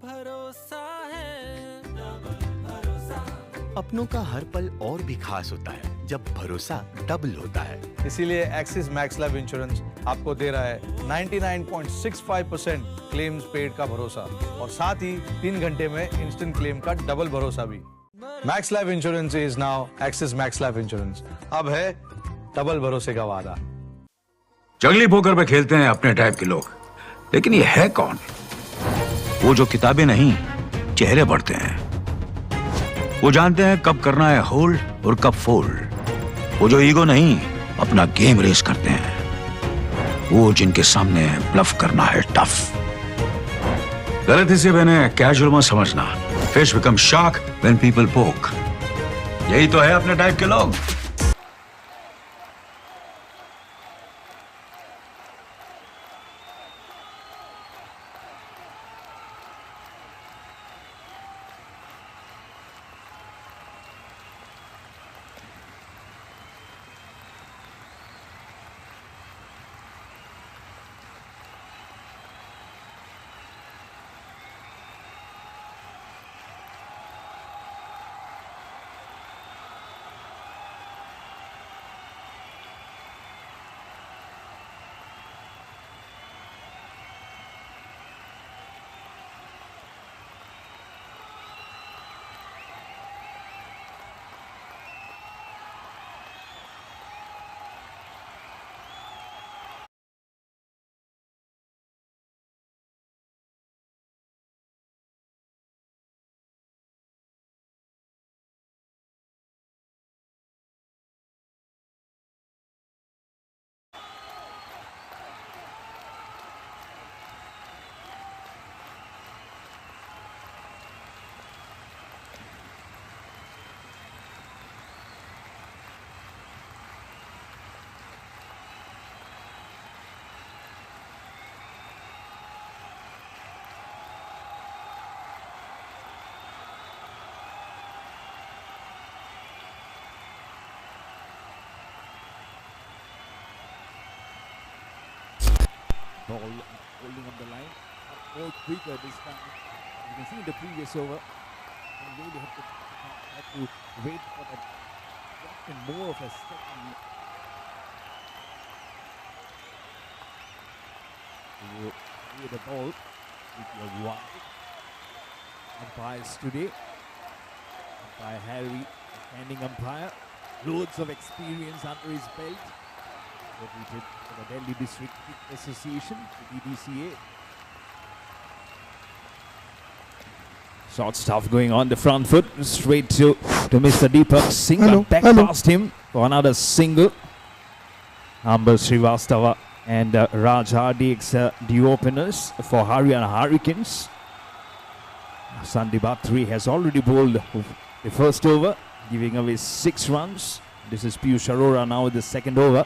भरोसा है, अपनों का हर पल और भी खास होता है जब भरोसा डबल होता है। इसीलिए एक्सिस मैक्स लाइफ इंश्योरेंस आपको दे रहा है 99.65% क्लेम्स पेड का भरोसा और साथ ही 3 घंटे में इंस्टेंट क्लेम का डबल भरोसा भी। Max life insurance is now axis max life insurance. अब है डबल भरोसे का वादा। जंगली पोकर पे खेलते हैं अपने टाइप के लोग, लेकिन ये है कौन? वो जो किताबें नहीं चेहरे पढ़ते हैं, वो जानते हैं कब करना है होल्ड और कब फोल्ड। वो जो ईगो नहीं अपना गेम रेस करते हैं, वो जिनके सामने ब्लफ करना है टफ। गलती से मैंने कैजुअल मत समझना। Fish become shark when people पोक। यही तो है अपने टाइप के लोग। Ball holding on the line, more quicker this time. You can see in the previous over, you really have to wait for that and more of a second. You hear the ball with your wide umpires today. Umpire Harry, standing umpire, loads of experience under his belt. Represented for the Delhi District Cricket Association, the DDCA. Short stuff going on the front foot, straight to Mr. Deepak Singh. Back past him for another single. Amber Srivastava and Raj Hardik, the openers for Haryana Hurricanes. Sandeep Attri has already bowled the first over, giving away 6 runs. This is Piyush Arora now with the second over.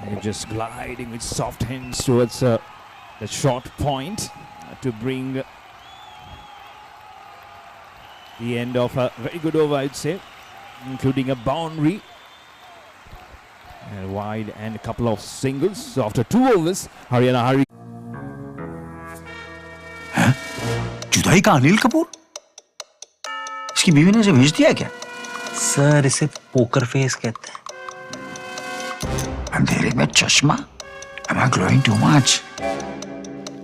And just gliding with soft hands towards the short point to bring the end of a very good over, I'd say, including a boundary and wide and a couple of singles. So after 2 overs, Haryana Hurricanes. जुदाई का अनिल कपूर? इसकी बीवी ने इसे भेज दिया क्या? Sir इसे पोकर फेस कहते हैं। अंधेरे में चश्मा? Am I glowing too much?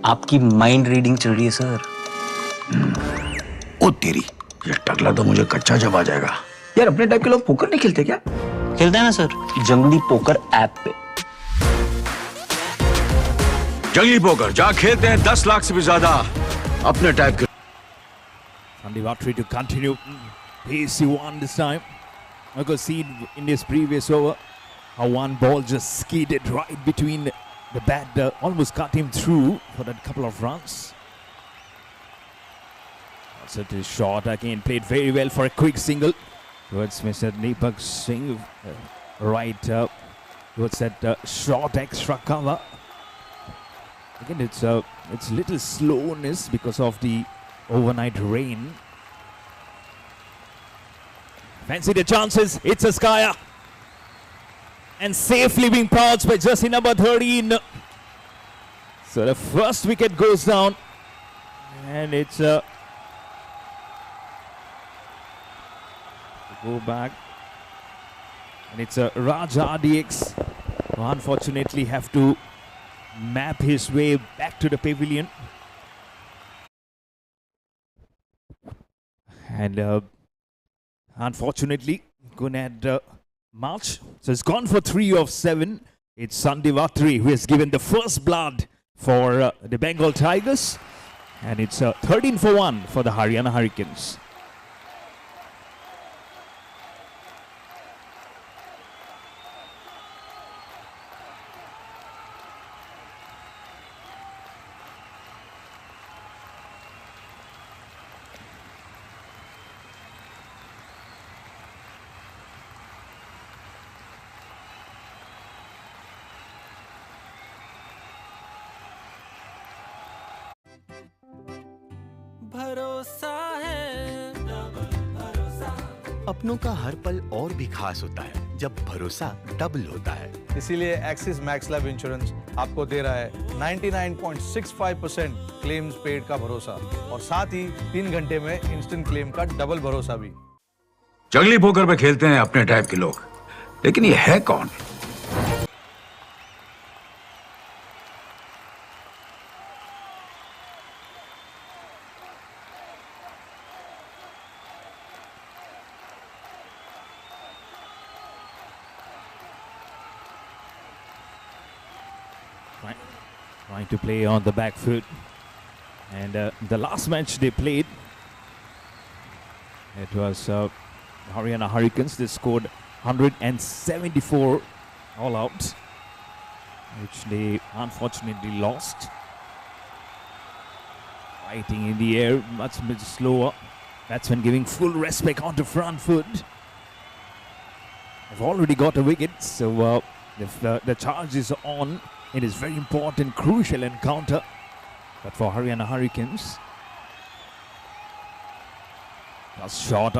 आपकी माइंड रीडिंग चल रही है सर। ओ तेरी, ये टकला तो मुझे कच्चा जब आ जाएगा। यार अपने टाइप के लोग पोकर नहीं खेलते क्या? खेलते हैं ना सर, जंगली पोकर ऐप पे। जंगली पोकर जहाँ खेलते हैं 10 लाख से भी ज्यादा अपने टाइप के। Sandeep Attri to continue. Pacey one this time. I could see in this previous over how one ball just skidded right between the bat, almost cut him through for that couple of runs. Also it is short again, played very well for a quick single towards Mr. Deepak Singh, right towards that short extra cover. Again, it's little slowness because of the overnight rain. Fancy the chances, it's a Skyer. And safely being pounced by jersey number 13. So the first wicket goes down, and it's go back, and it's a Raj RDX who unfortunately have to map his way back to the pavilion. And unfortunately, Gunad March. So it's gone for 3 of 7. It's Sandivatri who has given the first blood for the Bengal Tigers. And it's 13 for 1 for the Haryana Hurricanes. भरोसा है अपनों का हर पल और भी खास होता है जब भरोसा डबल होता है। इसीलिए एक्सिस मैक्स लाइफ इंश्योरेंस आपको दे रहा है 99.65% क्लेम्स पेड का भरोसा और साथ ही 3 घंटे में इंस्टेंट क्लेम का डबल भरोसा भी। जंगली पोकर पे खेलते हैं अपने टाइप के लोग, लेकिन ये है कौन? Trying to play on the back foot. And the last match they played, it was Haryana Hurricanes. They scored 174 all out, which they unfortunately lost. Fighting in the air, much slower. Batsman giving full respect onto front foot. They've already got a wicket, so if the charge is on, it is very important, crucial encounter. But for Haryana Hurricanes, a shot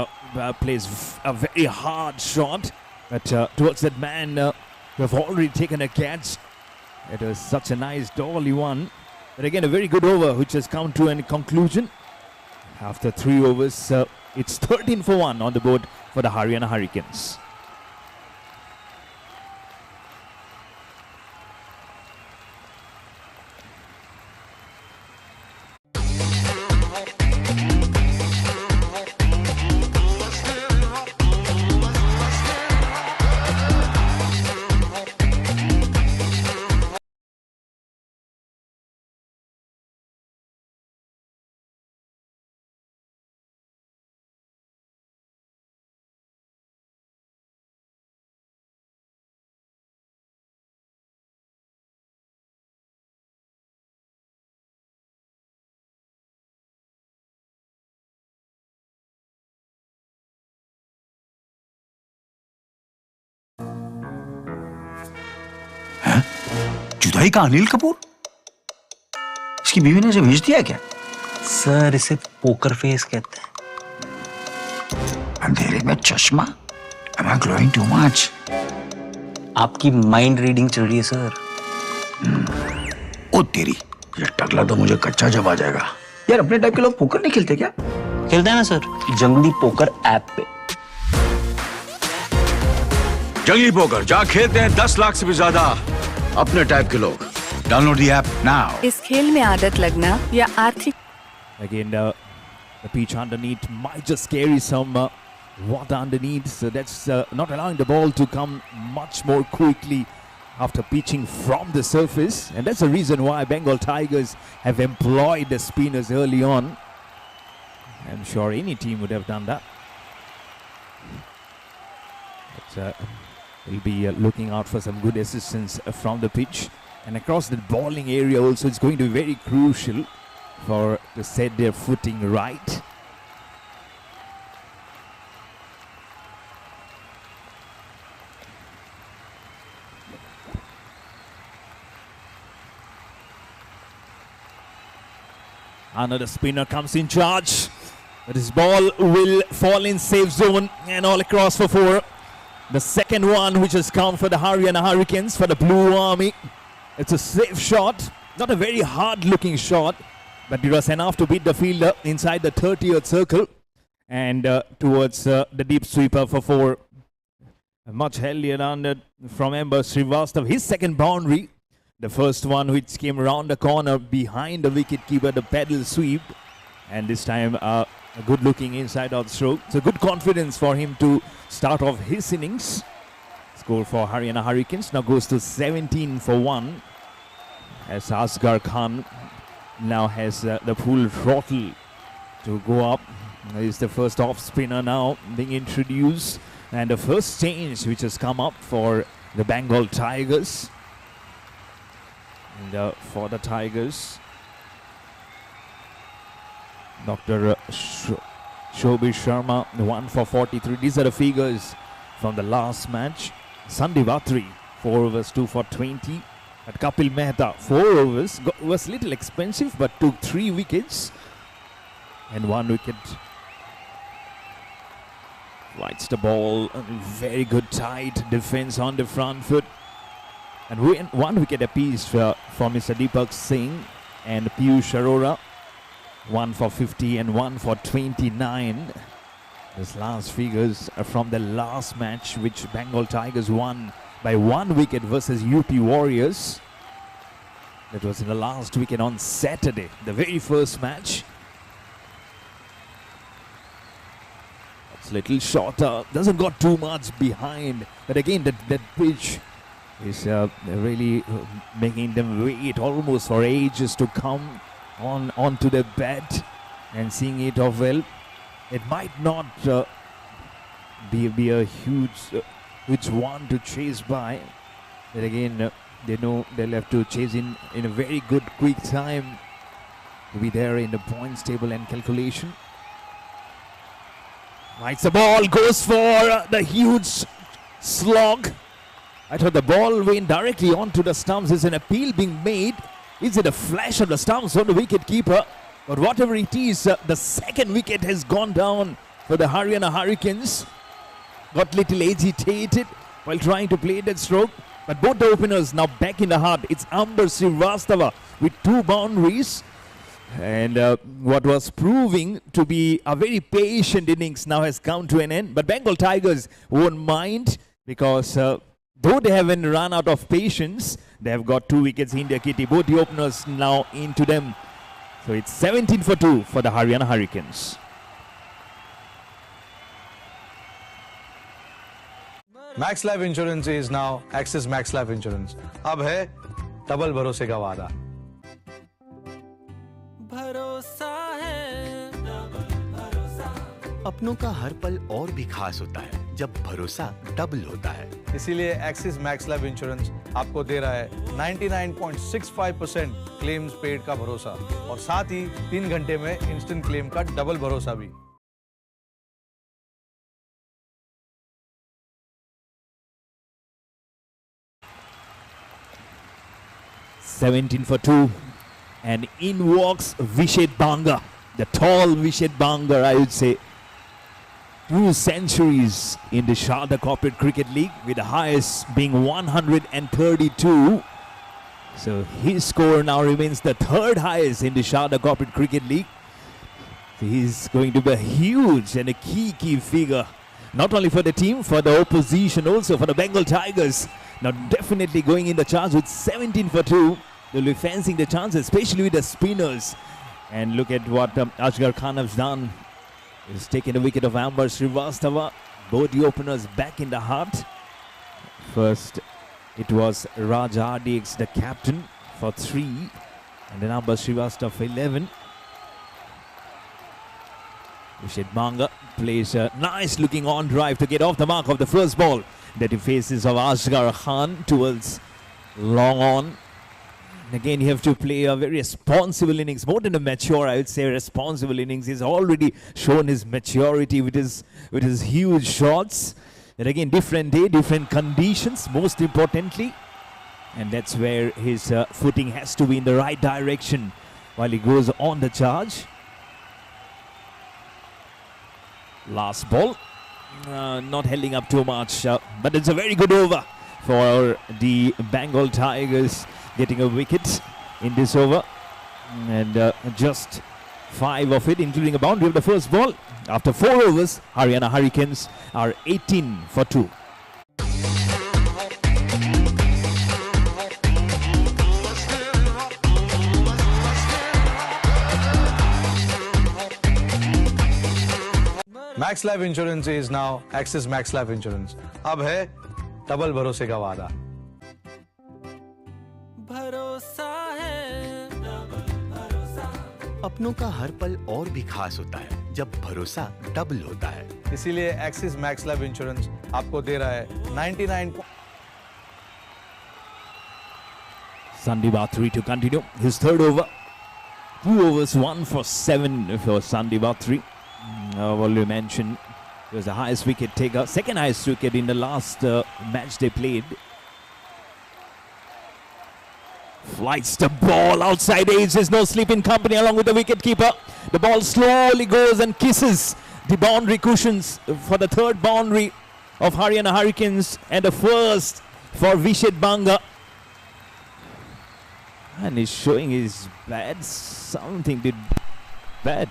plays a very hard shot, but towards that man who have already taken a catch. It was such a nice dolly one. But again, a very good over which has come to a conclusion. After 3 overs, it's 13 for 1 on the board for the Haryana Hurricanes. जुदाई का अनिल कपूर? इसकी बीवी ने इसे भेज दिया क्या? Sir इसे पोकर फेस कहते हैं। अंधेरे में चश्मा? Am I glowing too much? आपकी माइंड रीडिंग चल रही है सर। ओ तेरी, ये टकला तो मुझे कच्चा जब आ जाएगा। यार अपने टाइप के लोग पोकर नहीं खेलते क्या? खेलते हैं ना सर, जंगली पोकर ऐप पे। जंगली पोकर जहाँ खेलते हैं 10 लाख से भी ज्यादा अपने टाइप के लोग। Download the app now. इस खेल में आदत लगना या आर्थिक Again, the pitch underneath might just carry some water underneath, so that's not allowing the ball to come much more quickly after pitching from the surface, and that's the reason why Bengal Tigers have employed the spinners early on. I'm sure any team would have done that. But we'll be looking out for some good assistance from the pitch, and across the bowling area also it's going to be very crucial for to set their footing right. Another spinner comes in charge, but his ball will fall in safe zone and all across for 4. The second one which has come for the Haryana Hurricanes, for the Blue Army. It's a safe shot. Not a very hard looking shot, but it was enough to beat the fielder inside the 30th circle and towards the deep sweeper for 4. Much held around from Amber Srivastav. His second boundary, the first one which came around the corner behind the wicketkeeper, the pedal sweep, and this time a good looking inside out stroke. So good confidence for him to start off his innings. Score for Haryana Hurricanes now goes to 17 for 1 as Asghar Khan now has the full throttle to go up. He's the first off spinner now being introduced, and the first change which has come up for the Bengal Tigers. And for the Tigers, Dr. Shobhi Sharma 1 for 43. These are the figures from the last match. Sandeep Atri 4 overs 2 for 20. But Kapil Mehta 4 overs was little expensive but took 3 wickets and 1 wicket. Lights the ball, very good tight defense on the front foot, and 1 wicket apiece for Mr. Deepak Singh and Piyush Arora. 1 for 50 and 1 for 29. These last figures are from the last match which Bengal Tigers won by 1 wicket versus UP Warriors. That was in the last weekend on Saturday, the very first match. It's a little shorter, doesn't got too much behind, but again that pitch is really making them wait almost for ages to come onto the bat and seeing it off well. It might not be a huge one to chase by, but again they know they'll have to chase in a very good quick time to be there in the points table and calculation. Lights the ball, goes for the huge slog. I thought the ball went directly onto the stumps. There's an appeal being made. Is it a flash of the stumps on the wicket keeper? But whatever it is, the second wicket has gone down for the Haryana Hurricanes. Got little agitated while trying to play that stroke. But both the openers now back in the heart. It's Amber Srivastava with 2 boundaries. And what was proving to be a very patient innings now has come to an end. But Bengal Tigers won't mind because though they haven't run out of patience, they have got 2 wickets in their kitty. Both the openers now into them. So it's 17 for 2 for the Haryana Hurricanes. Max Life Insurance is now Axis Max Life Insurance. अब है double भरोसे का वादा. भरोसा है भरोसा. अपनों का हर पल और भी खास होता है जब भरोसा डबल होता है. इसीलिए एक्सिस मैक्स लाइफ इंश्योरेंस आपको दे रहा है 99.65% क्लेम्स पेड का भरोसा और साथ ही 3 घंटे में इंस्टेंट क्लेम का डबल भरोसा भी. $17 for 2, and in walks Vishet Banga, the tall Vishet Banga, I would say. 2 centuries in the Sarda Corporate Cricket League, with the highest being 132. So his score now remains the 3rd highest in the Sarda Corporate Cricket League. So he's going to be a huge and a key figure, not only for the team, for the opposition, also for the Bengal Tigers. Now definitely going in the charge with 17 for 2. They'll be fancying the chances, especially with the spinners. And look at what Asghar Khan has done. He's taken the wicket of Amber Srivastava. Both the openers back in the heart. First, it was Raj Hardik, the captain, for 3. And then Amber Srivastava for 11. Vishet Banga plays a nice looking on drive to get off the mark of the first ball that he faces of Asghar Khan towards long on. And again, you have to play a very responsible innings, more than a mature, I would say, responsible innings. He's already shown his maturity with his huge shots. And again, different day, different conditions, most importantly. And that's where his footing has to be in the right direction while he goes on the charge. Last ball, not holding up too much, but it's a very good over for the Bengal Tigers, getting a wicket. in this over. And just 5 of it, including a boundary of the first ball. After 4 overs, Haryana Hurricanes are 18 for 2. Max Life Insurance is now Axis Max Life Insurance. अब है double भरोसे का वादा. भरोसा है भरोसा. अपनों का हर पल और भी खास होता है जब भरोसा डबल होता है. इसीलिए एक्सिस मैक्स लाइफ इंश्योरेंस आपको दे रहा है 99. Sandeep Athri to continue his third over. 2 overs, 1 for 7 for Sandeep Athri. I've already mentioned he was the highest wicket taker, second highest wicket in the last match they played. Flights the ball outside edge. There's no sleeping company along with the wicketkeeper. The ball slowly goes and kisses the boundary cushions for the third boundary of Haryana Hurricanes and the first for Vishet Banga. And he's showing his bat. Something did bad.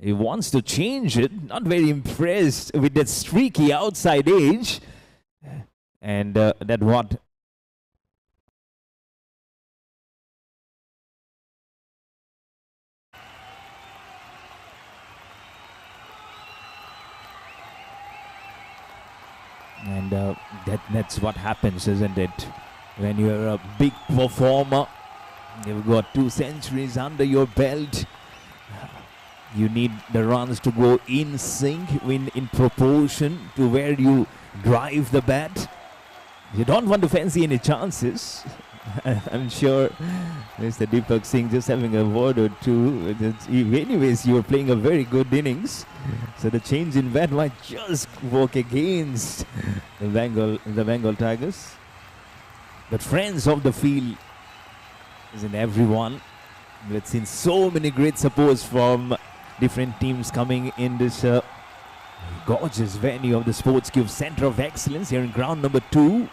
He wants to change it. Not very impressed with that streaky outside edge. And that what? And that's what happens, isn't it? When you're a big performer, you've got 2 centuries under your belt. You need the runs to go in sync, in proportion to where you drive the bat. You don't want to fancy any chances. I'm sure Mr. Deepak Singh just having a word or two. Anyways, you were playing a very good innings. So the change in bat might just work against the Bengal Tigers. But friends of the field, isn't everyone? We've seen so many great supports from different teams coming in this gorgeous venue of the Sports Cube Center of Excellence here in ground number 2.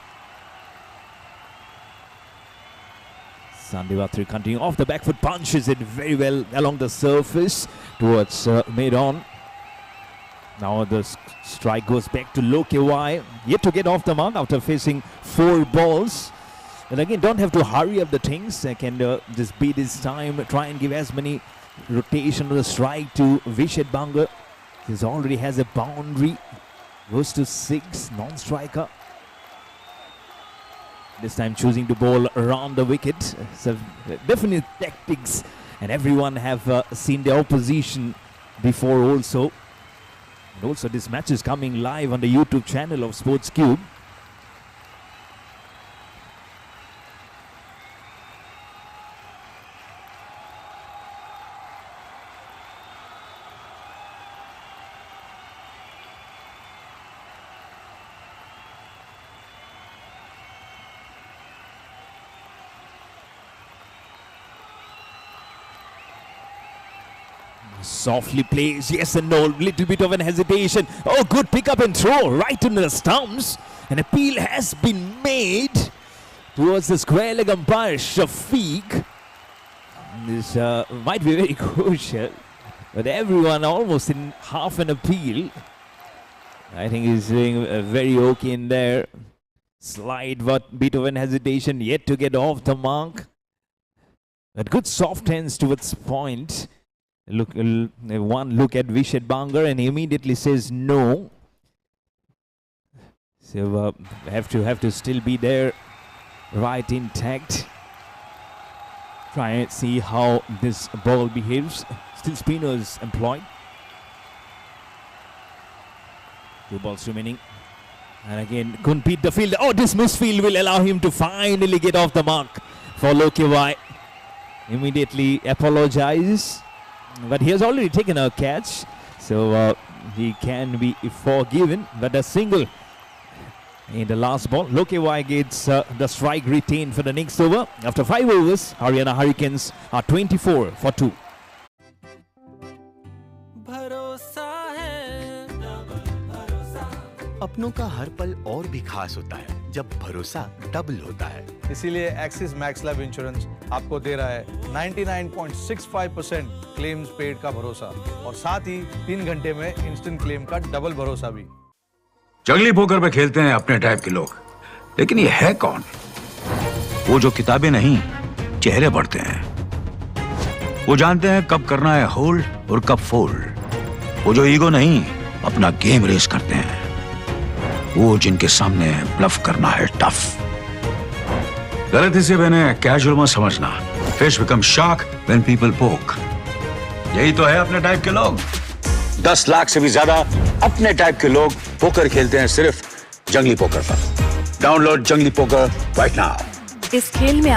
Sandeep Athri continuing off the back foot, punches it very well along the surface towards mid-on. Now the strike goes back to Lokewai, yet to get off the mark after facing 4 balls. And again, don't have to hurry up the things. I can just beat his time, try and give as many rotation of the strike to Vishet Banga. He already has a boundary, goes to 6, non-striker. This time choosing to bowl around the wicket. So definite tactics, and everyone have seen the opposition before also. And also this match is coming live on the YouTube channel of Sports Cube. Softly plays, yes and no, little bit of an hesitation. Oh, good pick up and throw right into the stumps. An appeal has been made towards the square leg umpire Shafiq. This might be very crucial, but everyone almost in half an appeal. I think he's doing very okay in there. Slight but bit of an hesitation, yet to get off the mark. But good soft hands towards point. One look at Vishet Banga and he immediately says no. So have to still be there, right intact. Try and see how this ball behaves. Still spinners employed. 2 balls remaining. And again, couldn't beat the field. Oh, this misfield will allow him to finally get off the mark for Lokewai. Immediately apologizes. But he has already taken a catch, so he can be forgiven. But a single in the last ball. Lokewai gets the strike retained for the next over. After 5 overs, Haryana Hurricanes are 24 for 2. भरोसा है भरोसा. सपनों का हर पल और भी खास होता है जब भरोसा डबल होता है। इसीलिए एक्सिस मैक्स लाइफ इंश्योरेंस आपको दे रहा है 99.65% क्लेम्स पेड का भरोसा और साथ ही 3 घंटे में इंस्टेंट क्लेम का डबल भरोसा भी। जंगली पोकर पे खेलते हैं अपने टाइप के लोग, लेकिन ये है कौन? वो जो किताबें नहीं, चेहरे पढ़ते हैं। वो जानते हैं कब करना है होल्ड और कब फोल्ड। वो जो ईगो नहीं, अपना गेम रेस करते हैं। वो जिनके सामने ब्लफ करना है टफ। गलती से मैंने कैजुअल मत समझना। Fish become shark when people पोक। यही तो है अपने टाइप के लोग। 10 लाख से भी ज्यादा अपने टाइप के लोग पोकर खेलते हैं सिर्फ जंगली पोकर पर। डाउनलोड जंगली पोकर राइट नाउ। इस खेल में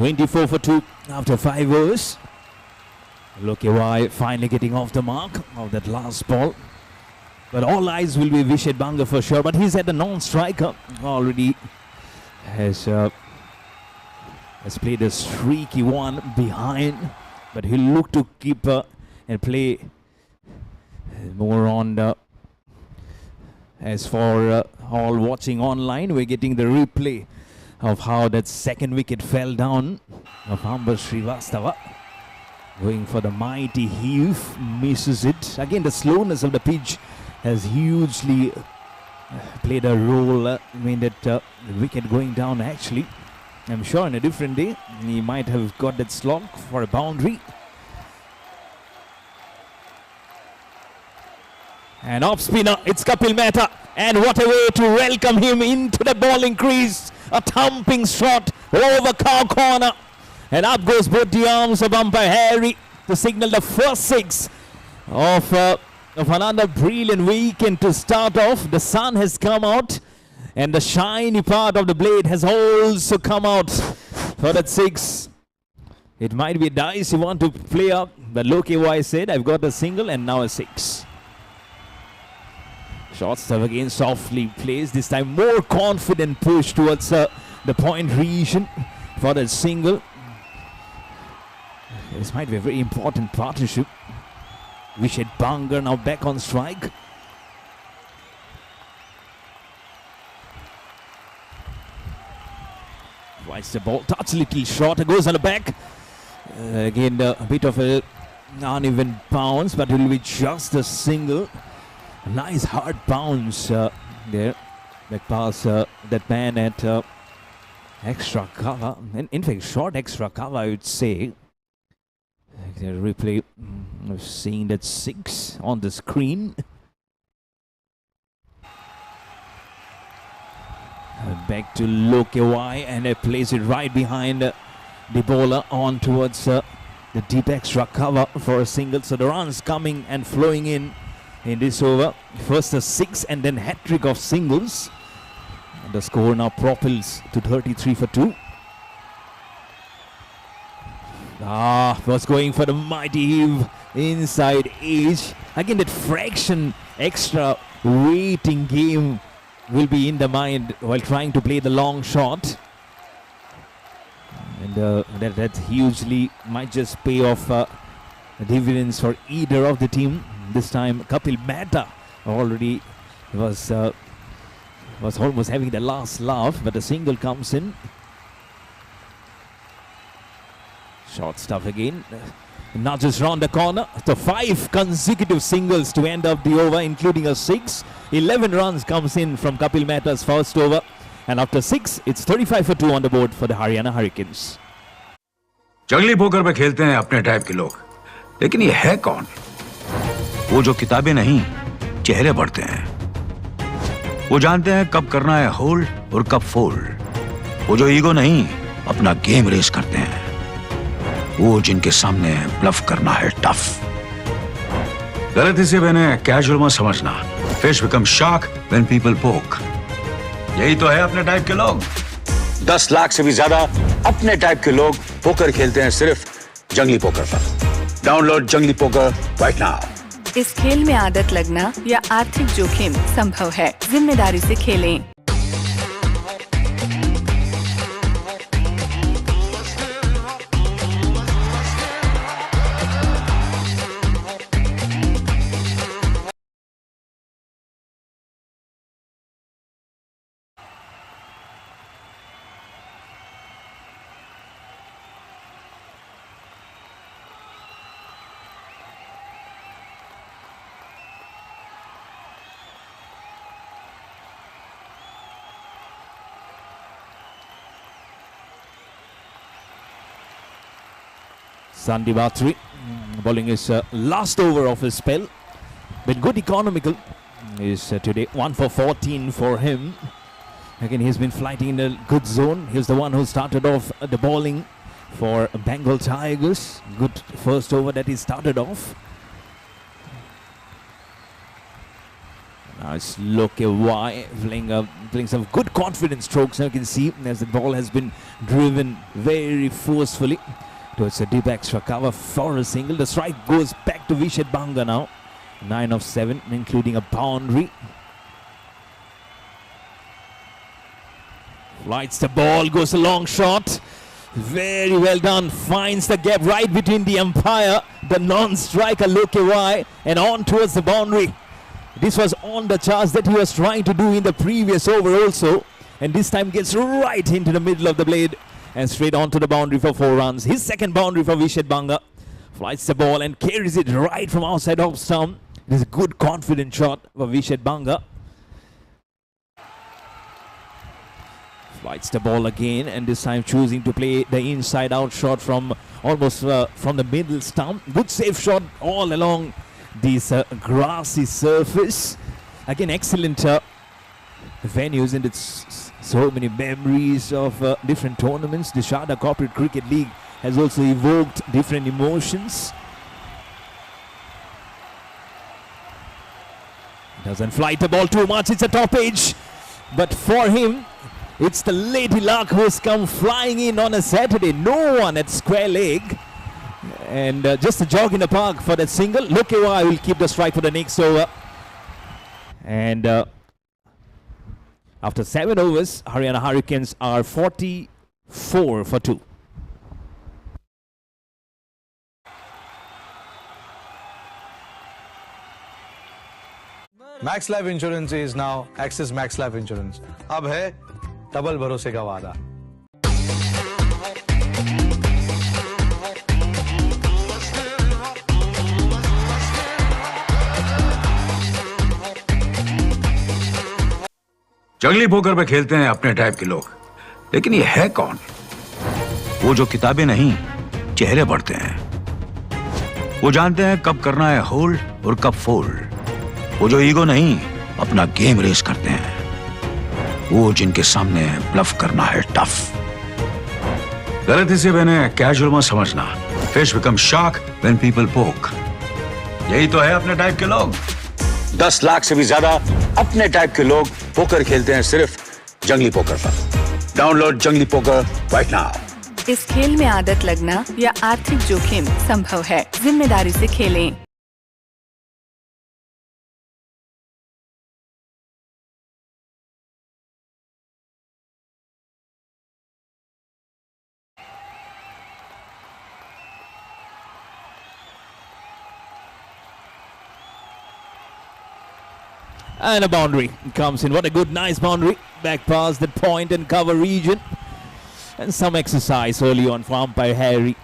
24 for 2 after 5 overs. Look at why finally getting off the mark of that last ball. But all eyes will be Vishet Banga for sure. But he's at the non-striker already. Has played a streaky one behind. But he'll look to keep and play more on the. As for all watching online, we're getting the replay of how that second wicket fell down of Amber Srivastava. Going for the mighty heave, misses it. Again, the slowness of the pitch has hugely played a role. I mean that the wicket going down actually. I'm sure on a different day, he might have got that slog for a boundary. And off spinner, it's Kapil Mehta. And what a way to welcome him into the bowling crease. A thumping shot over cow corner. And up goes both the arms of umpire Harry to signal the first 6 of another brilliant weekend to start off. The sun has come out and the shiny part of the blade has also come out for that 6. It might be a dice you want to play up, but Loki Y said, I've got a single and now a 6. Short stuff again, softly placed. This time more confident push towards the point region for that single. This might be a very important partnership. Vishet Banga now back on strike. Twice the ball, touch a little short, it goes on the back. Again a bit of a uneven bounce, but it will be just a single. Nice hard bounce there. Back pass that man at extra cover. In fact, short extra cover, I would say. The replay of seeing that 6 on the screen. Back to Lokewai and plays it right behind the bowler on towards the deep extra cover for a single. So the runs coming and flowing in this over. First a 6 and then hat-trick of singles. And the score now propels to 33 for 2. Was going for the mighty heave inside edge. Again, that fraction extra waiting game will be in the mind while trying to play the long shot. And that hugely might just pay off dividends for either of the team. This time Kapil Mehta already was almost having the last laugh, but a single comes in. Short stuff again. Nudges round the corner. So 5 consecutive singles to end up the over, including a 6. 11 runs comes in from Kapil Mehta's first over. And after 6, it's 35 for 2 on the board for the Haryana Hurricanes. जंगली poker पे खेलते हैं अपने type के लोग, लेकिन ये है कौन? वो जो किताबें नहीं, चेहरे पढ़ते हैं। वो जानते हैं कब करना है होल्ड और कब फोल्ड। वो जो ईगो नहीं, अपना गेम रेस करते हैं। वो जिनके सामने ब्लफ करना है टफ। गलती से मैंने कैजुअल मत समझना। Fish become shark when people पोक। यही तो है अपने टाइप के लोग। 10 लाख से भी ज्यादा अपने टाइप के लोग पोकर खेलते हैं सिर्फ जंगली पोकर पर। डाउनलोड जंगली पोकर राइट नाउ। इस खेल में आदत लगना या आर्थिक जोखिम संभव है। जिम्मेदारी से खेलें। Sandeep Bhatri bowling his last over of his spell. But good economical is today 1 for 14 for him. Again, he's been flighting in a good zone. He's the one who started off the bowling for Bengal Tigers. Good first over that he started off. Nice look away, playing some good confident strokes. Now you can see as the ball has been driven very forcefully towards a deep extra cover for a single. The strike goes back to Vishet Banga now. 9 of 7, including a boundary. Flights the ball, goes a long shot. Very well done. Finds the gap right between the umpire, the non-striker Lokewai, and on towards the boundary. This was on the charge that he was trying to do in the previous over also. And this time gets right into the middle of the blade and straight onto the boundary for 4 runs. His second boundary for Vishet Banga. Flights the ball and carries it right from outside off stump. It is a good confident shot for Vishet Banga. Flights the ball again, and this time choosing to play the inside out shot from almost from the middle stump. Good safe shot all along this grassy surface. Again, excellent venues, and it's so many memories of different tournaments. The Sarda Corporate Cricket League has also evoked different emotions. Doesn't flight the ball too much, it's a top edge. But for him, it's the lady luck who's come flying in on a Saturday. No one at square leg. And just a jog in the park for that single. Lokewai will keep the strike for the next over. And after 7 overs, Haryana Hurricanes are 44 for 2. Max Life Insurance is now Axis Max Life Insurance. अब है double भरोसे का वादा. जंगली poker पे खेलते हैं अपने टाइप के लोग, लेकिन ये है कौन? वो जो किताबें नहीं, चेहरे पढ़ते हैं. वो जानते हैं कब करना है होल्ड और कब फोल्ड. वो जो ईगो नहीं, अपना गेम रेस करते हैं. वो जिनके सामने ब्लफ करना है टफ. गलती से मैंने कैजुअल मत समझना. Fish become shark when people पोक. यही तो है अपने टाइप के लोग. 10 लाख से भी ज्यादा अपने टाइप के लोग पोकर खेलते हैं सिर्फ जंगली पोकर पर. डाउनलोड जंगली पोकर राइट नाउ. इस खेल में आदत लगना या आर्थिक जोखिम संभव है. जिम्मेदारी से खेलें. And a boundary comes in. What a good, nice boundary. Back past the point and cover region. And some exercise early on for umpire Harry.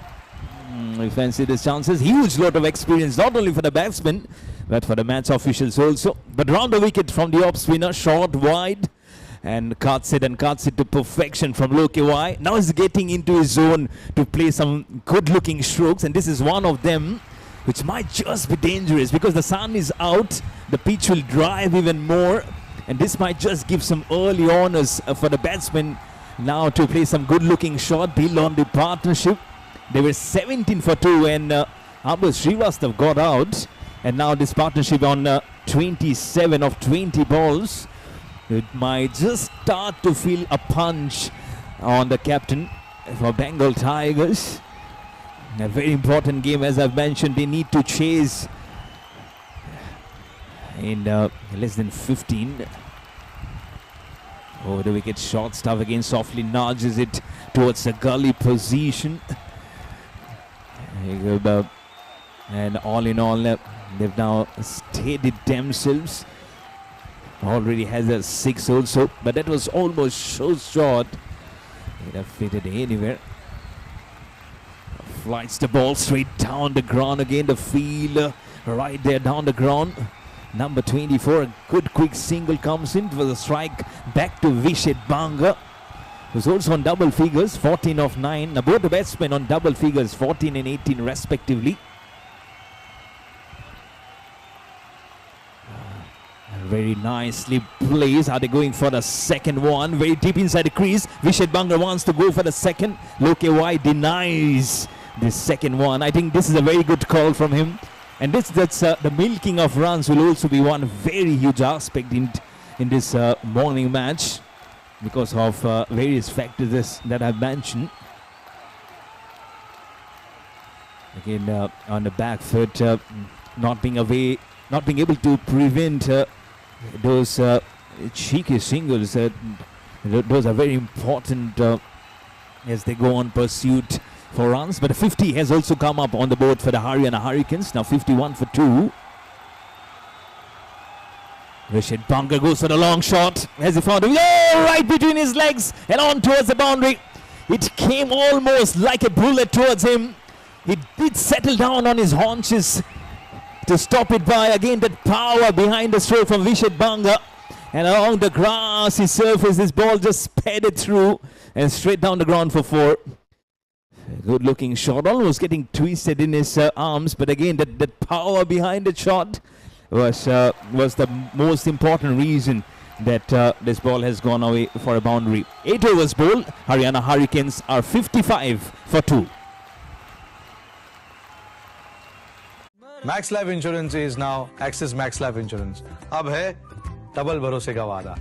We fancy these chances. Huge lot of experience, not only for the batsmen, but for the match officials also. But round the wicket from the off spinner, short, wide. And cuts it to perfection from Lokewai. Now he's getting into his zone to play some good-looking strokes. And this is one of them, which might just be dangerous because the sun is out. The pitch will drive even more, and this might just give some early honors for the batsmen now to play some good-looking shot, build on the partnership. They were 17 for 2 when Srivastav got out, and now this partnership on 27 of 20 balls. It might just start to feel a punch on the captain for Bengal Tigers. A very important game, as I've mentioned. They need to chase in less than 15. Over the wicket, short stuff again, softly nudges it towards the gully position. And all in all, they've now steadied themselves. Already has a 6 also, but that was almost so short. It have fitted anywhere. Flights the ball straight down the ground again. The fielder right there down the ground. Number 24, a good quick single comes in for the strike back to Vishet Banga. who's also on double figures, 14 of 9. Now both the batsmen on double figures, 14 and 18 respectively. Very nicely placed. Are they going for the second one? Very deep inside the crease. Vished Banga wants to go for the second. Lokewai denies the second one. I think this is a very good call from him. And that's the milking of runs will also be one very huge aspect in this morning match because of various factors that I've mentioned. Again, on the back foot, not being able to prevent those cheeky singles. Those are very important as they go on pursuit for runs. But a 50 has also come up on the board for the Haryana Hurricanes. Now 51 for 2. Vished Banga goes for the long shot. Has he found it? Oh, right between his legs and on towards the boundary. It came almost like a bullet towards him. He did settle down on his haunches to stop it by, again, that power behind the stroke from Vished Banga. And along the grassy surface, this ball just sped it through and straight down the ground for 4. Good looking shot, almost getting twisted in his arms, but again, that power behind the shot was the most important reason that this ball has gone away for a boundary. 8 overs bowled. Haryana Hurricanes are 55 for 2. Max Life Insurance is now Axis Max Life Insurance. अब है double भरोसे का वादा.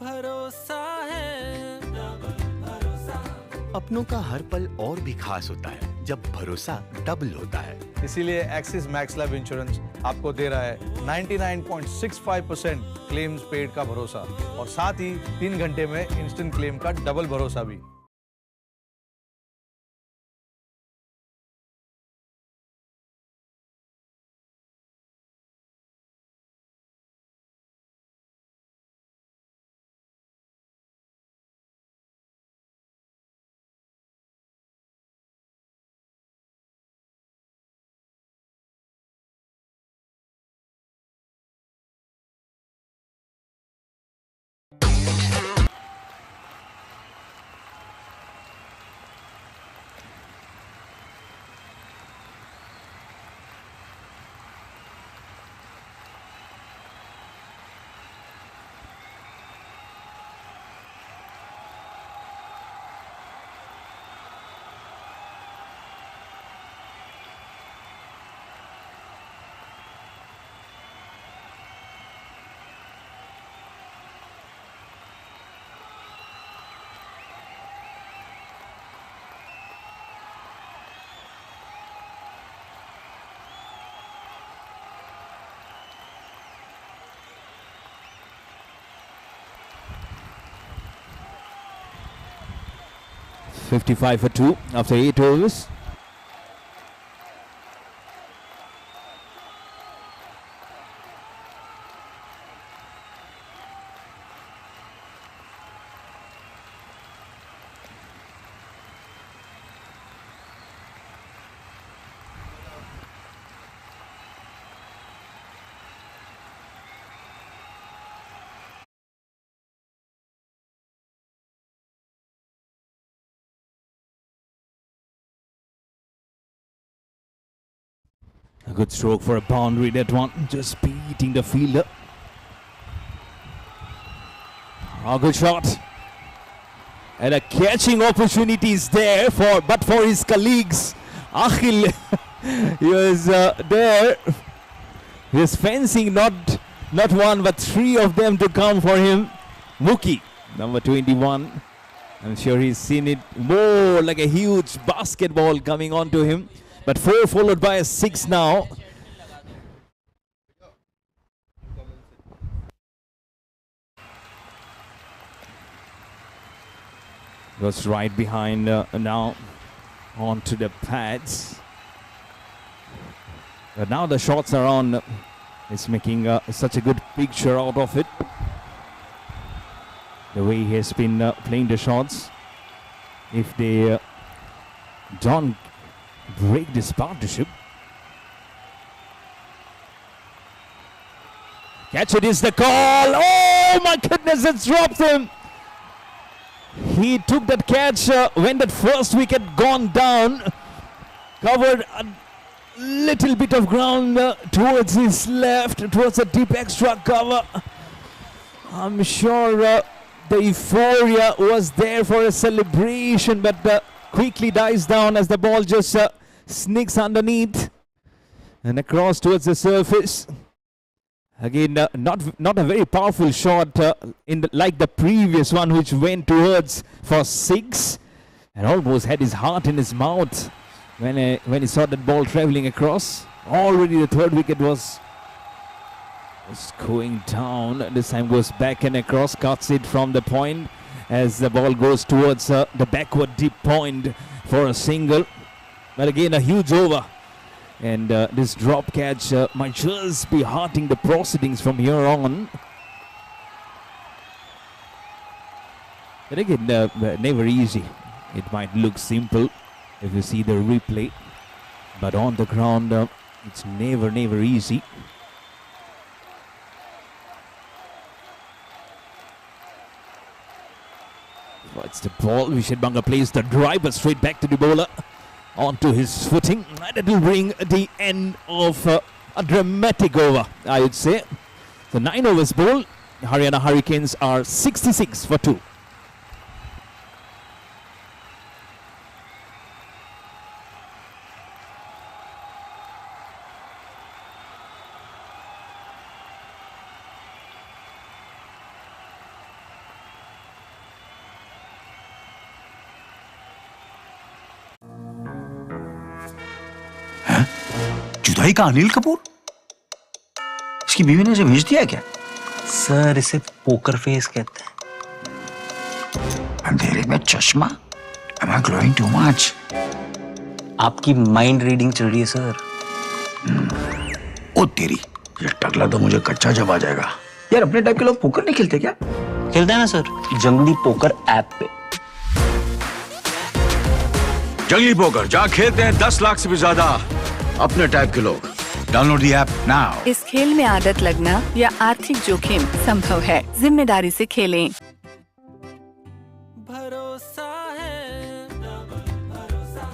भरोसा है भरोसा. अपनों का हर पल और भी खास होता है जब भरोसा डबल होता है. इसीलिए एक्सिस मैक्स लाइफ इंश्योरेंस आपको दे रहा है 99.65% क्लेम्स पेड का भरोसा और साथ ही 3 घंटे में इंस्टेंट क्लेम का डबल भरोसा भी. $55 for 2 after 8 overs. A good stroke for a boundary, that one, just beating the fielder. A good shot. And a catching opportunity is there but for his colleagues. Akhil, he was there. He was fencing not one but 3 of them to come for him. Muki, number 21. I'm sure he's seen it more like a huge basketball coming onto him. But 4 followed by a 6 now. Goes right behind now onto the pads. But now the shots are on. It's making such a good picture out of it. The way he has been playing the shots. If they don't break this partnership. Catch it is the call. Oh my goodness, it's dropped him. he took that catch when that first wicket gone down. Covered a little bit of ground towards his left, towards a deep extra cover. I'm sure the euphoria was there for a celebration, but quickly dies down as the ball just sneaks underneath and across towards the surface. Again, not a very powerful shot like the previous one, which went towards for 6 and almost had his heart in his mouth when he saw that ball traveling across. Already the third wicket was going down. This time goes back and across, cuts it from the point as the ball goes towards the backward deep point for a single. But again, a huge over. And this drop catch might just be halting the proceedings from here on. But again, never easy. It might look simple if you see the replay, but on the ground, it's never easy. It's the ball. Vished Banga plays the driver straight back to the bowler. Onto his footing, and it will bring the end of a dramatic over, I would say. The 9 overs bowl, Haryana Hurricanes are 66 for 2. जुदाई का अनिल कपूर? इसकी बीवी ने इसे भेज दिया क्या? Sir इसे पोकर फेस कहते हैं। अंधेरे में चश्मा? Am I glowing too much? आपकी माइंड रीडिंग चल रही है सर। ओ तेरी, ये टकला तो मुझे कच्चा जब आ जाएगा। यार अपने टाइप के लोग पोकर नहीं खेलते क्या? खेलते हैं ना सर, जंगली पोकर ऐप पे। जंगली पोकर जहाँ खेलते हैं 10 लाख से भी ज्यादा अपने टाइप के लोग। Download the app now. इस खेल में आदत लगना या आर्थिक जोखिम संभव है, जिम्मेदारी से खेलें। भरोसा है, भरोसा।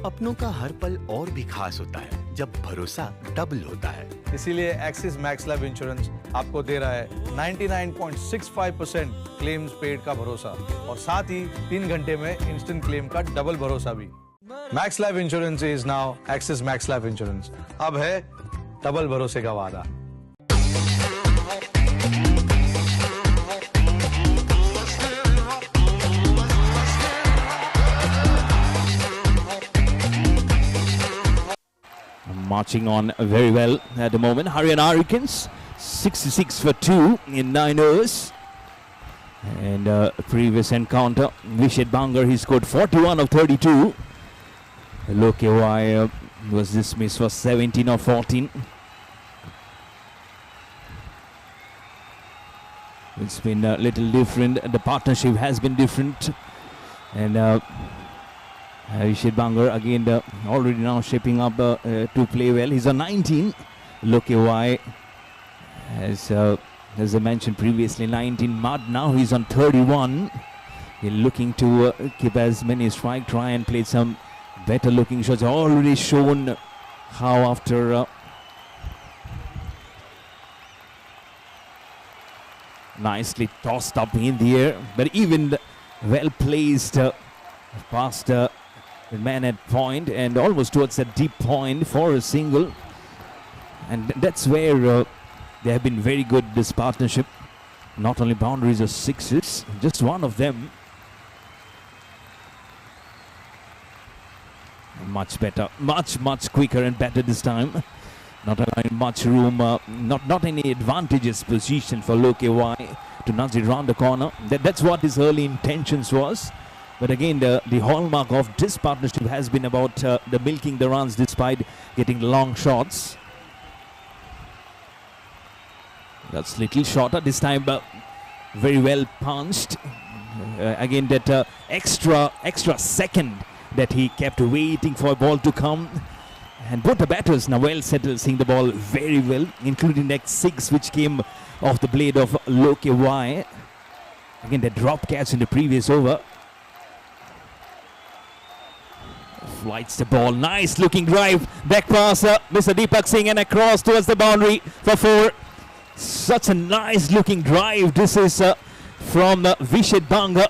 अपनों का हर पल और भी खास होता है जब भरोसा डबल होता है। इसीलिए एक्सिस मैक्स लाइफ इंश्योरेंस आपको दे रहा है 99.65% क्लेम्स पेड का भरोसा और साथ ही 3 घंटे में इंस्टेंट क्लेम का डबल भरोसा भी। Max life insurance is now axis max life insurance. अब है डबल भरोसे का वादा। Marching on very well at the moment. Haryana Hurricanes 66 for 2 in 9 overs. And previous encounter, Vished Banga, he scored 41 of 32. Lokewai was dismissed for 17 or 14. It's been a little different. The partnership has been different. And Vished Banga again already now shaping up to play well. He's on 19. Lokewai, as I mentioned previously, 19. Mad now he's on 31. He's looking to keep as many strike, try and play some better looking shots. Already shown how after nicely tossed up in the air, but even well placed past the man at point and almost towards that deep point for a single. And that's where they have been very good, this partnership. Not only boundaries or sixes, just one of them. Much better, much quicker and better this time. Not allowing much room, not any advantageous position for Lokewai to nudge it around the corner. That's what his early intentions was. But again, the hallmark of this partnership has been about the milking the runs despite getting long shots. That's little shorter this time, but very well punched. Again, that extra second that he kept waiting for a ball to come. And both the batters now well settled, seeing the ball very well, including that 6 which came off the blade of Lokewai. Again, the drop catch in the previous over. flights the ball. Nice looking drive. Back pass, Mr. Deepak Singh, and across towards the boundary for 4. Such a nice looking drive. This is from Vishit Banga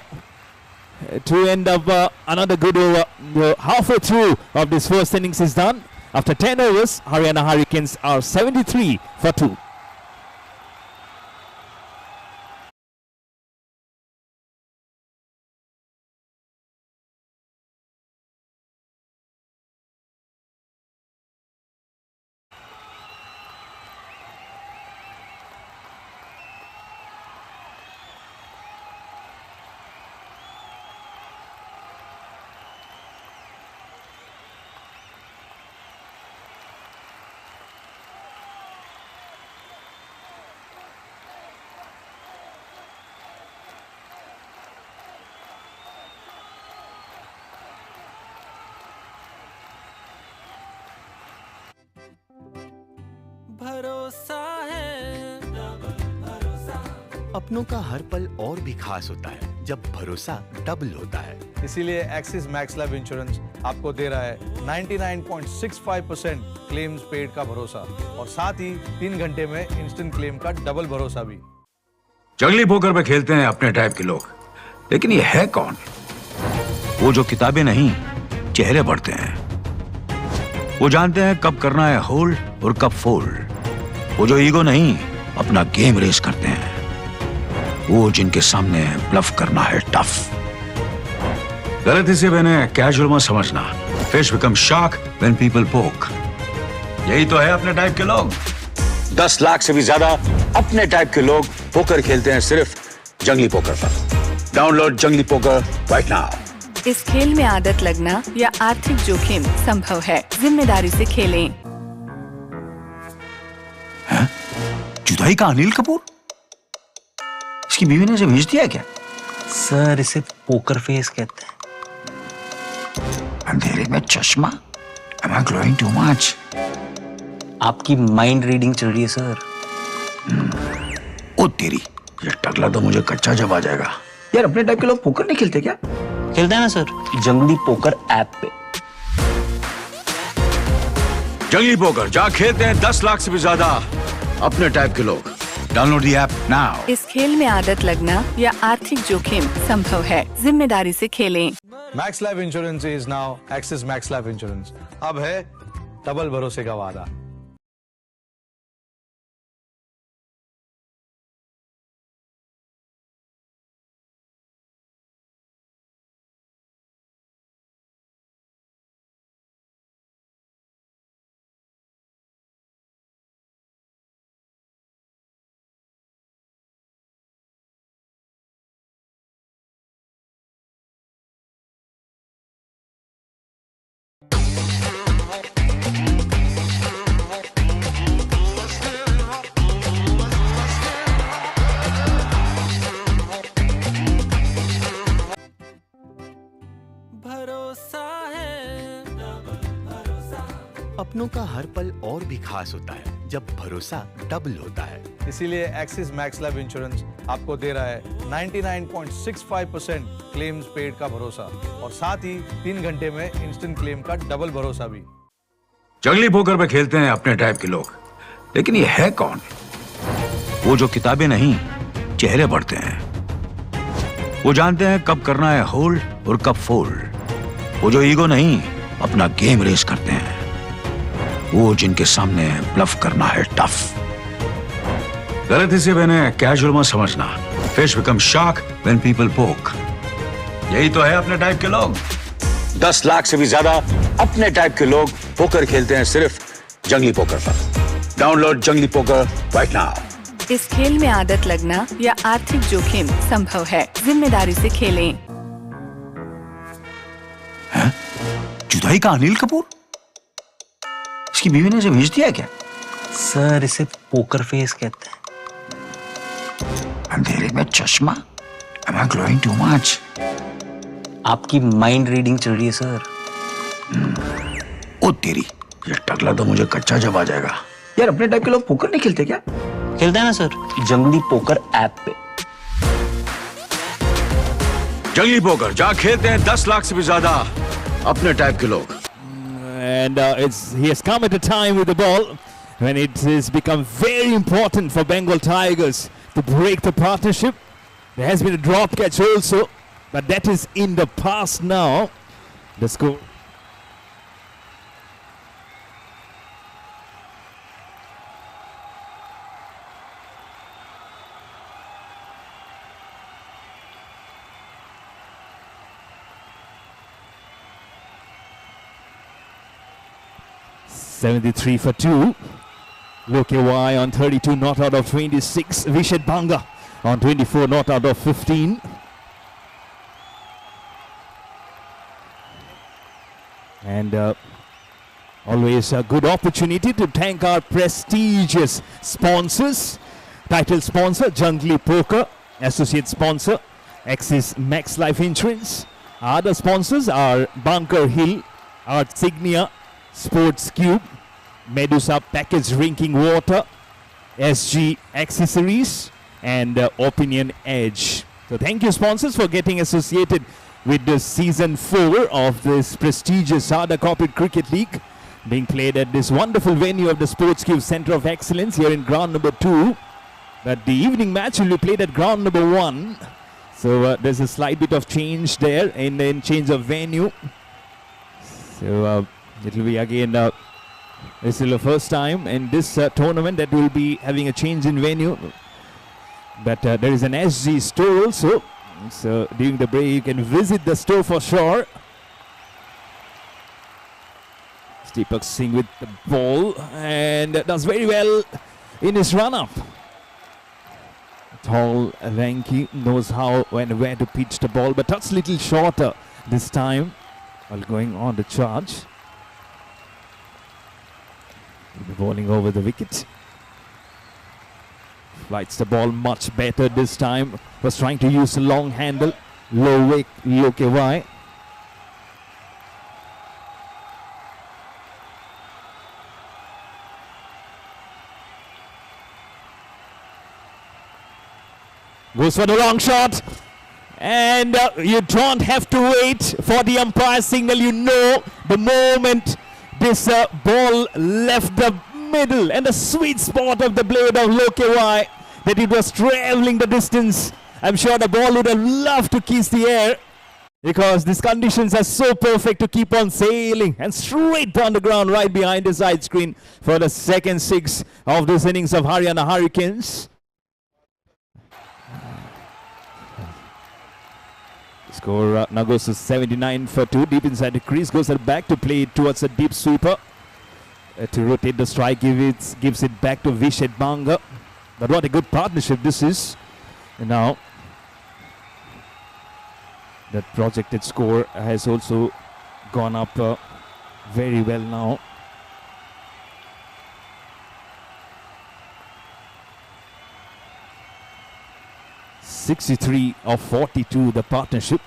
to end up another good over. Halfway through of this first innings is done. After 10 overs, Haryana Hurricanes are 73 for 2. भरोसा है अपनों का हर पल और भी खास होता है जब भरोसा डबल होता है। इसीलिए एक्सिस मैक्स लाइफ इंश्योरेंस आपको दे रहा है 99.65% क्लेम्स पेड का भरोसा और साथ ही 3 घंटे में इंस्टेंट क्लेम का डबल भरोसा भी। जंगली पोकर पे खेलते हैं अपने टाइप के लोग, लेकिन ये है कौन? वो जो किताबें नहीं, चेहरे पढ़ते हैं। वो जानते हैं कब करना है होल्ड और कब फोल्ड। वो जो ईगो नहीं, अपना गेम रेस करते हैं। वो जिनके सामने ब्लफ करना है टफ। गलती से मैंने कैजुअल मत समझना। Fish become shark when people पोक। यही तो है अपने टाइप के लोग। 10 लाख से भी ज्यादा अपने टाइप के लोग पोकर खेलते हैं सिर्फ जंगली पोकर पर। डाउनलोड जंगली पोकर राइट नाउ। इस खेल में आदत लगना या आर्थिक जोखिम संभव है। जिम्मेदारी से खेलें। जुदाई का अनिल कपूर? इसकी बीवी ने इसे भेज दिया क्या? सर इसे पोकर फेस कहते हैं। अंधेरे में चश्मा? Am I glowing too much? आपकी माइंड रीडिंग चल रही है सर। ओ तेरी, ये टकला तो मुझे कच्चा जब आ जाएगा। यार अपने टाइप के लोग पोकर नहीं खेलते क्या? खेलते हैं ना सर, जंगली पोकर ऐप पे। जंगली पोकर जहाँ खेलते हैं 10 लाख से भी ज्यादा अपने टाइप के लोग। Download the app now. इस खेल में आदत लगना या आर्थिक जोखिम संभव है। जिम्मेदारी से खेलें। Max life insurance is now axis max life insurance. अब है डबल भरोसे का वादा। भरोसा है अपनों का हर पल और भी खास होता है जब भरोसा डबल होता है। इसीलिए एक्सिस मैक्स लाइफ इंश्योरेंस आपको दे रहा है 99.65% क्लेम्स पेड का भरोसा और साथ ही 3 घंटे में इंस्टेंट क्लेम का डबल भरोसा भी। जंगली पोकर पे खेलते हैं अपने टाइप के लोग, लेकिन ये है कौन? वो जो किताबें नहीं, चेहरे पढ़ते हैं। वो जानते हैं कब करना है होल्ड और कब फोल्ड। वो जो ईगो नहीं, अपना गेम रेस करते हैं। वो जिनके सामने ब्लफ करना है टफ। गलती से मैंने कैजुअल मत समझना। Fish become shark when people पोक। यही तो है अपने टाइप के लोग। 10 लाख से भी ज्यादा अपने टाइप के लोग पोकर खेलते हैं सिर्फ जंगली पोकर पर। डाउनलोड जंगली पोकर राइट नाउ। इस खेल में आदत लगना या आर्थिक जोखिम संभव है। जिम्मेदारी से खेलें। जुदाई का अनिल कपूर? इसकी बीवी ने इसे भेज दिया क्या? सर इसे पोकर फेस कहते हैं। अंधेरे में चश्मा? Am I glowing too much? आपकी माइंड रीडिंग चल रही है सर। ओ तेरी, ये टकला तो मुझे कच्चा जब आ जाएगा। यार अपने टाइप के लोग पोकर नहीं खेलते क्या? खेलते हैं ना सर, जंगली पोकर ऐप पे। जंगली पोकर जहाँ खेलते हैं 10 लाख से भी ज्यादा अपने टाइप के लोग। and he has come at a time with the ball when it has become very important for Bengal Tigers to break the partnership. There has been a drop catch also, but that is in the past now. The score. (73 for 2). Loke Y on 32, not out of 26. Vishet Banga on 24, not out of 15. And always a good opportunity to thank our prestigious sponsors. Title sponsor, Jungly Poker. Associate sponsor, Axis Max Life Insurance. Other sponsors are Bunker Hill, Artsignia, Sports Cube, Medusa Packaged Drinking Water, SG Accessories, and Opinion Edge. So thank you, sponsors, for getting associated with the season 4 of this prestigious Sarda Corporate Cricket League, being played at this wonderful venue of the Sports Cube Center of Excellence here in ground number 2. But the evening match will be played at ground number 1. So there's a slight bit of change there in change of venue. So it will be again, this is the first time in this tournament that we'll be having a change in venue. But there is an SG store also. So during the break you can visit the store for sure. Deepak Singh with the ball and does very well in his run-up. Tall, lanky, knows how and where to pitch the ball, but that's a little shorter this time while going on the charge. Bowling over the wicket. Flights the ball much better this time. Was trying to use a long handle. Low wake, Loke Y. Goes for the long shot. And you don't have to wait for the umpire signal. You know the moment this ball left the middle and the sweet spot of the blade of Loke Y, that it was traveling the distance. I'm sure the ball would have loved to kiss the air, because these conditions are so perfect to keep on sailing and straight down the ground right behind the side screen for the second 6 of this innings of Haryana Hurricanes. Score now goes to 79 for 2. Deep inside the crease, goes at back to play it towards a deep sweeper. To rotate the strike, gives it back to Vishet Banga. But what a good partnership this is. And now that projected score has also gone up very well now. (63 of 42) the partnership.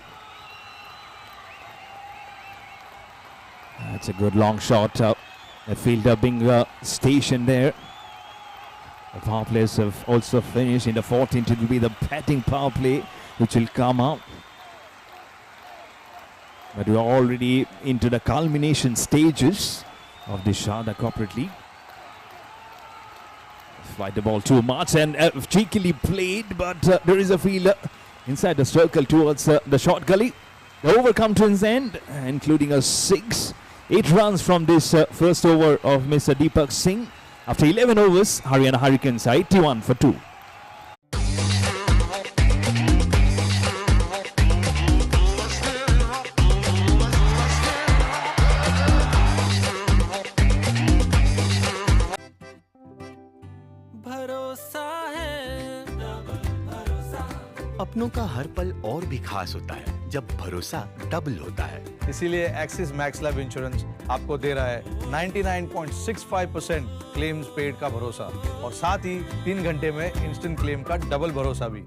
That's a good long shot. The fielder being stationed there. The power plays have also finished. In the 14th, it will be the batting power play which will come out. But we are already into the culmination stages of the Sarda Corporate League. Flight the ball too much and cheekily played, but there is a fielder inside the circle towards the short gully. The over comes to its end, including a 6. 8 runs from this first over of Mr. Deepak Singh. After 11 overs, Haryana Hurricanes are 81 for 2. अपनों का हर पल और भी खास होता है जब भरोसा डबल होता है। इसीलिए एक्सिस मैक्स लाइफ इंश्योरेंस आपको दे रहा है 99.65% क्लेम्स पेड का भरोसा, और साथ ही 3 घंटे में इंस्टेंट क्लेम का डबल भरोसा भी।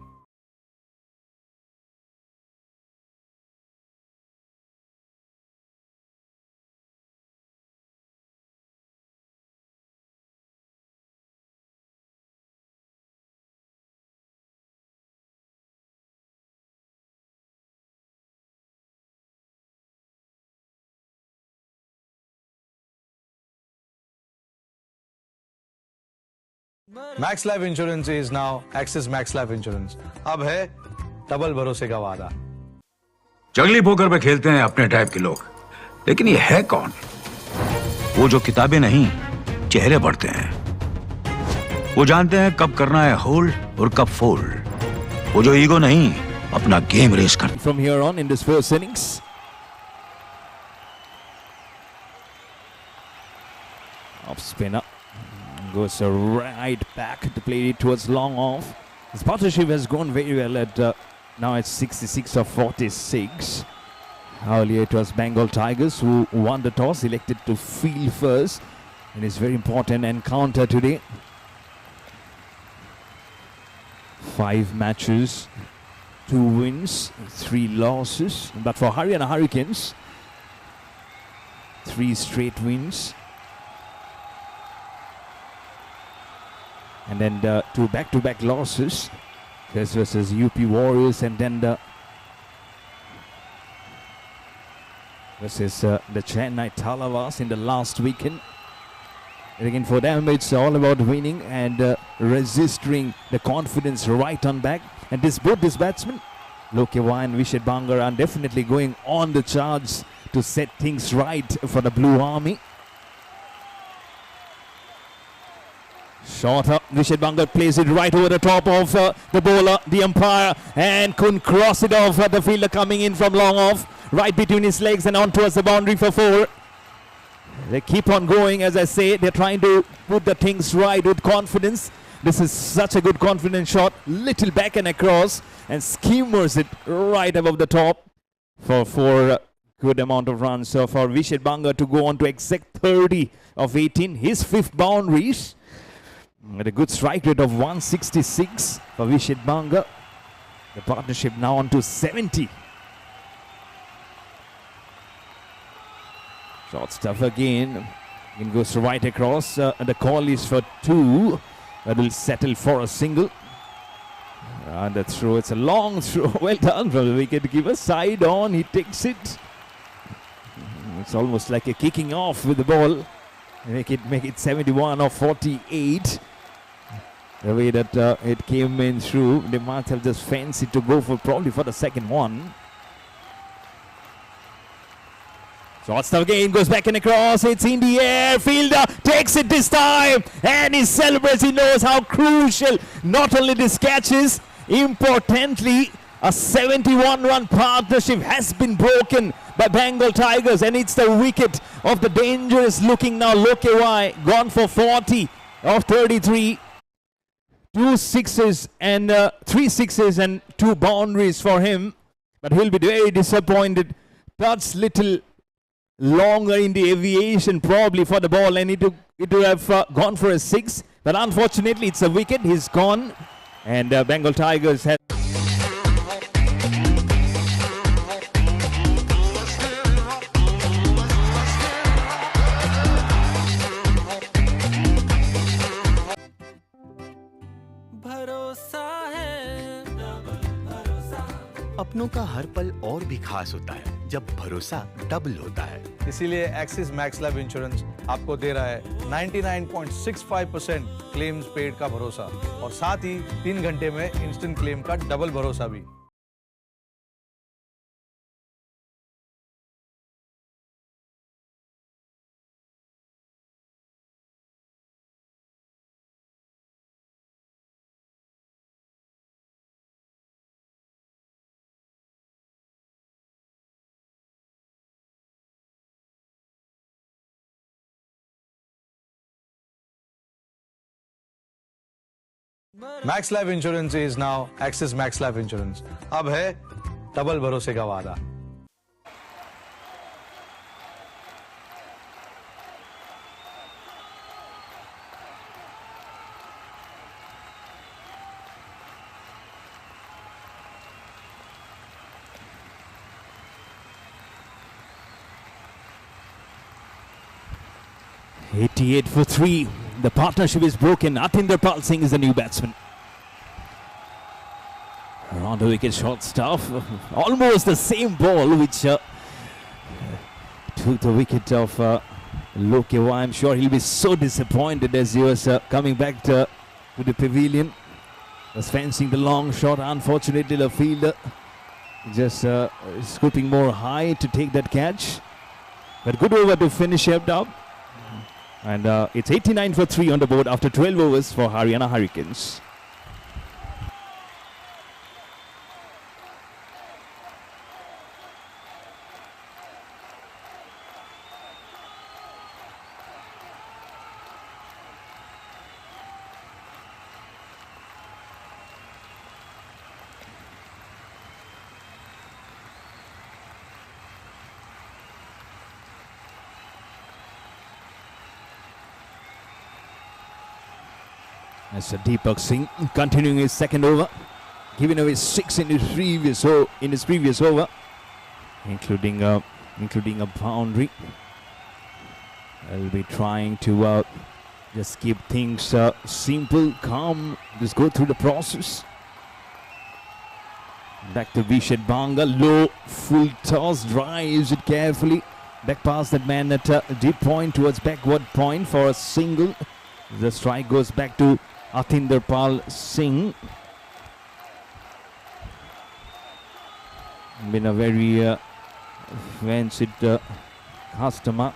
Max Life Insurance is now Axis Max Life Insurance. अब है डबल भरोसे का वादा. जंगली पोकर पे खेलते हैं अपने टाइप के लोग, लेकिन ये है कौन? वो जो किताबें नहीं, चेहरे पढ़ते हैं. वो जानते हैं कब करना है होल्ड और कब फोल्ड. वो जो ईगो नहीं, अपना गेम रेस करते. From here on in this first innings. Off spinner goes right back to play it towards long off. His partnership has gone very well at now it's 66 of 46. Earlier it was Bengal Tigers who won the toss, elected to field first. It is very important encounter today. 5 matches, 2 wins, 3 losses. But for Haryana Hurricanes, 3 straight wins. And then 2 back-to-back losses. This versus UP Warriors, and then versus the Chennai Talavas in the last weekend. And again, for them, it's all about winning and registering the confidence right on back. And both these batsmen, Lokewa and Vishet Bangar, are definitely going on the charge to set things right for the Blue Army. Short up, Vishet Bangar plays it right over the top of the bowler, the umpire, and couldn't cross it off. The fielder coming in from long off, right between his legs and on towards the boundary for 4. They keep on going, as I say. They're trying to put the things right with confidence. This is such a good confident shot. Little back and across, and skimmers it right above the top for 4 good amount of runs. So for Vishet Bangar to go on to exact 30 of 18, his 5th boundaries. With a good strike rate of 166 for Vishet Bangar. The partnership now on to 70. Short stuff again. It goes right across. The call is for 2. That will settle for a single. And the throw, it's a long throw. Well done from the wicket-keeper. Side on, he takes it. It's almost like a kicking off with the ball. Make it 71 or 48. The way that it came in through, they might have just fancied to go for probably for the second one. Short stuff again, goes back and across, it's in the air, fielder takes it this time, and he celebrates. He knows how crucial not only this catch is, importantly, a 71-run partnership has been broken by Bengal Tigers, and it's the wicket of the dangerous looking now Lokewa, gone for 40 of 33. 2 sixes and 3 sixes and 2 boundaries for him, but he'll be very disappointed. That's little longer in the aviation probably for the ball, and it would have gone for a 6, but unfortunately it's a wicket. He's gone, and Bengal Tigers had अपनों का हर पल और भी खास होता है जब भरोसा डबल होता है. इसीलिए एक्सिस मैक्स लाइफ इंश्योरेंस आपको दे रहा है 99.65% क्लेम्स पेड का भरोसा, और साथ ही 3 घंटे में इंस्टेंट क्लेम का डबल भरोसा भी. Max life insurance is now axis max life insurance. अब है डबल भरोसे का वादा. .88 for 3. The partnership is broken. Atinder Pal Singh is the new batsman. Around the wicket, short stuff. Almost the same ball which took the wicket of Lokewa. I'm sure he'll be so disappointed as he was coming back to to the pavilion. Was fencing the long shot. Unfortunately, the fielder just scooping more high to take that catch. But good over to finish it up. And it's 89 for 3 on the board after 12 overs for Haryana Hurricanes. As Deepak Singh continuing his second over, giving away 6 in his previous over, including a boundary. I'll be trying to just keep things simple, calm, just go through the process. Back to Vished Banga, low, full toss, drives it carefully. Back past that man at deep point towards backward point for a single. The strike goes back to Atinderpal Singh. Been a very fancied customer.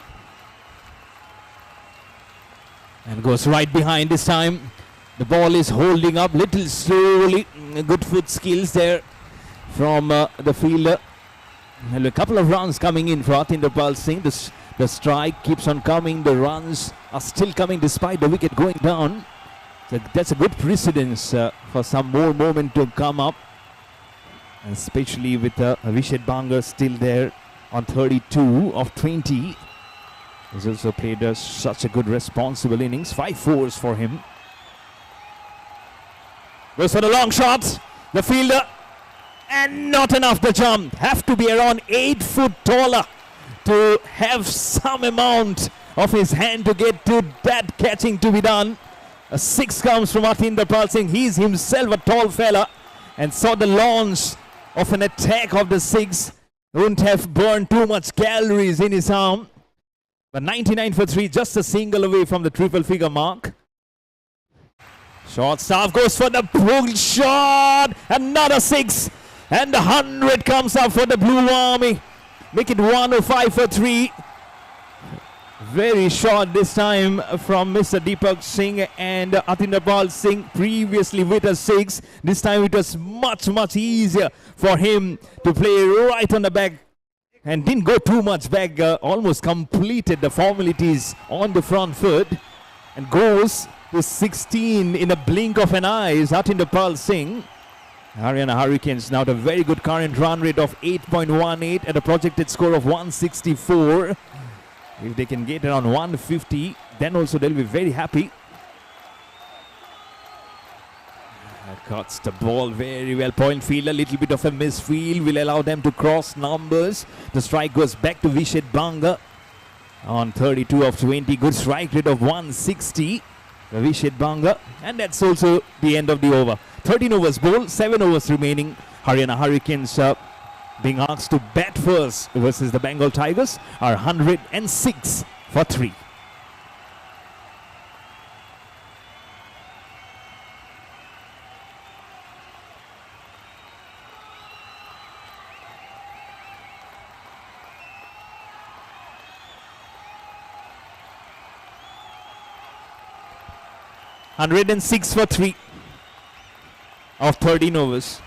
And goes right behind this time. The ball is holding up little slowly. Good foot skills there from the fielder. And a couple of runs coming in for Atinderpal Singh. The strike keeps on coming. The runs are still coming despite the wicket going down. So that's a good precedence for some more moment to come up. And especially with Vished Banga still there on 32 of 20. He's also played such a good responsible innings. 5 fours for him. Goes for the long shot. The fielder. And not enough the jump. Have to be around 8 foot taller to have some amount of his hand to get to that catching to be done. A 6 comes from Atinderpal Singh. He's himself a tall fella and saw the launch of an attack of the 6. Wouldn't have burned too much calories in his arm. But 99 for 3, just a single away from the triple figure mark. Short staff goes for the pull shot. Another 6. And the 100 comes up for the Blue Army. Make it 105 for 3. Very short this time from Mr. Deepak Singh and Atinderpal Singh. Previously with a 6. This time it was much easier for him to play right on the back. And didn't go too much back. Almost completed the formalities on the front foot. And goes to 16 in a blink of an eye is Atinderpal Singh. Haryana Hurricanes now at a very good current run rate of 8.18 at a projected score of 164. If they can get around 150, then also they'll be very happy. Cuts the ball very well. Point field, a little bit of a misfield will allow them to cross numbers. The strike goes back to Vished Banga on 32 of 20. Good strike rate of 160. Vished Banga, and that's also the end of the over. 13 overs bowled, 7 overs remaining. Haryana Hurricanes being asked to bat first versus the Bengal Tigers are 106 for 3. $106 for 3 of 13 overs.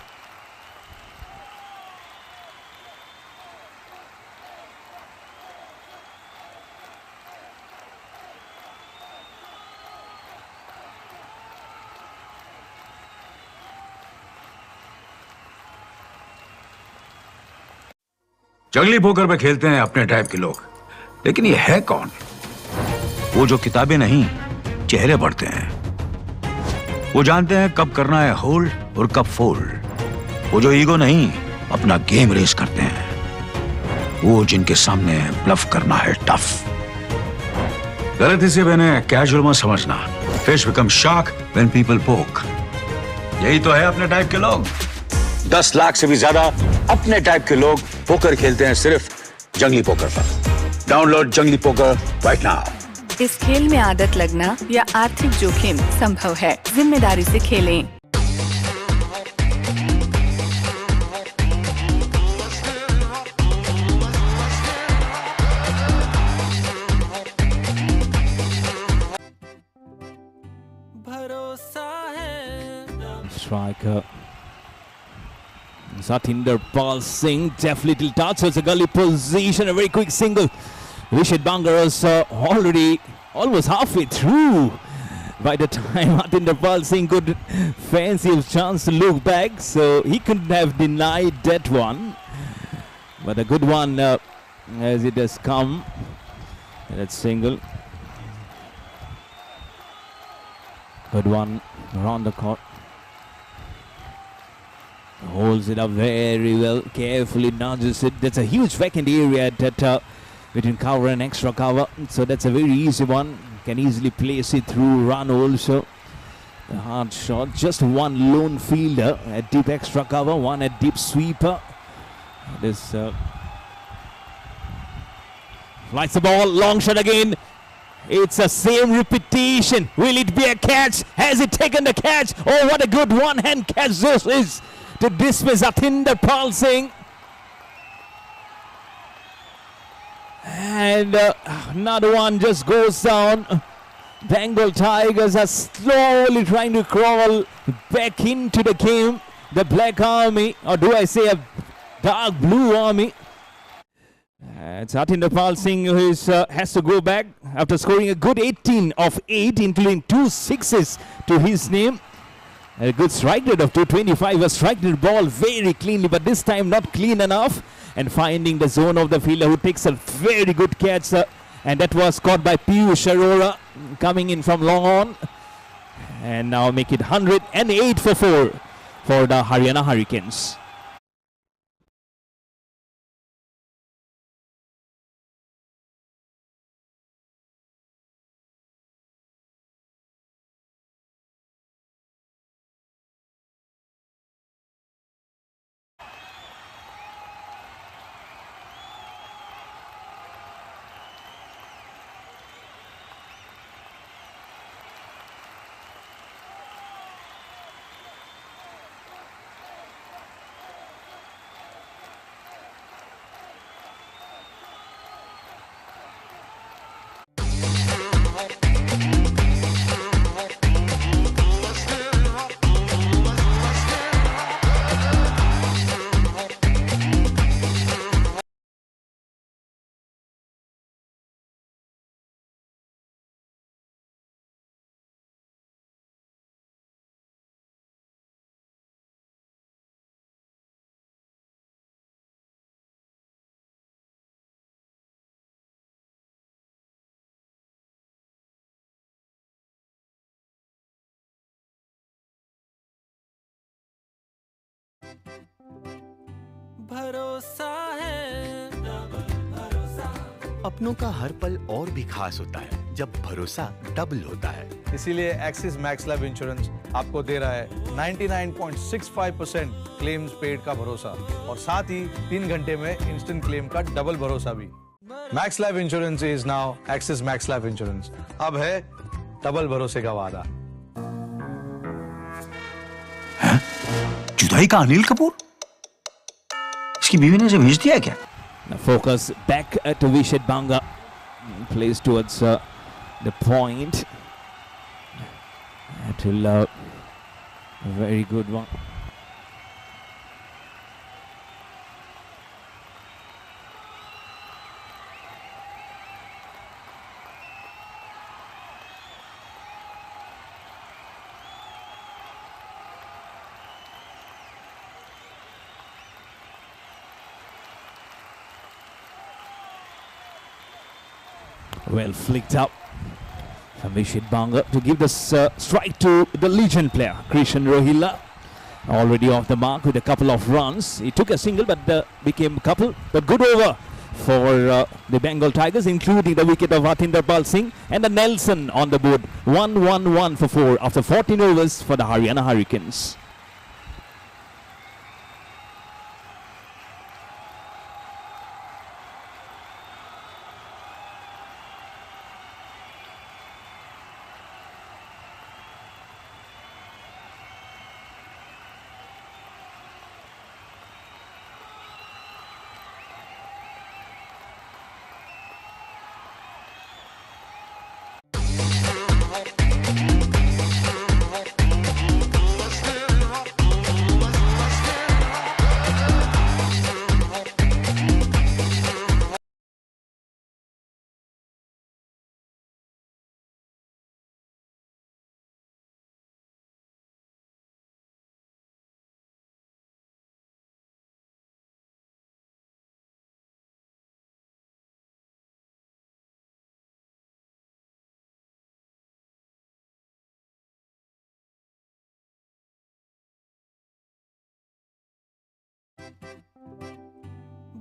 जंगली poker पे खेलते हैं अपने type के लोग, लेकिन ये है कौन? वो जो किताबें नहीं, चेहरे पढ़ते हैं। वो जानते हैं कब करना है होल्ड और कब फोल्ड। वो जो ईगो नहीं, अपना गेम रेस करते हैं। वो जिनके सामने ब्लफ करना है टफ। गलती से मैंने कैजुअल मत समझना। Fish become shark when people पोक। यही तो है अपने टाइप के लोग। 10 लाख से भी ज्यादा अपने टाइप के लोग पोकर खेलते हैं सिर्फ जंगली पोकर पर। डाउनलोड जंगली पोकर राइट नाउ। इस खेल में आदत लगना या आर्थिक जोखिम संभव है। जिम्मेदारी से खेलें। भरोसा है। Striker Satinder Pal Singh definitely touches a gully position, a very quick single. Rishit Bangar was already almost halfway through by the time Satinder Pal Singh could fancy a chance to look back, so he couldn't have denied that one. But a good one as it has come. That single. Good one around the court. Holds it up very well, carefully nudges it. That's a huge vacant area that between cover and extra cover. So that's a very easy one. Can easily place it through run also. The hard shot. Just one lone fielder at deep extra cover, one at deep sweeper. This flies the ball, long shot again. It's the same repetition. Will it be a catch? Has it taken the catch? Oh, what a good one-hand catch this is to dismiss Satinder Pal Singh. And another one just goes down. Bengal Tigers are slowly trying to crawl back into the game. The Black Army, or do I say a dark blue army. It's Satinder Pal Singh who has to go back after scoring a good 18 of 8, including 2 sixes to his name. A good strike rate of 225. Was striking the ball very cleanly, but this time not clean enough. And finding the zone of the fielder who takes a very good catch. And that was caught by Piyush Arora coming in from long on. And now make it 108 for 4 for the Haryana Hurricanes. भरोसा है। अपनों का हर पल और भी खास होता है जब भरोसा डबल होता है। इसीलिए एक्सिस मैक्स लाइफ इंश्योरेंस आपको दे रहा है 99.65% क्लेम्स पेड का भरोसा और साथ ही 3 घंटे में इंस्टेंट क्लेम का डबल भरोसा भी। Max life insurance is now axis max life insurance. अब है डबल भरोसे का वादा। जुदाई का अनिल कपूर? इसकी बीवी ने इसे भेज दिया है क्या? Now focus back to Rishit Bangar. Plays towards the point. That will a very good one. Well flicked up from Rishit Bangar to give this strike to the legend player Krishan Rohila. Already off the mark with a couple of runs. He took a single but became a couple. But good over for the Bengal Tigers, including the wicket of Satinder Pal Singh and the Nelson on the board. 1-1-1 for 4 after 14 overs for the Haryana Hurricanes.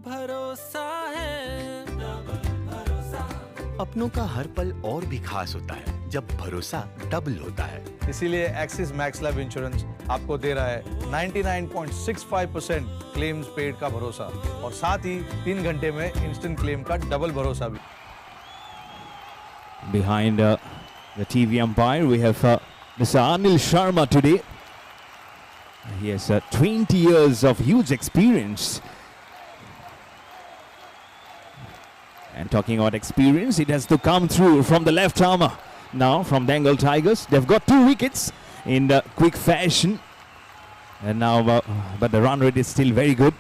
भरोसा है, अपनों का हर पल और भी खास होता है जब भरोसा डबल होता है। इसीलिए एक्सिस मैक्स लाइफ इंश्योरेंस आपको दे रहा है 99.65% क्लेम्स पेड का भरोसा और साथ ही 3 घंटे में इंस्टेंट क्लेम का डबल भरोसा भी। Behind the TV umpire, we have Mr. Anil Sharma today. He has 20 years of huge experience. And talking about experience, it has to come through from the left armour. Now from Bengal Tigers, they've got 2 wickets in the quick fashion. And now, but the run rate is still very good.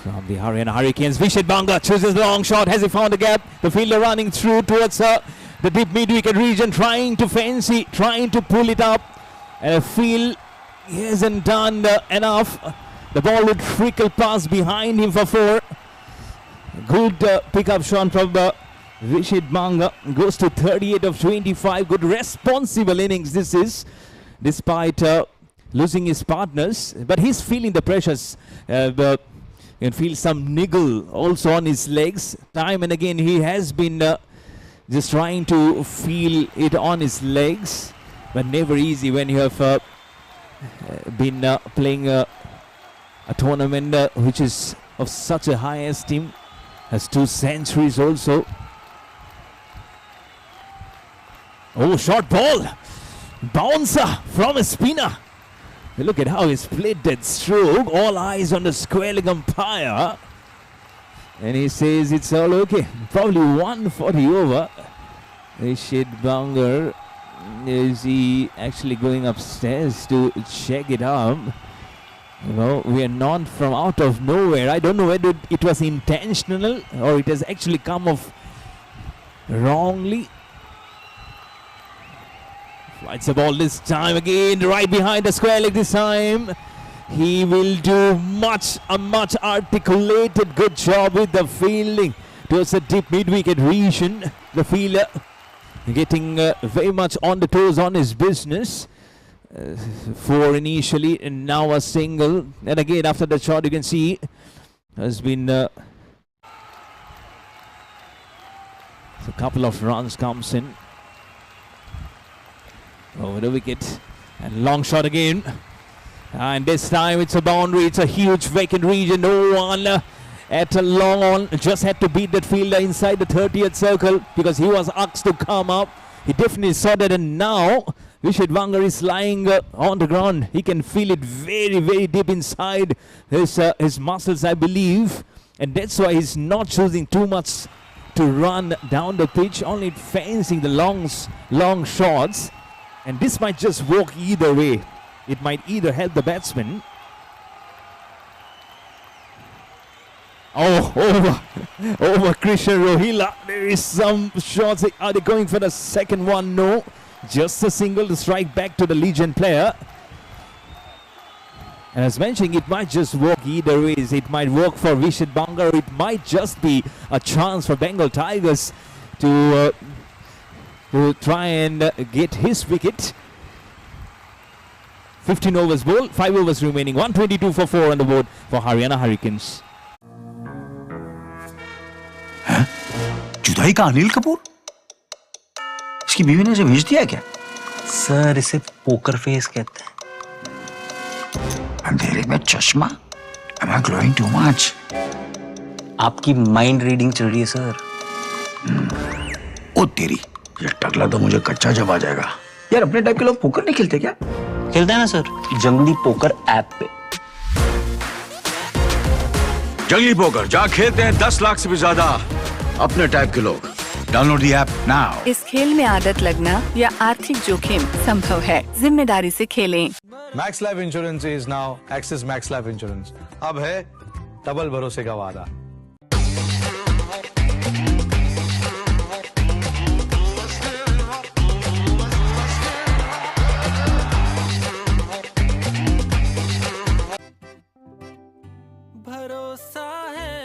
From the Haryana Hurricanes, Vishit Banga chooses the long shot. Has he found the gap? The fielder running through towards the deep mid-wicket region, trying to fancy, trying to pull it up. And I feel he hasn't done enough. The ball would trickle past behind him for 4. Good pick-up shot from Vishit Banga. Goes to 38 of 25. Good responsible innings this is, despite losing his partners. But he's feeling the pressures. You can feel some niggle also on his legs. Time and again he has been just trying to feel it on his legs. But never easy when you have been playing a tournament which is of such a high esteem. Has 2 centuries also. Oh, short ball. Bouncer from a spinner. Look at how he's played that stroke. All eyes on the square leg umpire. And he says it's all okay. Probably 140 over. Vishit Banga, is he actually going upstairs to check it out? No, we are not from out of nowhere. I don't know whether it was intentional or it has actually come off wrongly. Flights the ball this time again, right behind the square leg this time. He will do a much articulated good job with the fielding towards the deep mid-wicket region. The fielder getting very much on the toes on his business. 4 initially and now a single. And again after the shot you can see has been a couple of runs comes in over the wicket and long shot again, and this time it's a boundary. It's a huge vacant region. No one at a long on, just had to beat that fielder inside the 30th circle because he was asked to come up. He definitely saw that, and now Vishit Banga is lying on the ground. He can feel it very, very deep inside his muscles, I believe. And that's why he's not choosing too much to run down the pitch, only fancying the long shots. And this might just work either way. It might either help the batsman. Oh, over Krishan Rohila. There is some shots. Are they going for the second one? No. Just a single to strike back to the Legion player. And as mentioned, it might just work either ways. It might work for Vishit Banga. It might just be a chance for Bengal Tigers to try and get his wicket. 15 overs bowled, 5 overs remaining. 122 for 4 on the board for Haryana Hurricanes. जुदाई का अनिल कपूर? इसकी बीवी ने इसे भेज दिया क्या? Sir इसे पोकर फेस कहते हैं। अंधेरे में चश्मा? Am I glowing too much? आपकी माइंड रीडिंग चल रही है सर। ओ तेरी, ये टकला तो मुझे कच्चा जब आ जाएगा। यार अपने टाइप के लोग पोकर नहीं खेलते क्या? खेलते हैं ना सर, जंगली पोकर ऐप पे। जंगली पोकर जहाँ खेलते हैं 10 लाख से भी ज्यादा अपने टाइप के लोग। Download the app now. इस खेल में आदत लगना या आर्थिक जोखिम संभव है, जिम्मेदारी से खेलें। Max life insurance is now axis max life insurance. अब है डबल भरोसे का वादा। भरोसा है,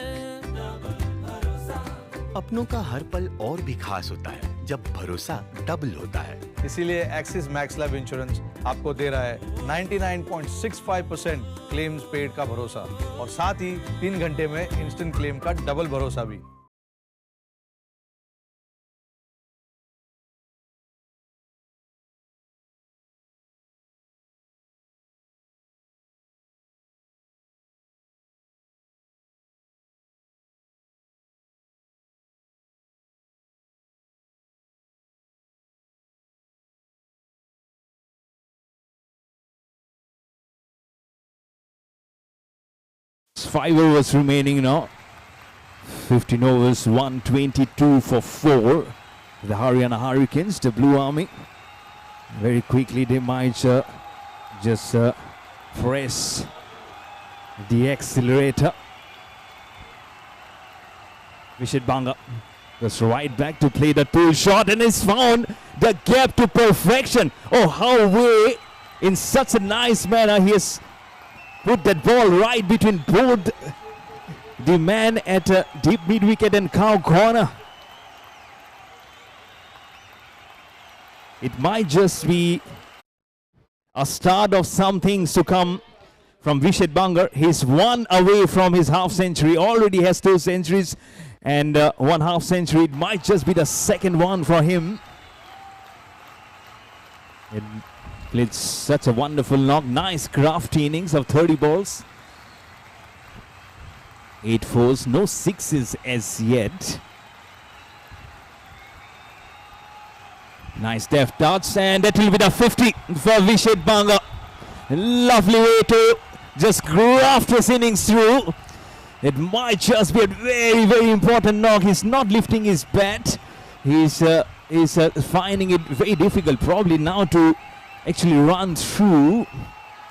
अपनों का हर पल और भी खास होता है जब भरोसा डबल होता है। इसीलिए एक्सिस मैक्स लाइफ इंश्योरेंस आपको दे रहा है 99.65% क्लेम्स पेड का भरोसा और साथ ही 3 घंटे में इंस्टेंट क्लेम का डबल भरोसा भी। Five overs remaining now. 15 overs, 122 for 4. The Haryana Hurricanes, the Blue Army. Very quickly they might just press the accelerator. Vishit Banga goes right back to play that pull shot and has found the gap to perfection. Oh, how way in such a nice manner he has put that ball right between both the man at deep mid wicket and cow corner. It might just be a start of some things to come from Vishit Banga. He's one away from his half century, already has 2 centuries and 1 half century. It might just be the second one for him. It played such a wonderful knock, nice crafty innings of 30 balls. 8 fours, no sixes as yet. Nice deft touch and that will be the 50 for Vishit Banga. Lovely way to just graft his innings through. It might just be a very, very important knock. He's not lifting his bat. He's finding it very difficult probably now to actually run through.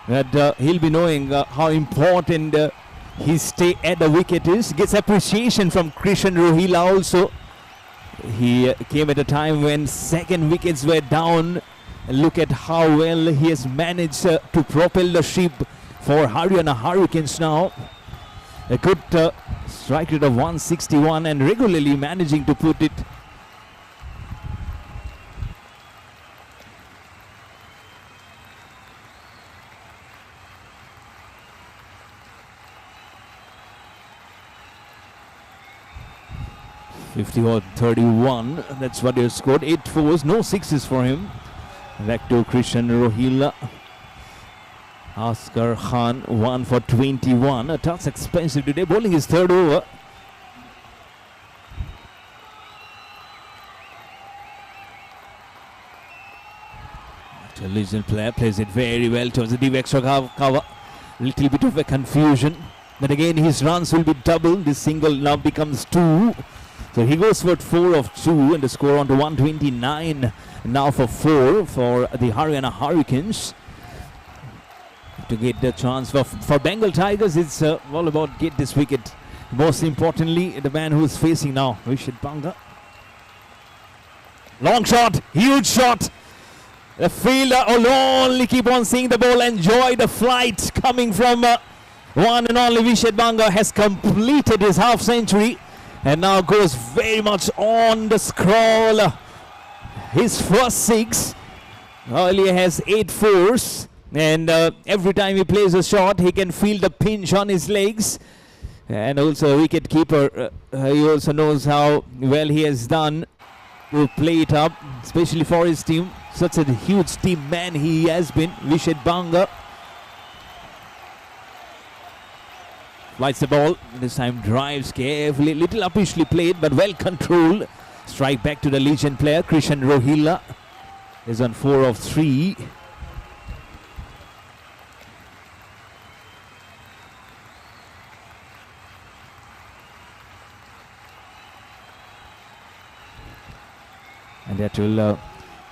But he'll be knowing how important his stay at the wicket is. Gets appreciation from Krishan Rohila also. He came at a time when second wickets were down. Look at how well he has managed to propel the ship for Haryana Hurricanes now. A good strike rate of 161 and regularly managing to put it .50 or 31. That's what he has scored. 8 fours, no sixes for him. Back to Krishan Rohila. Askar Khan 1 for 21. A touch expensive today. Bowling his third over. Intelligent player plays it very well towards the deep extra cover. Little bit of a confusion. But again his runs will be double. This single now becomes 2. So he goes for 4 of 2 and the score on to 129 now for 4 for the Haryana Hurricanes. To get the chance for Bengal Tigers, it's all about get this wicket. Most importantly, the man who's facing now, Vishit Banga. Long shot, huge shot. The fielder will only keep on seeing the ball, enjoy the flight coming from one and only Vishit Banga. Has completed his half century and now goes very much on the scroll. His first 6, earlier has 8 fours. And every time he plays a shot, he can feel the pinch on his legs. And also a wicket keeper, he also knows how well he has done to play it up, especially for his team. Such a huge team man he has been, Vishit Banga. Flights the ball, this time drives carefully, little uppishly played but well controlled. Strike back to the legend player, Krishan Rohila. Is on 4 of 3. And that will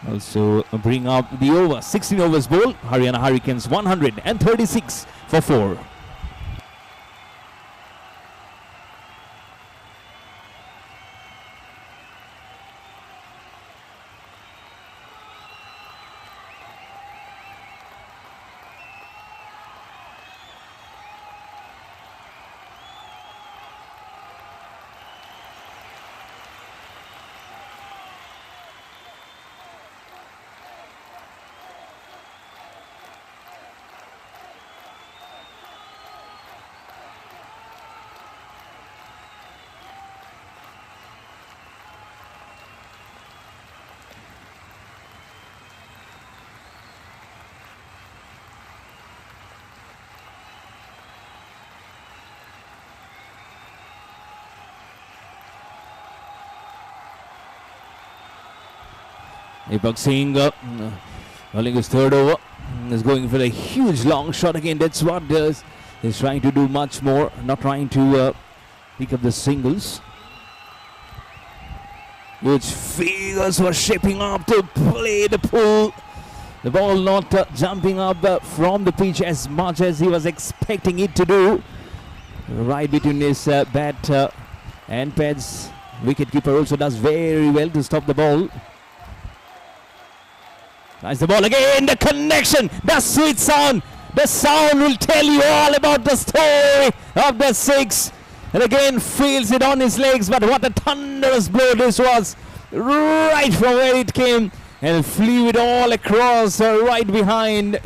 also bring up the over. 16 overs bowl. Haryana Hurricanes 136 for 4. Deepak Singh bowling his third over. Is going for a huge long shot again. That's what he's trying to do much more. Not trying to pick up the singles. Which figures were shaping up to play the pull. The ball not jumping up from the pitch as much as he was expecting it to do. Right between his bat and pads. Wicketkeeper also does very well to stop the ball. Nice the ball again, the connection, the sweet sound. The sound will tell you all about the story of the six. And again feels it on his legs, but what a thunderous blow this was. Right from where it came and flew it all across right behind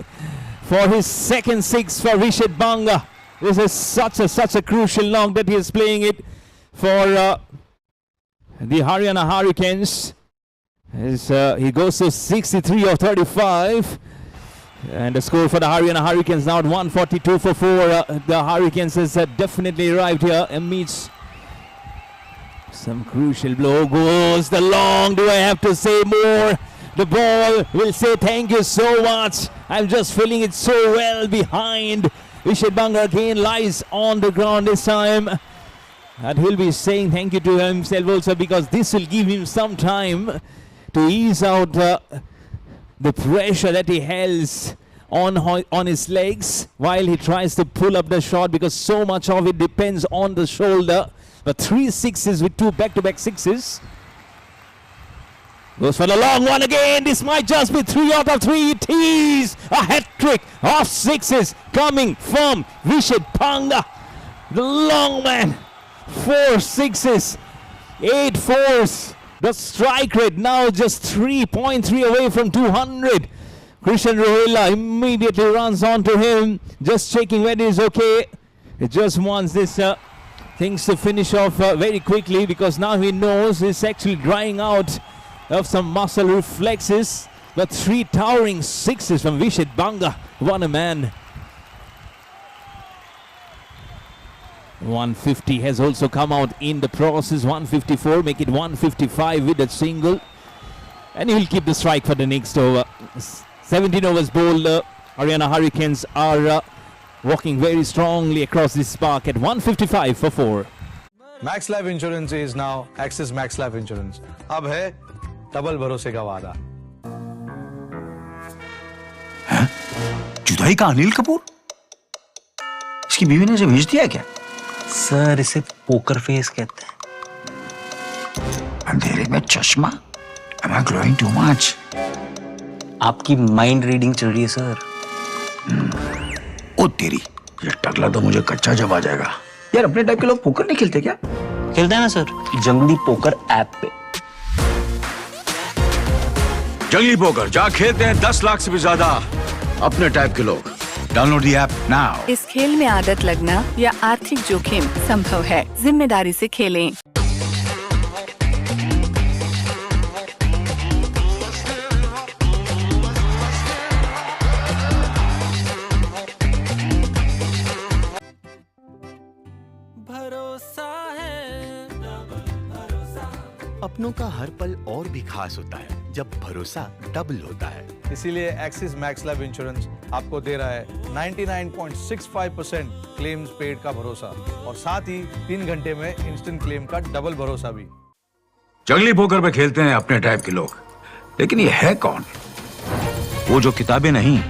for his second six for Rishad Banga. This is such a crucial knock that he is playing it for the Haryana Hurricanes. He goes to 63 of 35. And the score for the Haryana Hurricanes now at 142 for 4. The Hurricanes has definitely arrived here amidst some crucial blow. Goes the long, do I have to say more? The ball will say thank you so much. I'm just feeling it so well behind. Rishad Banga again lies on the ground this time. And he'll be saying thank you to himself also, because this will give him some time to ease out the pressure that he has on his legs while he tries to pull up the shot, because so much of it depends on the shoulder. But 3 sixes with 2 back-to-back sixes. Goes for the long one again. This might just be 3 out of 3. It is a hat-trick of sixes coming from Rishad Banga. The long man. 4 sixes. 8 fours. The strike rate now just 3.3 away from 200. Christian Rohila immediately runs onto him, just checking whether he's okay. He just wants this things to finish off very quickly, because now he knows he's actually drying out of some muscle reflexes. But 3 towering sixes from Rishad Banga. What a man. 150 has also come out in the process. 154, make it 155 with that single. And he'll keep the strike for the next over. 17 overs bowled. Haryana Hurricanes are walking very strongly across this park at 155 for 4. Max Life Insurance is now Axis Max Life Insurance. अब है double भरोसे का वादा. जुदाई का अनिल कपूर? इसकी बीवी ने इसे भेज दिया क्या? सर इसे पोकर फेस कहते हैं. अंधेरे में चश्मा? Am I glowing too much? आपकी माइंड रीडिंग चल रही है सर. ओ तेरी, ये टकला तो मुझे कच्चा जब आ जाएगा. यार अपने टाइप के लोग पोकर नहीं खेलते क्या? खेलते हैं ना सर, जंगली पोकर ऐप पे. जंगली पोकर जहाँ खेलते हैं 10 लाख से भी ज्यादा अपने टाइप के लोग. Download the app now. इस खेल में आदत लगना या आर्थिक जोखिम संभव है. जिम्मेदारी से खेलें. भरोसा है, अपनों का हर पल और भी खास होता है जब भरोसा डबल होता है. इसीलिए एक्सिस मैक्स लाइफ इंश्योरेंस आपको दे रहा है 99.65% क्लेम्स पेड का भरोसा, और साथ ही 3 घंटे में इंस्टेंट क्लेम का डबल भरोसा भी. जंगली पोकर पे खेलते हैं अपने टाइप के लोग, लेकिन ये है कौन? वो जो किताबें नहीं,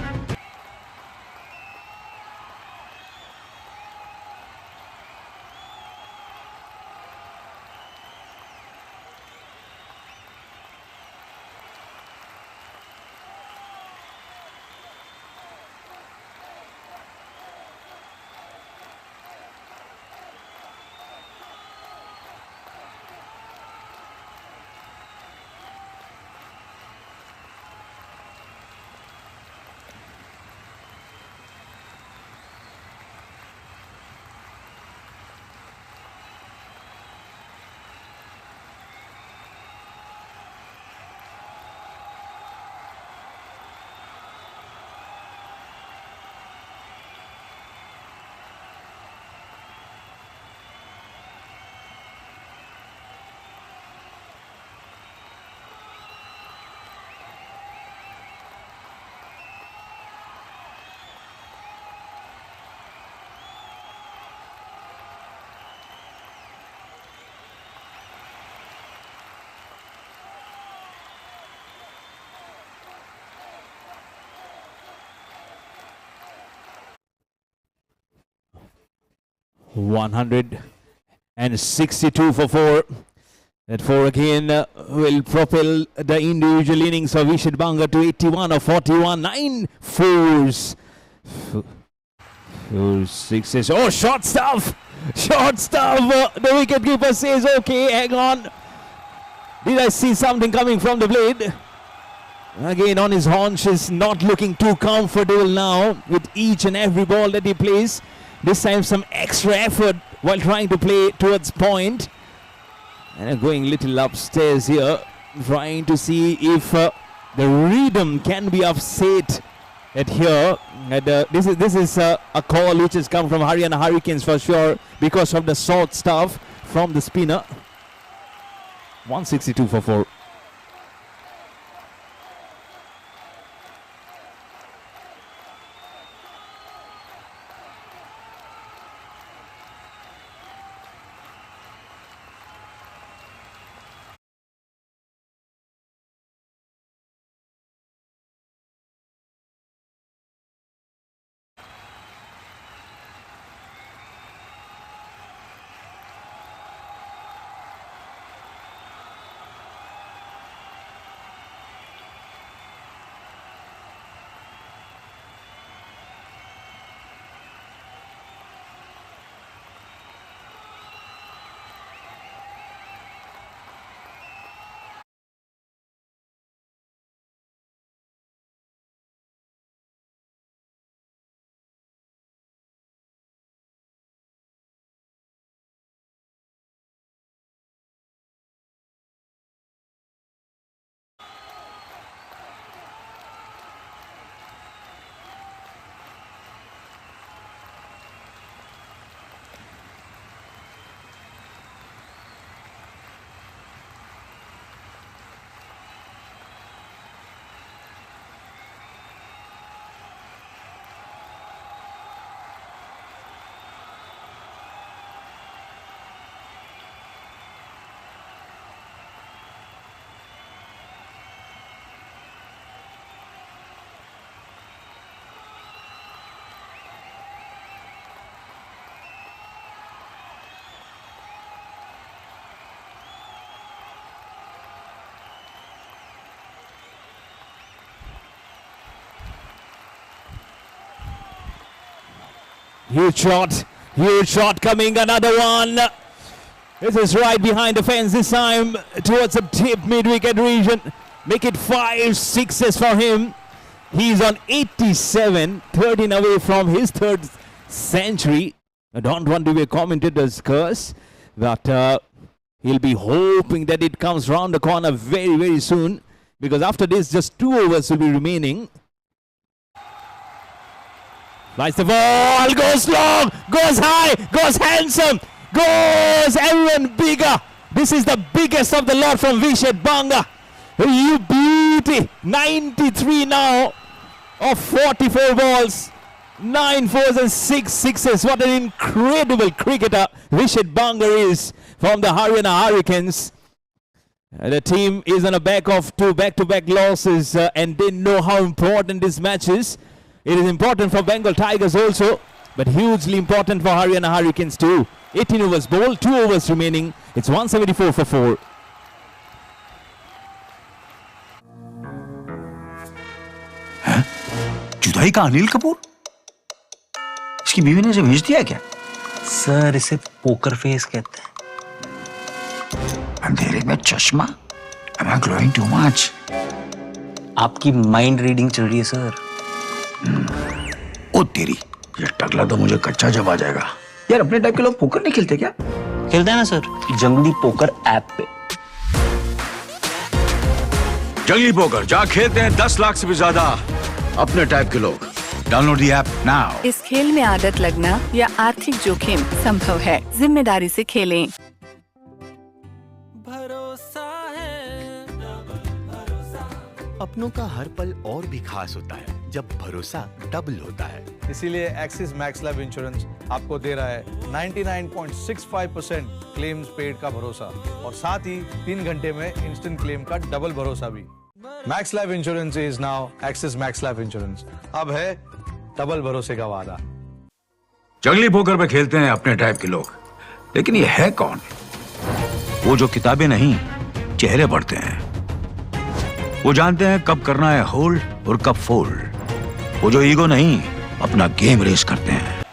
162 for 4. That 4 again will propel the individual innings of Vishet Banga to 81 or 41. 9 fours. 4 sixes. Oh, short stuff! Short stuff! The wicketkeeper says, okay, hang on. Did I see something coming from the blade? Again on his haunches, not looking too comfortable now with each and every ball that he plays. This time some extra effort while trying to play towards point. And going little upstairs here, trying to see if the rhythm can be upset at here. And, this is a call which has come from Haryana Hurricanes for sure because of the short stuff from the spinner. 162 for 4. Huge shot coming, another one. This is right behind the fence this time towards the deep mid-wicket region. Make it 5 sixes for him. He's on 87, 13 away from his third century. I don't want to be a commentator's curse, but he'll be hoping that it comes round the corner very, very soon, because after this just 2 overs will be remaining. Flies the ball, goes long, goes high, goes handsome, goes everyone bigger. This is the biggest of the lot from Vishet Banga. You beauty, 93 now of 44 balls, 9 fours and 6 sixes. What an incredible cricketer Vishet Banga is from the Haryana Hurricanes. The team is on the back of 2 back-to-back losses and they know how important this match is. It is important for Bengal Tigers also, but hugely important for Haryana Hurricanes too. 18 overs bowled, 2 overs remaining. It's 174 for 4. जुदाई का अनिल कपूर? इसकी बीवी ने इसे भेज दिया क्या? Sir इसे पोकर फेस कहते हैं। अंधेरे में चश्मा? Am I glowing too much? आपकी माइंड रीडिंग चल रही है सर। ओ तेरी, ये टकला तो मुझे कच्चा जब आ जाएगा। यार अपने टाइप के लोग पोकर नहीं खेलते क्या? खेलते हैं ना सर, जंगली पोकर ऐप पे। जंगली पोकर जहाँ खेलते हैं 10 लाख से भी ज्यादा अपने टाइप के लोग। Download the app now. इस खेल में आदत लगना या आर्थिक जोखिम संभव है। जिम्मेदारी से खेलें। भरोसा है, अपनों का हर पल और भी खास होता है जब भरोसा डबल होता है। इसीलिए एक्सिस मैक्स लाइफ इंश्योरेंस आपको दे रहा है 99.65% क्लेम्स पेड का भरोसा, और साथ ही 3 घंटे में इंस्टेंट क्लेम का डबल भरोसा भी। Max life insurance is now axis max life insurance. अब है डबल भरोसे का वादा। जंगली पोकर पे खेलते हैं अपने टाइप के लोग, लेकिन ये है कौन? वो जो किताबें नहीं, चेहरे पढ़ते हैं। वो जानते हैं कब करना है होल्ड और कब फोल्ड। वो जो ईगो नहीं, अपना गेम रेस करते हैं।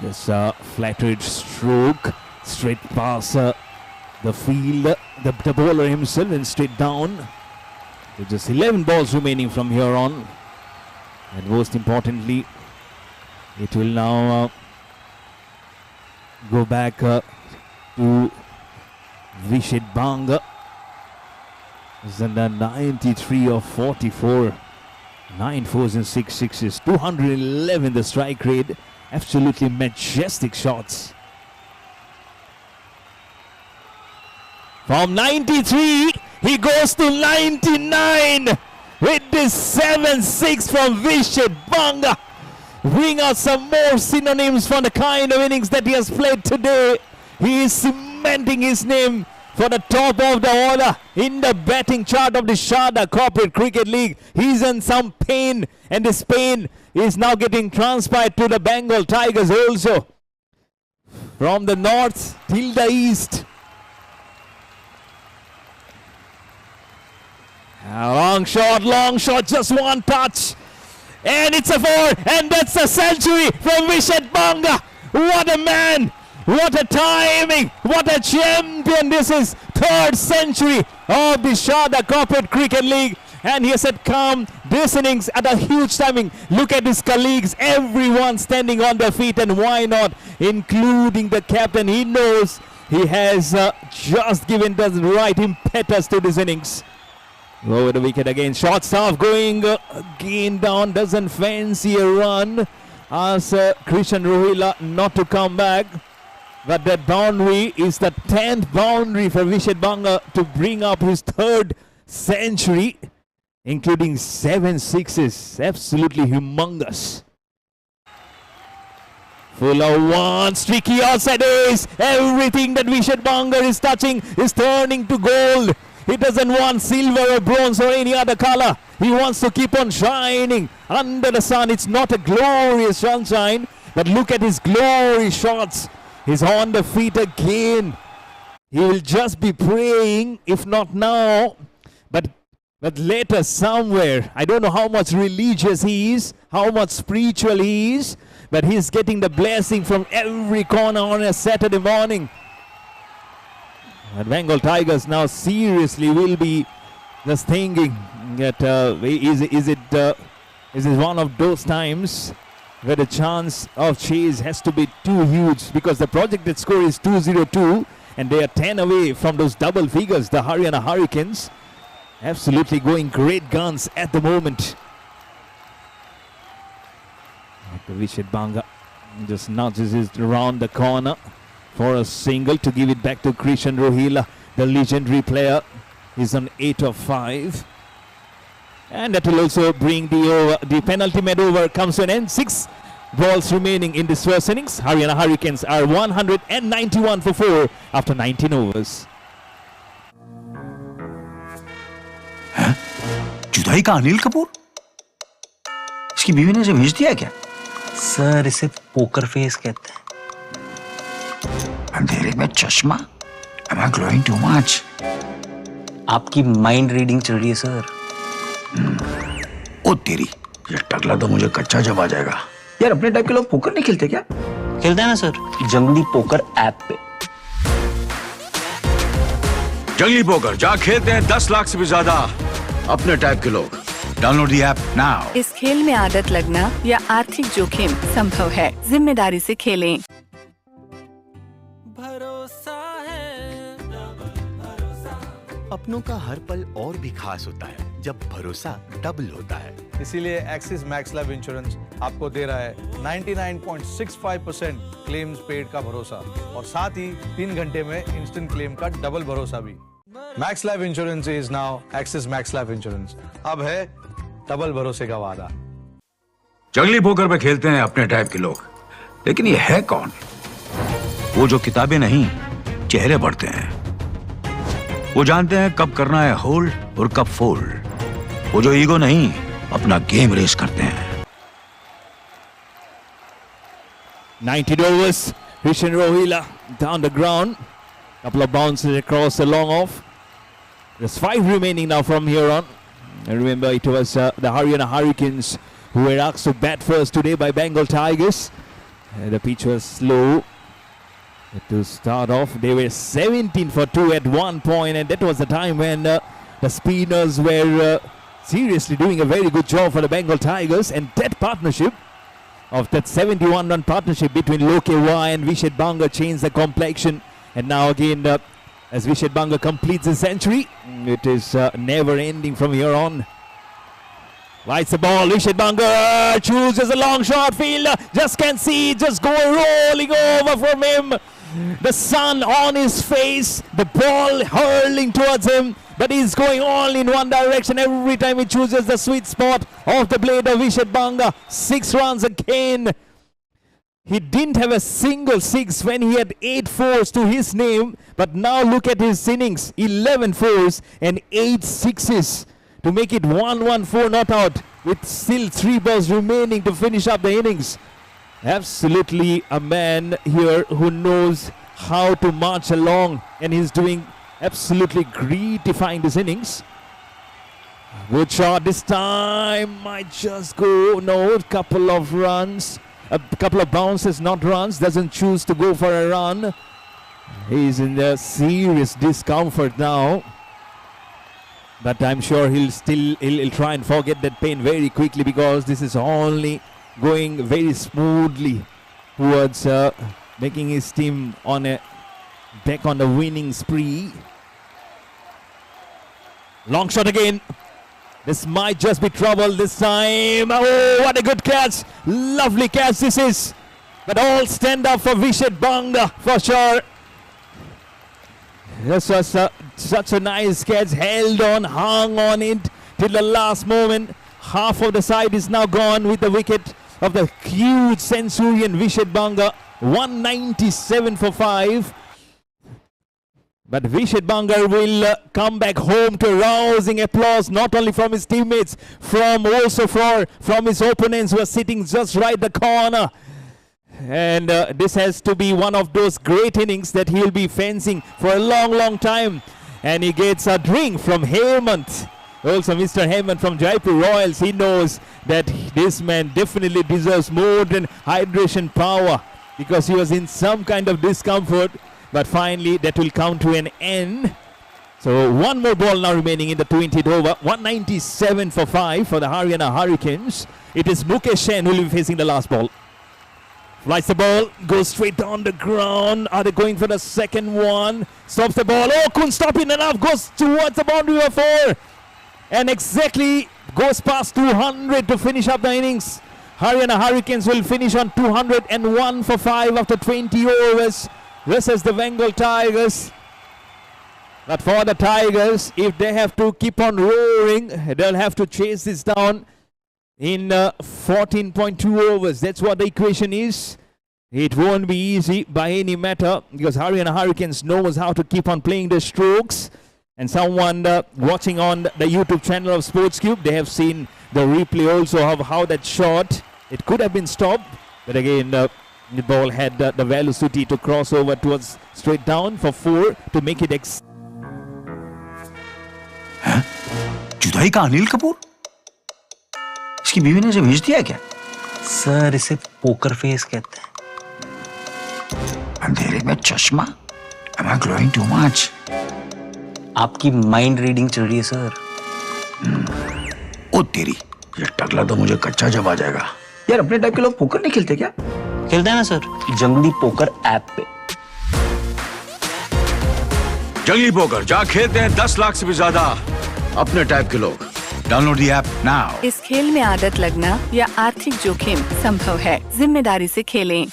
This flattered stroke, straight pass the field, the bowler himself and straight down. With just 11 balls remaining from here on. And most importantly, it will now go back to Vishit Banga. It's under 93 of 44. 9 fours and 6 sixes. 211 the strike rate. Absolutely majestic shots. From 93, he goes to 99 with this 7-6 from Vishit Banga. Bring out some more synonyms for the kind of innings that he has played today. He is cementing his name for the top of the order in the batting chart of the Sarda Corporate Cricket League. He's in some pain, and this pain is now getting transpired to the Bengal Tigers also. From the north till the east. A long shot, just one touch. And it's a four, and that's a century from Vishit Banga. What a man! What a timing! What a champion! This is third century of the Sarda Corporate Cricket League. And he has said, come, this innings at a huge timing. Look at his colleagues, everyone standing on their feet, and why not, including the captain. He knows he has just given the right impetus to this innings. Over the wicket again, short staff going again down, doesn't fancy a run. Asks Krishan Rohila not to come back. But that boundary is the 10th boundary for Vishit Banga to bring up his third century, including 7 sixes. Absolutely humongous. Full of one, streaky outside ace. Everything that Vishit Banga is touching is turning to gold. He doesn't want silver or bronze or any other color. He wants to keep on shining under the sun. It's not a glorious sunshine, but look at his glory shots. He's on the feet again. He will just be praying, if not now, but later somewhere. I don't know how much religious he is, how much spiritual he is, but he's getting the blessing from every corner on a Saturday morning. And Bengal Tigers now seriously will be just thinking that is it one of those times where the chance of chase has to be too huge, because the projected score is 202 and they are 10 away from those double figures, the Haryana Hurricanes. Absolutely going great guns at the moment. Vishit Banga just nudges it around the corner for a single to give it back to Krishan Rohila, the legendary player. He's on 8 of 5. And that will also bring the penalty made over comes to an end. 6 balls remaining in this first innings. Haryana Hurricanes are 191 for 4 after 19 overs. जुदाई का अनिल कपूर? इसकी बीवी ने इसे भेज दिया क्या? Sir, इसे पोकर फेस कहते हैं। अंधेरे में चश्मा? Am I glowing too much? आपकी माइंड रीडिंग चल रही है सर। ओ तेरी, ये टकला तो मुझे कच्चा जब आ जाएगा। यार, अपने टाइप के लोग पोकर नहीं खेलते क्या? खेलते हैं ना सर, जंगली पोकर ऐप पे। जंगली पोकर जहाँ खेलते हैं 10 लाख से भी ज्यादा अपने टाइप के लोग। Download the app now. इस खेल में आदत लगना या आर्थिक जोखिम संभव है। जिम्मेदारी से खेलें। भरोसा है, अपनों का हर पल और भी खास होता है जब भरोसा डबल होता है। इसीलिए एक्सिस मैक्स लाइफ इंश्योरेंस आपको दे रहा है 99.65% क्लेम्स पेड का भरोसा, और साथ ही 3 घंटे में इंस्टेंट क्लेम का डबल भरोसा भी। Max life insurance is now axis max life insurance. अब है डबल भरोसे का वादा। जंगली पोकर पे खेलते हैं अपने टाइप के लोग, लेकिन ये है कौन? वो जो किताबें नहीं, चेहरे पढ़ते हैं। वो जानते हैं कब करना है होल्ड और कब फोल्ड। वो जो ईगो नहीं, अपना गेम रेस करते हैं। 19 overs. Rishan Rohila down the ground. Couple of bounces across the long off. There's 5 remaining now from here on. And remember, it was the Haryana Hurricanes who were asked to bat first today by Bengal Tigers. The pitch was slow. To start off, they were 17 for 2 at one point, and that was the time when the spinners were seriously doing a very good job for the Bengal Tigers. And that partnership of that 71-run partnership between Loke Y and Vishet Banga changed the complexion. And now again, as Vishet Banga completes his century, it is never ending from here on. Lights the ball, Vishet Banga chooses a long shot field, just can't see, just go rolling over from him. The sun on his face, the ball hurling towards him, but he's going all in one direction every time he chooses the sweet spot of the blade of Vishet Banga. 6 runs again. He didn't have a single 6 when he had 8 fours to his name, but now look at his innings, 11 fours and 8 sixes to make it 1-1-4 not out with still 3 balls remaining to finish up the innings. Absolutely a man here who knows how to march along, and he's doing absolutely great-defying this innings. Good shot this time, might just go, no, couple of runs, a couple of bounces, not runs, doesn't choose to go for a run. He's in the serious discomfort now, but I'm sure he'll try and forget that pain very quickly, because this is only going very smoothly towards making his team back on the winning spree. Long shot again. This might just be trouble this time. Oh, what a good catch. Lovely catch this is. But all stand up for Vishet Banga for sure. This was such a nice catch. Held on, hung on it till the last moment. Half of the side is now gone with the wicket of the huge centurion Vishet Banga. 197 for 5. But Vishet Banga will come back home to rousing applause, not only from his teammates, from his opponents who are sitting just right the corner. And this has to be one of those great innings that he'll be fencing for a long, long time. And he gets a drink from Hemant. Also, Mr. Hemant from Jaipur Royals, he knows that this man definitely deserves more than hydration power, because he was in some kind of discomfort. But finally, that will come to an end. So one more ball now remaining in the 20th over. 197 for 5 for the Haryana Hurricanes. It is Mukesh Sen who will be facing the last ball. Flies the ball, goes straight on the ground. Are they going for the second one? Stops the ball. Oh, couldn't stop it enough. Goes towards the boundary of 4. And exactly goes past 200 to finish up the innings. Haryana Hurricanes will finish on 201 for 5 after 20 overs. Versus the Bengal Tigers. But for the Tigers, if they have to keep on roaring, they'll have to chase this down in 14.2 overs. That's what the equation is. It won't be easy by any matter, because Haryana Hurricanes knows how to keep on playing the strokes. And someone watching on the YouTube channel of Sports Cube, they have seen the replay also of how that shot, it could have been stopped. But again, the ball had the velocity to cross over towards straight down for 4 to make it जुदाई का अनिल कपूर? इसकी बीवी ने इसे भेज दिया क्या? Sir, इसे पोकर फेस कहते हैं। अंधेरे में चश्मा? Am I glowing too much? आपकी माइंड रीडिंग चल रही है सर। ओ तेरी, ये टकला तो मुझे कच्चा जब आ जाएगा। यार, अपने टाइप के लोग पोकर नहीं खेलते क्या? खेलते हैं ना सर, जंगली पोकर ऐप पे। जंगली पोकर जहाँ खेलते हैं 10 लाख से भी ज्यादा अपने टाइप के लोग। Download the app now. इस खेल में आदत लगना या आर्थिक जोखिम संभव है। जिम्मेदारी से खेलें।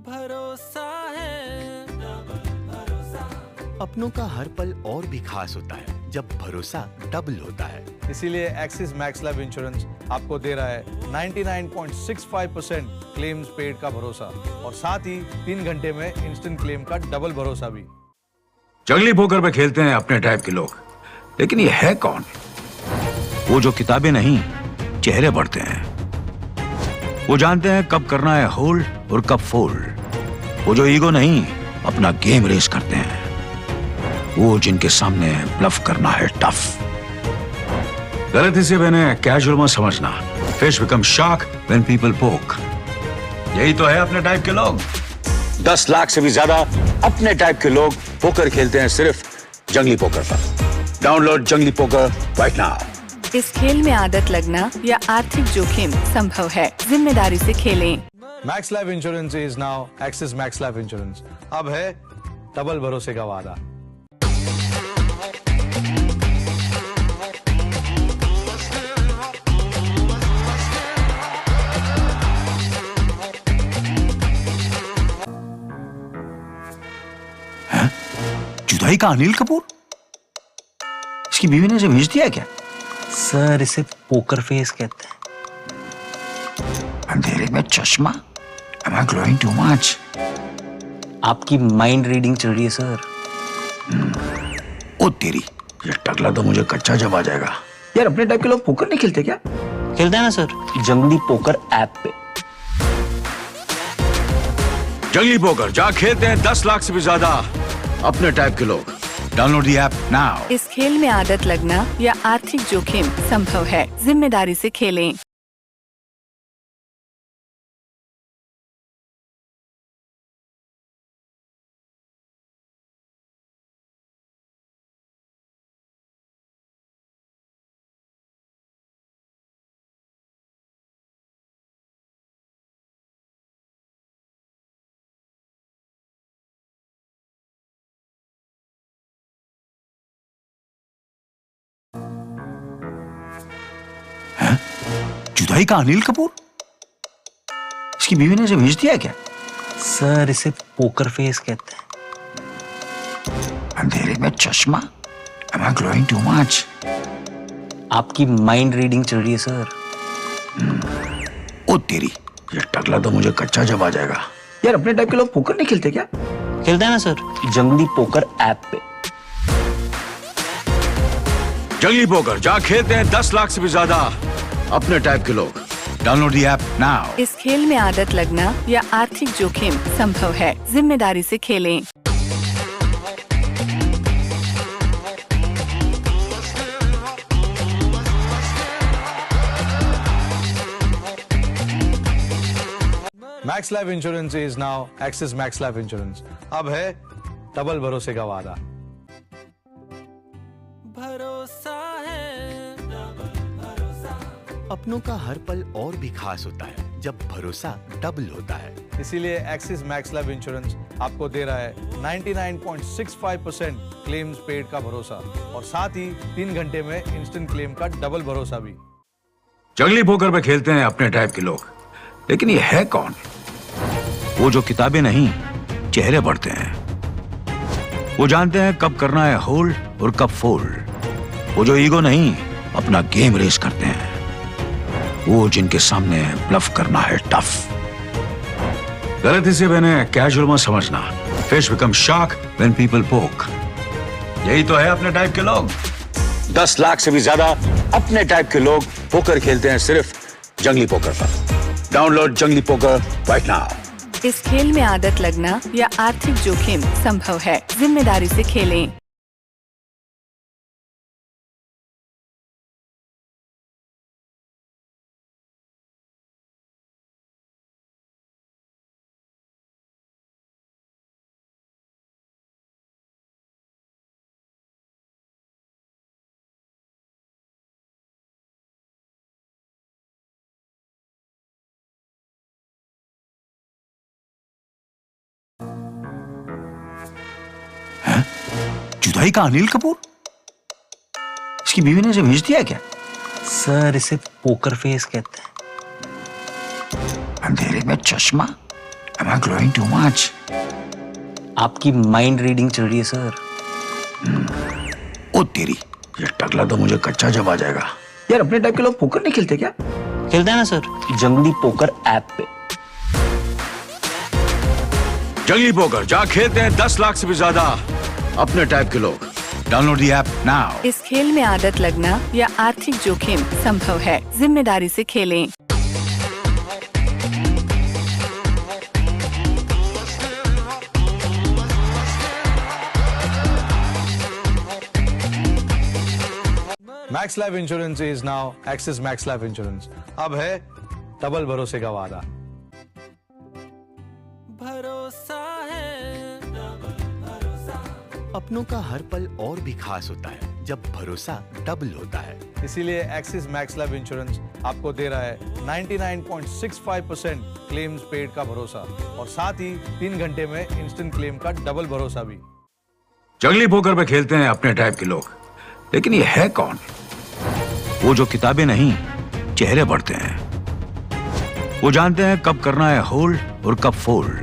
भरोसा है अपनों का हर पल और भी खास होता है जब भरोसा डबल होता है। इसीलिए एक्सिस मैक्स लाइफ इंश्योरेंस आपको दे रहा है 99.65% क्लेम्स पेड का भरोसा और साथ ही 3 घंटे में इंस्टेंट क्लेम का डबल भरोसा भी। जंगली पोकर पे खेलते हैं अपने टाइप के लोग, लेकिन ये है कौन? वो जो किताबें नहीं, चेहरे पढ़ते हैं। वो जानते हैं कब करना है होल्ड और कब फोल्ड। वो जो ईगो नहीं, अपना गेम रेस करते हैं। वो जिनके सामने ब्लफ करना है टफ। गलती से मैंने कैजुअल मत समझना। Fish become shark when people पोक। यही तो है अपने टाइप के लोग। 10 लाख से भी ज्यादा अपने टाइप के लोग पोकर खेलते हैं सिर्फ जंगली पोकर पर। डाउनलोड जंगली पोकर राइट नाउ। इस खेल में आदत लगना या आर्थिक जोखिम संभव है। जिम्मेदारी से खेलें। Max life insurance is now axis max life insurance. अब है डबल भरोसे का वादा। जुदाई का अनिल कपूर? इसकी बीवी ने इसे भेज दिया क्या? सर इसे पोकर फेस कहते हैं। अंधेरे में चश्मा? Am I glowing too much? आपकी माइंड रीडिंग चल रही है सर। ओ तेरी, ये टकला तो मुझे कच्चा जब आ जाएगा। यार अपने टाइप के लोग पोकर नहीं खेलते क्या? खेलते हैं ना सर, जंगली पोकर ऐप पे। जंगली पोकर जहाँ खेलते हैं 10 लाख से भी ज्यादा अपने टाइप के लोग। Download the app now. इस खेल में आदत लगना या आर्थिक जोखिम संभव है। जिम्मेदारी से खेलें। जुदाई का अनिल कपूर? इसकी बीवी ने इसे भेज दिया क्या? सर इसे पोकर फेस कहते हैं। अंधेरे में चश्मा? Am I glowing too much? आपकी माइंड रीडिंग चल रही है सर। ओ तेरी, ये टकला तो मुझे कच्चा जब आ जाएगा। यार अपने टाइप के लोग पोकर नहीं खेलते क्या? खेलते हैं ना सर, जंगली पोकर ऐप पे। जंगली पोकर जहाँ खेलते हैं 10 लाख से भी ज्यादा अपने टाइप के लोग। Download the app now. इस खेल में आदत लगना या आर्थिक जोखिम संभव है। जिम्मेदारी से खेलें। Max life insurance is now axis max life insurance. अब है डबल भरोसे का वादा। भरोसा है। अपनों का हर पल और भी खास होता है जब भरोसा डबल होता है। इसीलिए एक्सिस मैक्स लाइफ इंश्योरेंस आपको दे रहा है 99.65% क्लेम्स पेड का भरोसा और साथ ही 3 घंटे में इंस्टेंट क्लेम का डबल भरोसा भी। जंगली पोकर पे खेलते हैं अपने टाइप के लोग, लेकिन ये है कौन? वो जो किताबें नहीं, चेहरे पढ़ते हैं। वो जानते हैं कब करना है होल्ड और कब फोल्ड। वो जो ईगो नहीं, अपना गेम रेस करते हैं। वो जिनके सामने ब्लफ करना है टफ। गलती से मैंने कैजुअल मत समझना। Fish become shark when people पोक। यही तो है अपने टाइप के लोग। 10 लाख से भी ज्यादा अपने टाइप के लोग पोकर खेलते हैं सिर्फ जंगली पोकर पर। डाउनलोड जंगली पोकर राइट नाउ। इस खेल में आदत लगना या आर्थिक जोखिम संभव है। जिम्मेदारी से खेलें। जुदाई का अनिल कपूर? इसकी बीवी ने इसे भेज दिया क्या? सर इसे पोकर फेस कहते हैं। अंधेरे में चश्मा? Am I glowing too much? आपकी माइंड रीडिंग चल रही है सर। ओ तेरी, ये टकला तो मुझे कच्चा जमा जाएगा। यार अपने टाइप के लोग पोकर नहीं खेलते क्या? खेलते हैं ना सर, जंगली पोकर ऐप पे। जंगली पोकर जहाँ खेलते हैं 10 लाख से भी ज्यादा अपने टाइप के लोग। Download the app now. इस खेल में आदत लगना या आर्थिक जोखिम संभव है। जिम्मेदारी से खेलें। Max life insurance is now axis max life insurance. अब है डबल भरोसे का वादा। भरोसा है, भरोसा। अपनों का हर पल और भी खास होता है जब भरोसा डबल होता है। इसीलिए एक्सिस मैक्स लाइफ इंश्योरेंस आपको दे रहा है 99.65% क्लेम्स पेड का भरोसा और साथ ही 3 घंटे में इंस्टेंट क्लेम का डबल भरोसा भी। जंगली पोकर पे खेलते हैं अपने टाइप के लोग, लेकिन ये है कौन? वो जो किताबें नहीं, चेहरे पढ़ते हैं। वो जानते हैं कब करना है होल्ड और कब फोल्ड।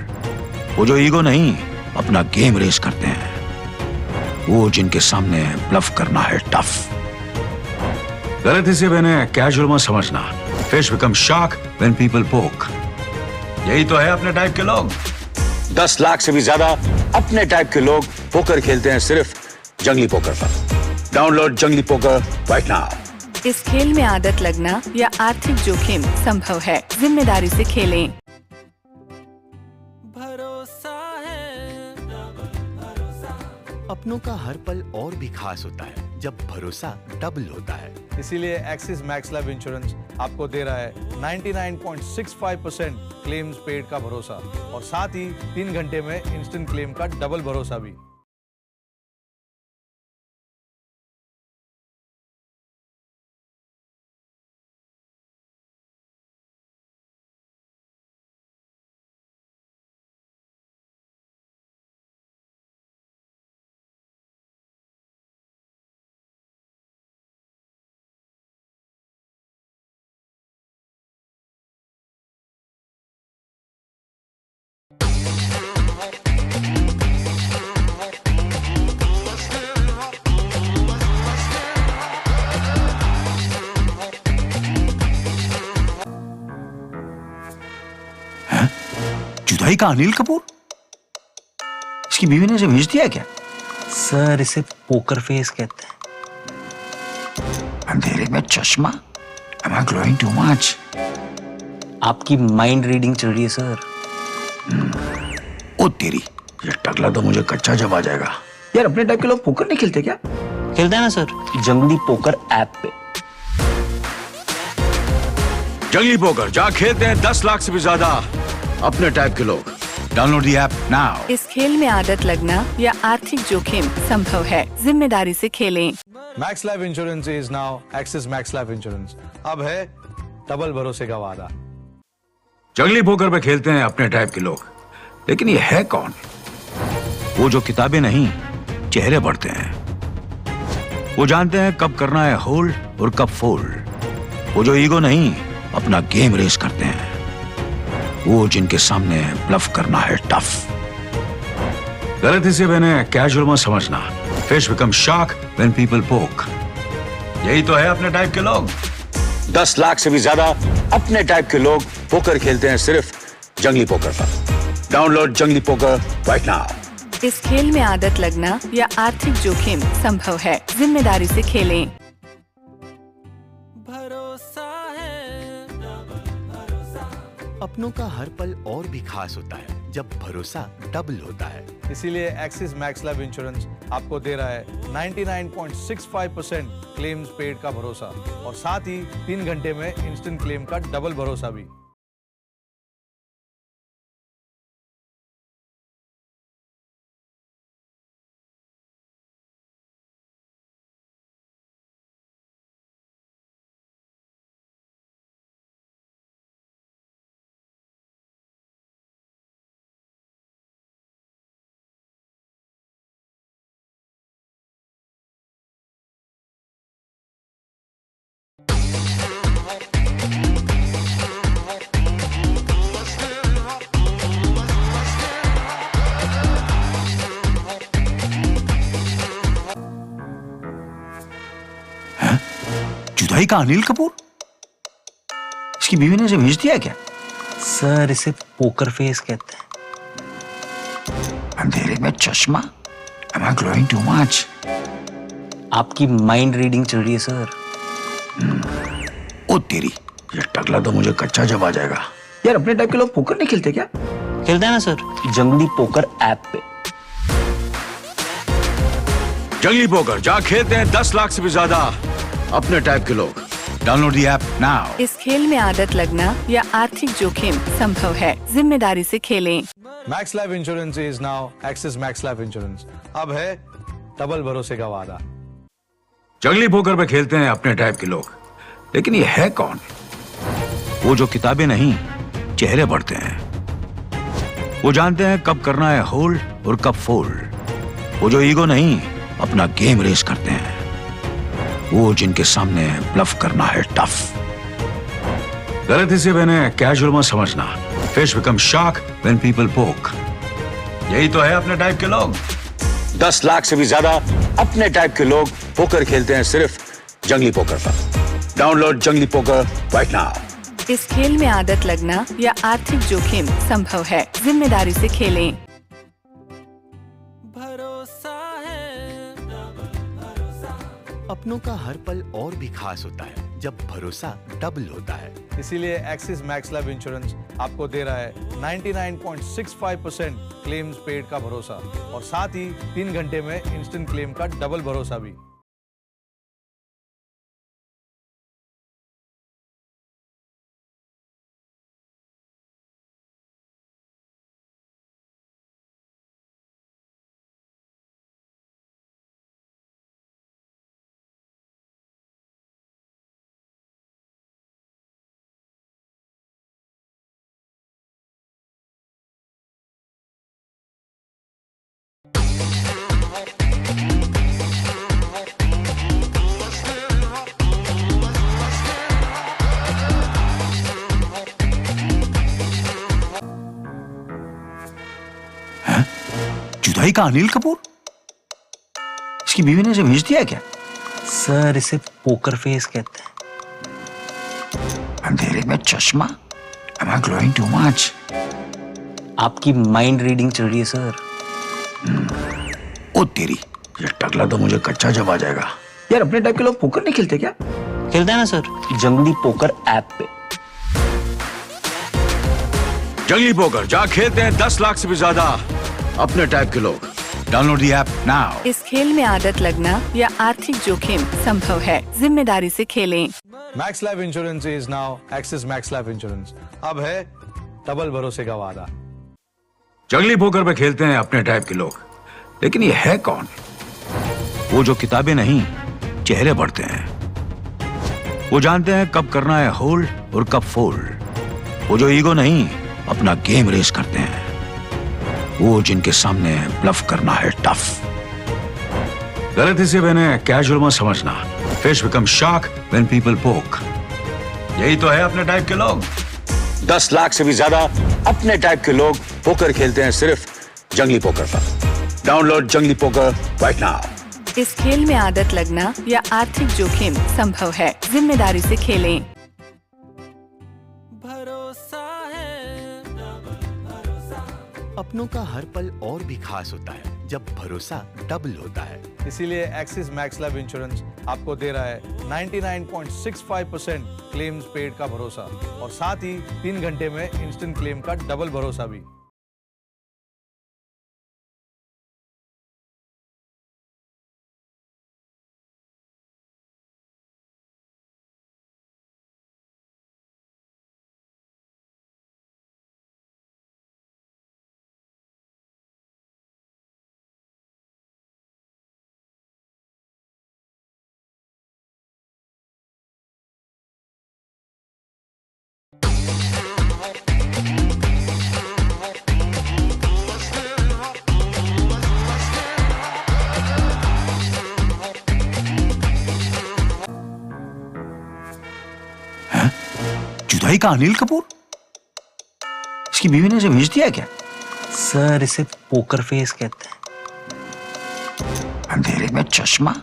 वो जो ईगो नहीं, अपना गेम रेस करते हैं। वो जिनके सामने ब्लफ करना है टफ। गलती से मैंने कैजुअल मत समझना। Fish become shark when people पोक। यही तो है अपने टाइप के लोग। 10 लाख से भी ज्यादा अपने टाइप के लोग पोकर खेलते हैं सिर्फ जंगली पोकर पर। डाउनलोड जंगली पोकर राइट नाउ। इस खेल में आदत लगना या आर्थिक जोखिम संभव है। जिम्मेदारी से खेलें। भरोसा है, भरोसा। अपनों का हर पल और भी खास होता है जब भरोसा डबल होता है। इसीलिए एक्सिस मैक्स लाइफ इंश्योरेंस आपको दे रहा है 99.65% क्लेम्स पेड का भरोसा और साथ ही 3 घंटे में इंस्टेंट क्लेम का डबल भरोसा भी। जुदाई का अनिल कपूर? इसकी बीवी ने इसे भेज दिया क्या? सर इसे पोकर फेस कहते हैं। अंधेरे में चश्मा? Am I glowing too much? आपकी माइंड रीडिंग चल रही है सर। ओ तेरी, ये टकला तो मुझे कच्चा जमा जाएगा। यार अपने टाइप के लोग पोकर नहीं खेलते क्या? खेलते हैं ना सर, जंगली पोकर ऐप पे। जंगली पोकर जहाँ खेलते हैं 10 लाख से भी ज्यादा अपने टाइप के लोग। Download the app now. इस खेल में आदत लगना या आर्थिक जोखिम संभव है। जिम्मेदारी से खेलें। Max life insurance is now axis max life insurance. अब है डबल भरोसे का वादा। जंगली पोकर पे खेलते हैं अपने टाइप के लोग, लेकिन ये है कौन? वो जो किताबें नहीं, चेहरे पढ़ते हैं। वो जानते हैं कब करना है होल्ड और कब फोल्ड। वो जो ईगो नहीं, अपना गेम रेस करते हैं। वो जिनके सामने ब्लफ करना है टफ। गलती से मैंने कैजुअल मत समझना। Fish become shark when people पोक। यही तो है अपने टाइप के लोग। 10 लाख से भी ज्यादा अपने टाइप के लोग पोकर खेलते हैं सिर्फ जंगली पोकर पर। डाउनलोड जंगली पोकर राइट नाउ। इस खेल में आदत लगना या आर्थिक जोखिम संभव है। जिम्मेदारी से खेलें। भरोसा है, भरोसा। अपनों का हर पल और भी खास होता है जब भरोसा डबल होता है। इसीलिए एक्सिस मैक्स लाइफ इंश्योरेंस आपको दे रहा है 99.65% क्लेम्स पेड का भरोसा और साथ ही 3 घंटे में इंस्टेंट क्लेम का डबल भरोसा भी। जुदाई का अनिल कपूर? इसकी बीवी ने इसे भेज दिया क्या? सर इसे पोकर फेस कहते हैं। अंधेरे में चश्मा? Am I glowing too much? आपकी माइंड रीडिंग चल रही है सर। ओ तेरी, ये टकला तो मुझे कच्चा जब आ जाएगा। यार अपने टाइप के लोग पोकर नहीं खेलते क्या? खेलते हैं ना सर, जंगली पोकर ऐप पे। जंगली पोकर जहाँ खेलते हैं 10 लाख से भी ज्यादा अपने टाइप के लोग। Download the app now. इस खेल में आदत लगना या आर्थिक जोखिम संभव है, जिम्मेदारी से खेलें। Max life insurance is now axis max life insurance. अब है डबल भरोसे का वादा। जंगली पोकर पे खेलते हैं अपने टाइप के लोग, लेकिन ये है कौन? वो जो किताबें नहीं, चेहरे पढ़ते हैं। वो जानते हैं कब करना है होल्ड और कब फोल्ड। वो जो ईगो नहीं, अपना गेम रेस करते हैं। वो जिनके सामने ब्लफ करना है टफ। गलती से मैंने कैजुअल मत समझना। Fish become shark when people पोक। यही तो है अपने टाइप के लोग। 10 लाख से भी ज्यादा अपने टाइप के लोग पोकर खेलते हैं सिर्फ जंगली पोकर पर। डाउनलोड जंगली पोकर राइट नाउ। इस खेल में आदत लगना या आर्थिक जोखिम संभव है, जिम्मेदारी से खेलें। भरोसा है, भरोसा। अपनों का हर पल और भी खास होता है जब भरोसा डबल होता है। इसीलिए एक्सिस मैक्स लाइफ इंश्योरेंस आपको दे रहा है 99.65% क्लेम्स पेड का भरोसा और साथ ही 3 घंटे में इंस्टेंट क्लेम का डबल भरोसा भी। जुदाई का अनिल कपूर? इसकी बीवी ने इसे भेज दिया क्या? सर इसे पोकर फेस कहते हैं। अंधेरे में चश्मा? Am I glowing too much? आपकी माइंड रीडिंग चल रही है सर। ओ तेरी, ये टकला तो मुझे कच्चा जब आ जाएगा। यार अपने टाइप के लोग पोकर नहीं खेलते क्या? खेलते हैं ना सर, जंगली पोकर ऐप पे। जंगली पोकर जहाँ खेलते हैं 10 लाख से भी ज्यादा अपने टाइप के लोग। Download the app now. इस खेल में आदत लगना या आर्थिक जोखिम संभव है, जिम्मेदारी से खेलें। Max life insurance is now axis max life insurance. अब है डबल भरोसे का वादा। जंगली पोकर पे खेलते हैं अपने टाइप के लोग, लेकिन ये है कौन? वो जो किताबें नहीं, चेहरे पढ़ते हैं। वो जानते हैं कब करना है होल्ड और कब फोल्ड। वो जो ईगो नहीं, अपना गेम रेस करते हैं। वो जिनके सामने ब्लफ करना है टफ। गलती से मैंने कैजुअल मत समझना। Fish become shark when people पोक। यही तो है अपने टाइप के लोग। 10 लाख से भी ज्यादा अपने टाइप के लोग पोकर खेलते हैं सिर्फ जंगली पोकर पर। डाउनलोड जंगली पोकर राइट नाउ। इस खेल में आदत लगना या आर्थिक जोखिम संभव है, जिम्मेदारी से खेलें। भरोसा है, भरोसा। अपनों का हर पल और भी खास होता है जब भरोसा डबल होता है। इसीलिए एक्सिस मैक्स लाइफ इंश्योरेंस आपको दे रहा है 99.65% क्लेम्स पेड का भरोसा और साथ ही 3 घंटे में इंस्टेंट क्लेम का डबल भरोसा भी। जुदाई का अनिल कपूर? इसकी बीवी ने इसे भेज दिया क्या? सर इसे पोकर फेस कहते हैं। अंधेरे में चश्मा?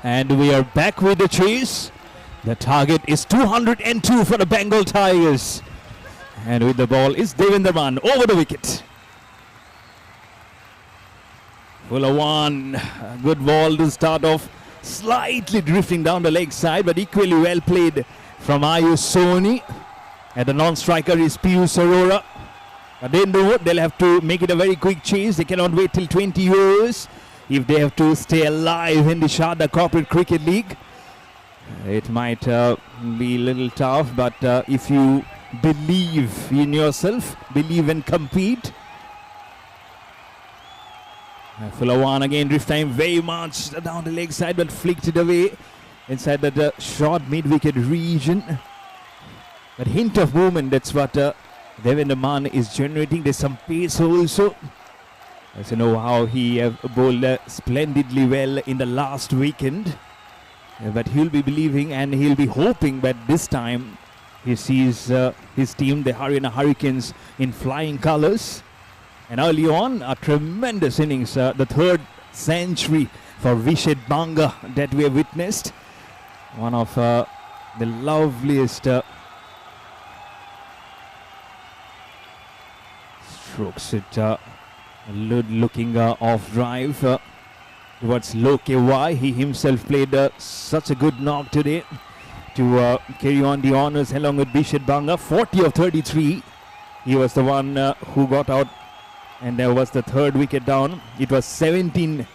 And we are back with the chase. The target is 202 for the Bengal Tigers. And with the ball is Devendra Man over the wicket. Fuller one. A good ball to start off. Slightly drifting down the leg side, but equally well played from Ayush Soni. And the non-striker is Piyush Arora. But they know they'll have to make it a very quick chase. They cannot wait till 20 overs if they have to stay alive in the Sarda Corporate Cricket League. It might be a little tough, but if you believe in yourself, believe and compete. Fuller one again, drift time very much down the leg side, but flicked it away inside that short mid-wicket region. That hint of movement, that's what Devendra Man is generating. There's some pace also. As you know how he bowled splendidly well in the last weekend. But he'll be believing and he'll be hoping that this time he sees his team, the Haryana Hurricanes, in flying colours. And early on, a tremendous innings, the third century for Vished Banga that we have witnessed. One of the loveliest strokes. It looking off drive towards Loke Y. He himself played such a good knock today to carry on the honours along with Vished Banga. 40 of 33. He was the one who got out. And there was the third wicket down. It was 17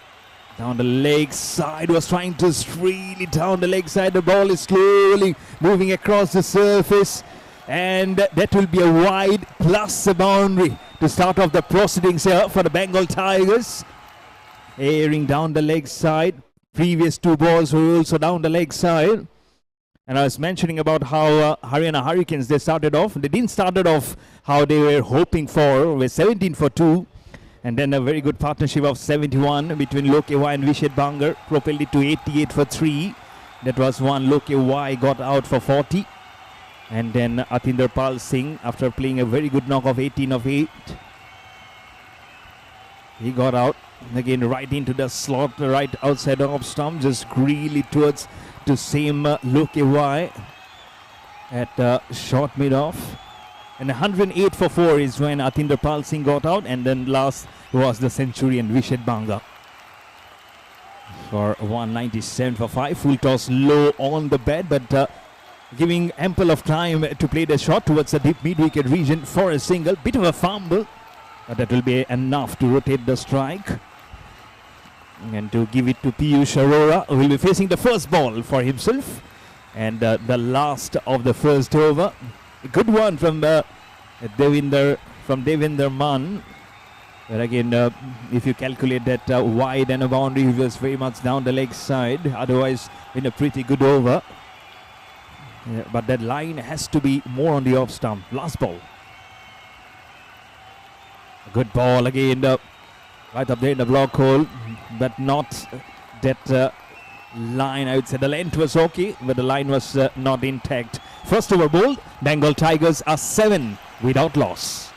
down the leg side. Was trying to reel it down the leg side. The ball is slowly moving across the surface. And that will be a wide plus a boundary to start off the proceedings here for the Bengal Tigers. Airing down the leg side. Previous two balls were also down the leg side. And I was mentioning about how Haryana Hurricanes, they started off. They didn't start it off how they were hoping for, with 17 for 2. And then a very good partnership of 71 between Loke Y and Vished Banga propelled it to 88 for 3. That was one. Loke Y got out for 40. And then Atinder Pal Singh, after playing a very good knock of 18 of 8, he got out. Again, right into the slot, right outside the off stump, just really towards to same Loke Y at short mid-off. And 108 for 4 is when Atinder Pal Singh got out, and then last was the centurion Vished Banga for 197 for 5. Full toss low on the bed, but giving ample of time to play the shot towards the deep mid-wicket region for a single. Bit of a fumble, but that will be enough to rotate the strike. And to give it to Piyush Arora, who will be facing the first ball for himself. And the last of the first over. A good one from Devendra Man. But again, if you calculate that wide and a boundary, he was very much down the leg side. Otherwise, been a pretty good over. But that line has to be more on the off stump. Last ball. A good ball again. Right up there in the block hole, but not that line. I would say the length was okay, but the line was not intact. First over bowled, Bengal Tigers are 7 without loss.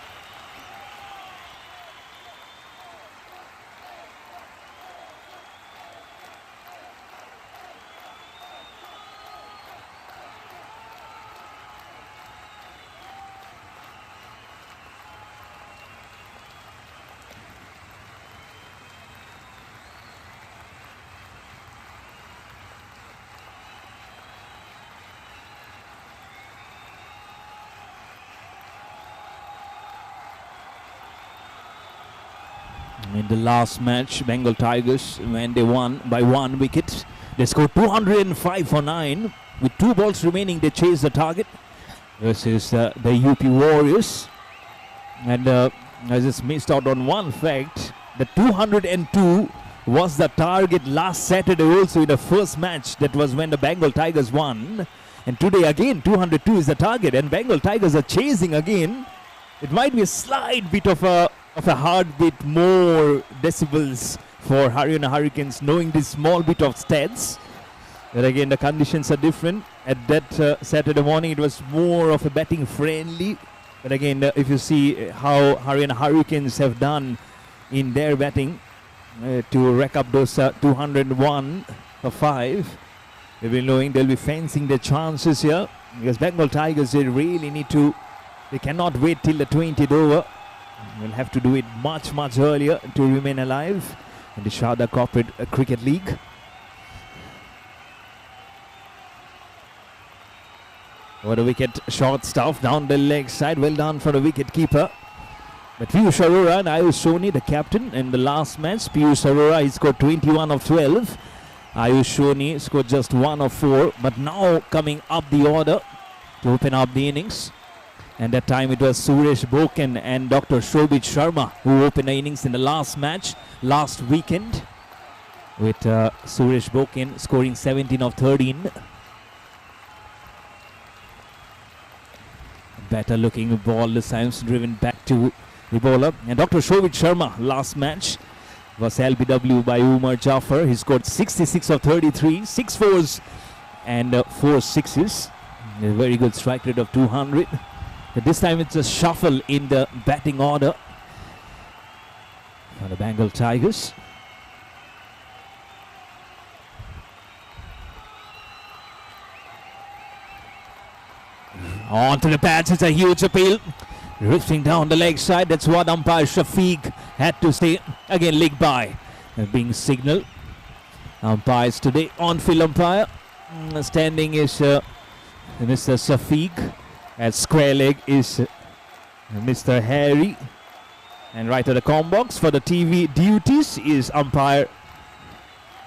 In the last match, Bengal Tigers, when they won by 1 wicket, they scored 205 for 9. With 2 balls remaining, they chased the target versus the UP Warriors. And I just missed out on one fact. The 202 was the target last Saturday also in the first match. That was when the Bengal Tigers won. And today again, 202 is the target. And Bengal Tigers are chasing again. It might be a slight bit of a heartbeat more decibels for Haryana Hurricanes, knowing this small bit of stats. But again, the conditions are different. At that Saturday morning, it was more of a batting friendly. But again, if you see how Haryana Hurricanes have done in their batting to rack up those 201 for 5. They'll be knowing they'll be fencing their chances here because Bengal Tigers, they really need to, they cannot wait till the 20th over. We'll have to do it much earlier to remain alive in the Sarda Corporate Cricket League. What a wicket, short stuff down the leg side. Well done for the wicket keeper. But Piyush Arora and Ayush Soni, the captain, in the last match. Piyush Arora, he scored 21 of 12. Ayush Soni scored just 1 of 4. But now coming up the order to open up the innings. And that time it was Suresh Boken and Dr. Shobhit Sharma who opened the innings in the last match, last weekend. With Suresh Boken scoring 17 of 13. Better looking ball this time, driven back to the bowler. And Dr. Shobhit Sharma last match was LBW by Umar Jafar. He scored 66 of 33, 6 fours and 4 sixes. A very good strike rate of 200. But this time it's a shuffle in the batting order for the Bengal Tigers. On to the pads, it's a huge appeal. Drifting down the leg side, that's what umpire Shafiq had to say. Again, leg by being signaled. Umpires today, on-field umpire. Standing is Mr. Shafiq. At square leg is Mr. Harry. And right at the com box for the TV duties is umpire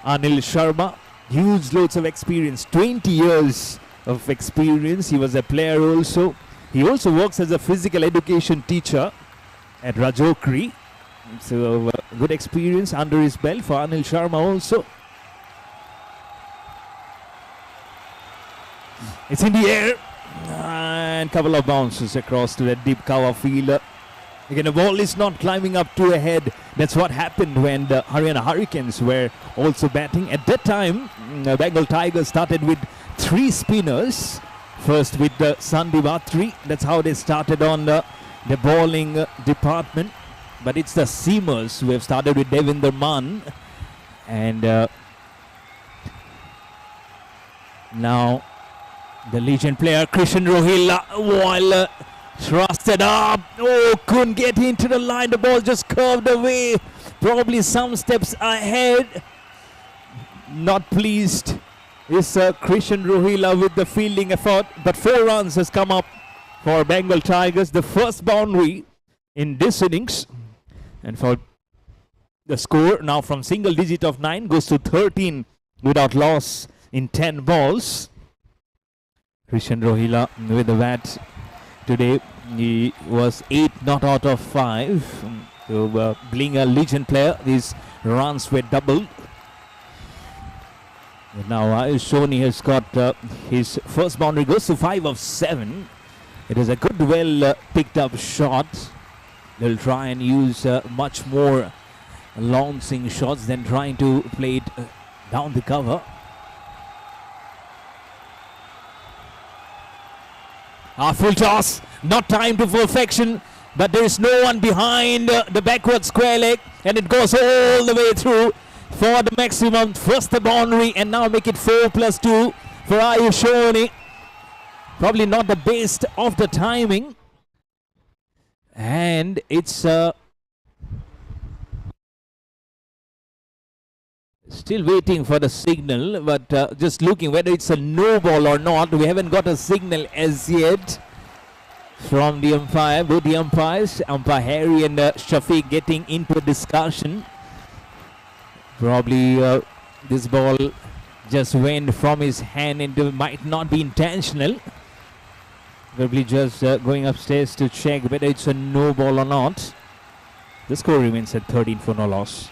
Anil Sharma. Huge loads of experience, 20 years of experience. He was a player also. He also works as a physical education teacher at Rajokri. So good experience under his belt for Anil Sharma also. It's in the air. And couple of bounces across to the deep cover fielder. Again, the ball is not climbing up to a head. That's what happened when the Haryana Hurricanes were also batting. At that time, Bengal Tigers started with 3 spinners. First with the Sandeep Atri. That's how they started on the bowling department. But it's the seamers who have started with Devinder Man. And now the legend player Krishan Rohila, while thrusted up, couldn't get into the line. The ball just curved away, probably some steps ahead. Not pleased is Krishan Rohila with the fielding effort, but 4 runs has come up for Bengal Tigers. The first boundary in this innings, and for the score now from single digit of 9 goes to 13 without loss in 10 balls. Krishan Rohila with the bat today. He was 8 not out of 5. So being a legend player, these runs were doubled. And now Ayush Soni has got his first boundary, goes to 5 of 7. It is a good, well picked up shot. They'll try and use much more launching shots than trying to play it down the cover. Full toss, not timed to perfection, but there is no one behind the backward square leg, and it goes all the way through for the maximum. First the boundary, and now make it 4+2 for Ayush Soni. Probably not the best of the timing, and it's still waiting for the signal, but just looking whether it's a no ball or not. We haven't got a signal as yet from the umpire. Both the umpires, umpire Harry and Shafiq, getting into a discussion. Probably this ball just went from his hand into, might not be intentional. Probably just going upstairs to check whether it's a no ball or not. The score remains at 13 for no loss.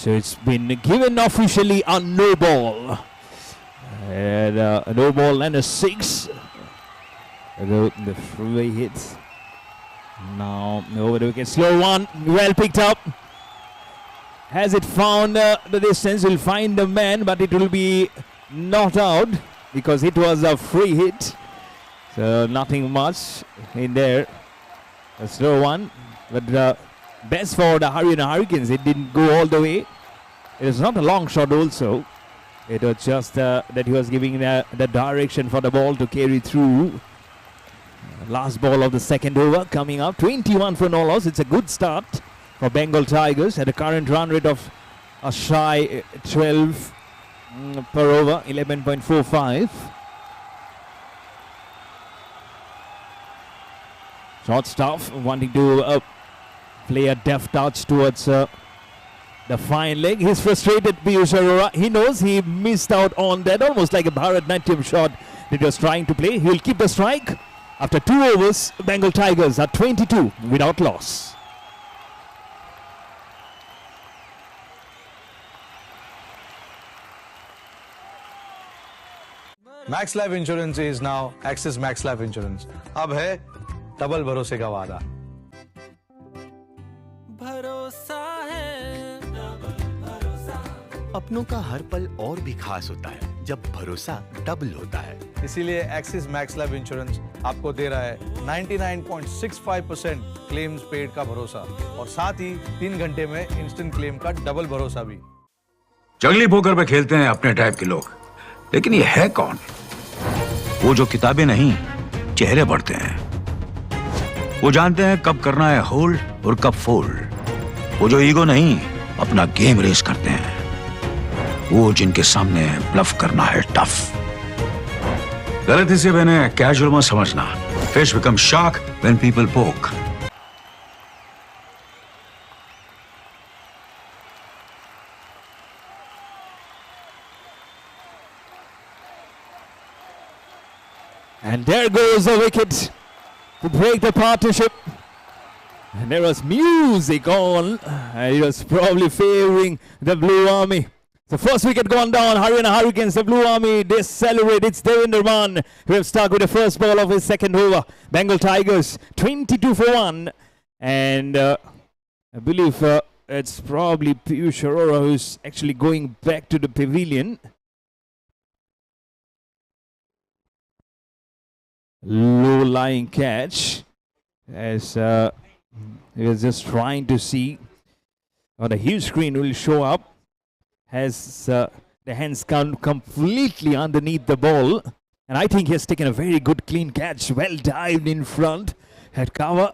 So it's been given officially a no ball. And a no ball and a 6. The freeway hits. Now over the wicket. Slow one. Well picked up. Has it found the distance? Will find the man, but it will be not out because it was a free hit. So nothing much in there. A slow one. But best for the Haryana Hurricanes. It didn't go all the way. It was not a long shot also. It was just that he was giving the direction for the ball to carry through. Last ball of the second over coming up. 21 for no loss. It's a good start for Bengal Tigers at a current run rate of a shy 12 per over, 11.45. Short stuff, wanting to play a deft touch towards the fine leg. He's frustrated, Piyush Arora. He knows he missed out on that, almost like a Bharatnatyam shot that he was trying to play. He will keep the strike. After 2 overs, Bengal Tigers are 22 without loss. Max Life Insurance is now Axis Max Life Insurance. अब है double भरोसे का वादा. भरोसा है भरोसा. अपनों का हर पल और भी खास होता है जब भरोसा डबल होता है. इसीलिए एक्सिस मैक्स लाइफ इंश्योरेंस आपको दे रहा है 99.65% क्लेम्स पेड का भरोसा और साथ ही 3 घंटे में इंस्टेंट क्लेम का डबल भरोसा भी. जंगली पोकर पे खेलते हैं अपने टाइप के लोग, लेकिन ये है कौन? वो जो किताबें नहीं, चेहरे पढ़ते हैं. वो जानते हैं कब करना है होल्ड और कब फोल्ड. वो जो ईगो नहीं, अपना गेम रेस करते हैं. वो जिनके सामने ब्लफ करना है टफ. गलती से मैंने कैजुअल मत समझना. Fish become shark when people पोक. And there goes the wicket to break the partnership. And there was music on, and it was probably favoring the Blue Army. The first wicket gone down. Haryana Hurricanes, the Blue Army, they celebrate. It's Devinder Man who have stuck with the first ball of his second over. Bengal Tigers 22 for 1. And I believe it's probably Piyush Arora who's actually going back to the pavilion. Low-lying catch as he was just trying to see on a huge screen will show up. Has the hands come completely underneath the ball, and I think he has taken a very good clean catch, well dived in front, had cover.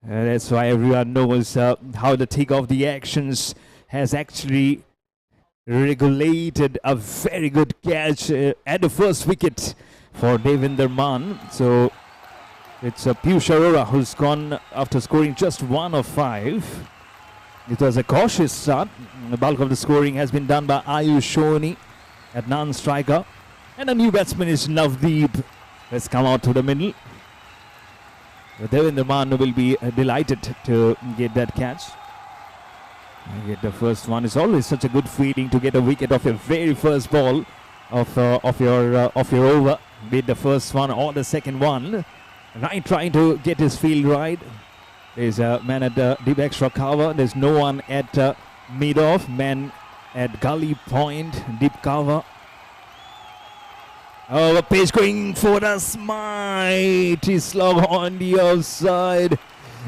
That's why everyone knows how the tick of the actions has actually regulated a very good catch at the first wicket for Devinder Man. So it's Piyush Arora who's gone after scoring just 1 of 5. It was a cautious start. The bulk of the scoring has been done by Ayush Shoni at non-striker. And a new batsman is Navdeep. Let's come out to the middle. Devinder Man will be delighted to get that catch. Get the first one. It's always such a good feeling to get a wicket off your very first ball of your over. Be it the first one or the second one. Right, trying to get his field right. There's a man at deep extra cover. There's no one at mid-off. Man at gully point, deep cover. Oh, the pitch going for the mighty slog on the outside.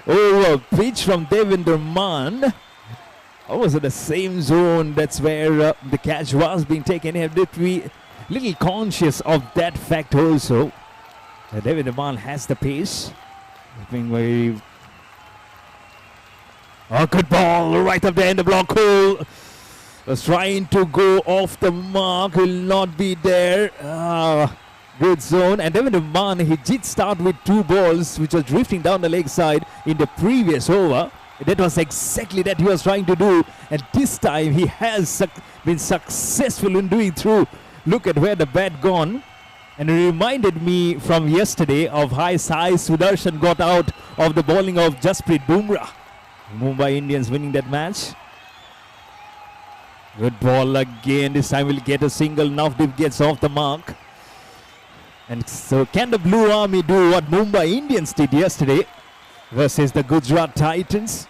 Oh, a pitch from Devinder Man. Almost in the same zone. That's where the catch was being taken. Have to be a little conscious of that fact also. Devinder Man has the pace. Being very... Oh, good ball right up there in the block hole. Was trying to go off the mark, will not be there. Good zone. And Devinder Man, he did start with 2 balls which was drifting down the leg side in the previous over. That was exactly that he was trying to do. And this time he has been successful in doing through. Look at where the bat gone. And it reminded me from yesterday of how Sai Sudarshan got out of the bowling of Jasprit Bumrah. Mumbai Indians winning that match. Good ball again. This time we'll get a single. Navdeep gets off the mark. And so can the Blue Army do what Mumbai Indians did yesterday versus the Gujarat Titans?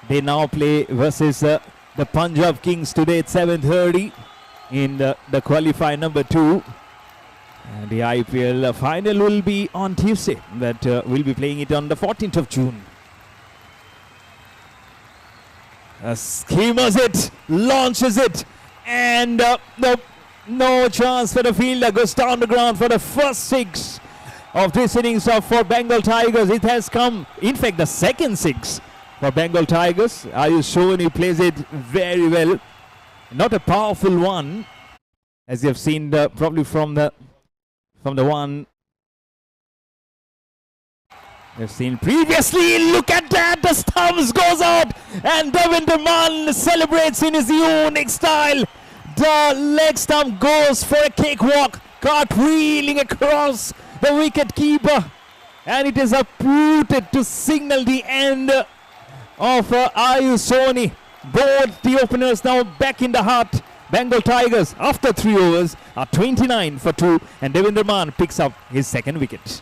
They now play versus the Punjab Kings today at 7:30 in the qualifier number 2. And the IPL final will be on Tuesday, but we'll be playing it on the 14th of June. Schemas it, launches it, and no chance for the fielder. Goes down the ground for the first 6 of this innings for Bengal Tigers. It has come, in fact, the second 6 for Bengal Tigers. Ayush Soni plays it very well. Not a powerful one, as you have seen probably from the one you've seen previously. Look at that, the stumps goes out and Devendra Mann celebrates in his unique style. The leg stump goes for a cakewalk, cartwheeling across the wicket keeper, and it is uprooted to signal the end of Ayush Soni. Both the openers now back in the heart. Bengal Tigers after 3 overs are 29 for 2, and Devendra Mann picks up his second wicket.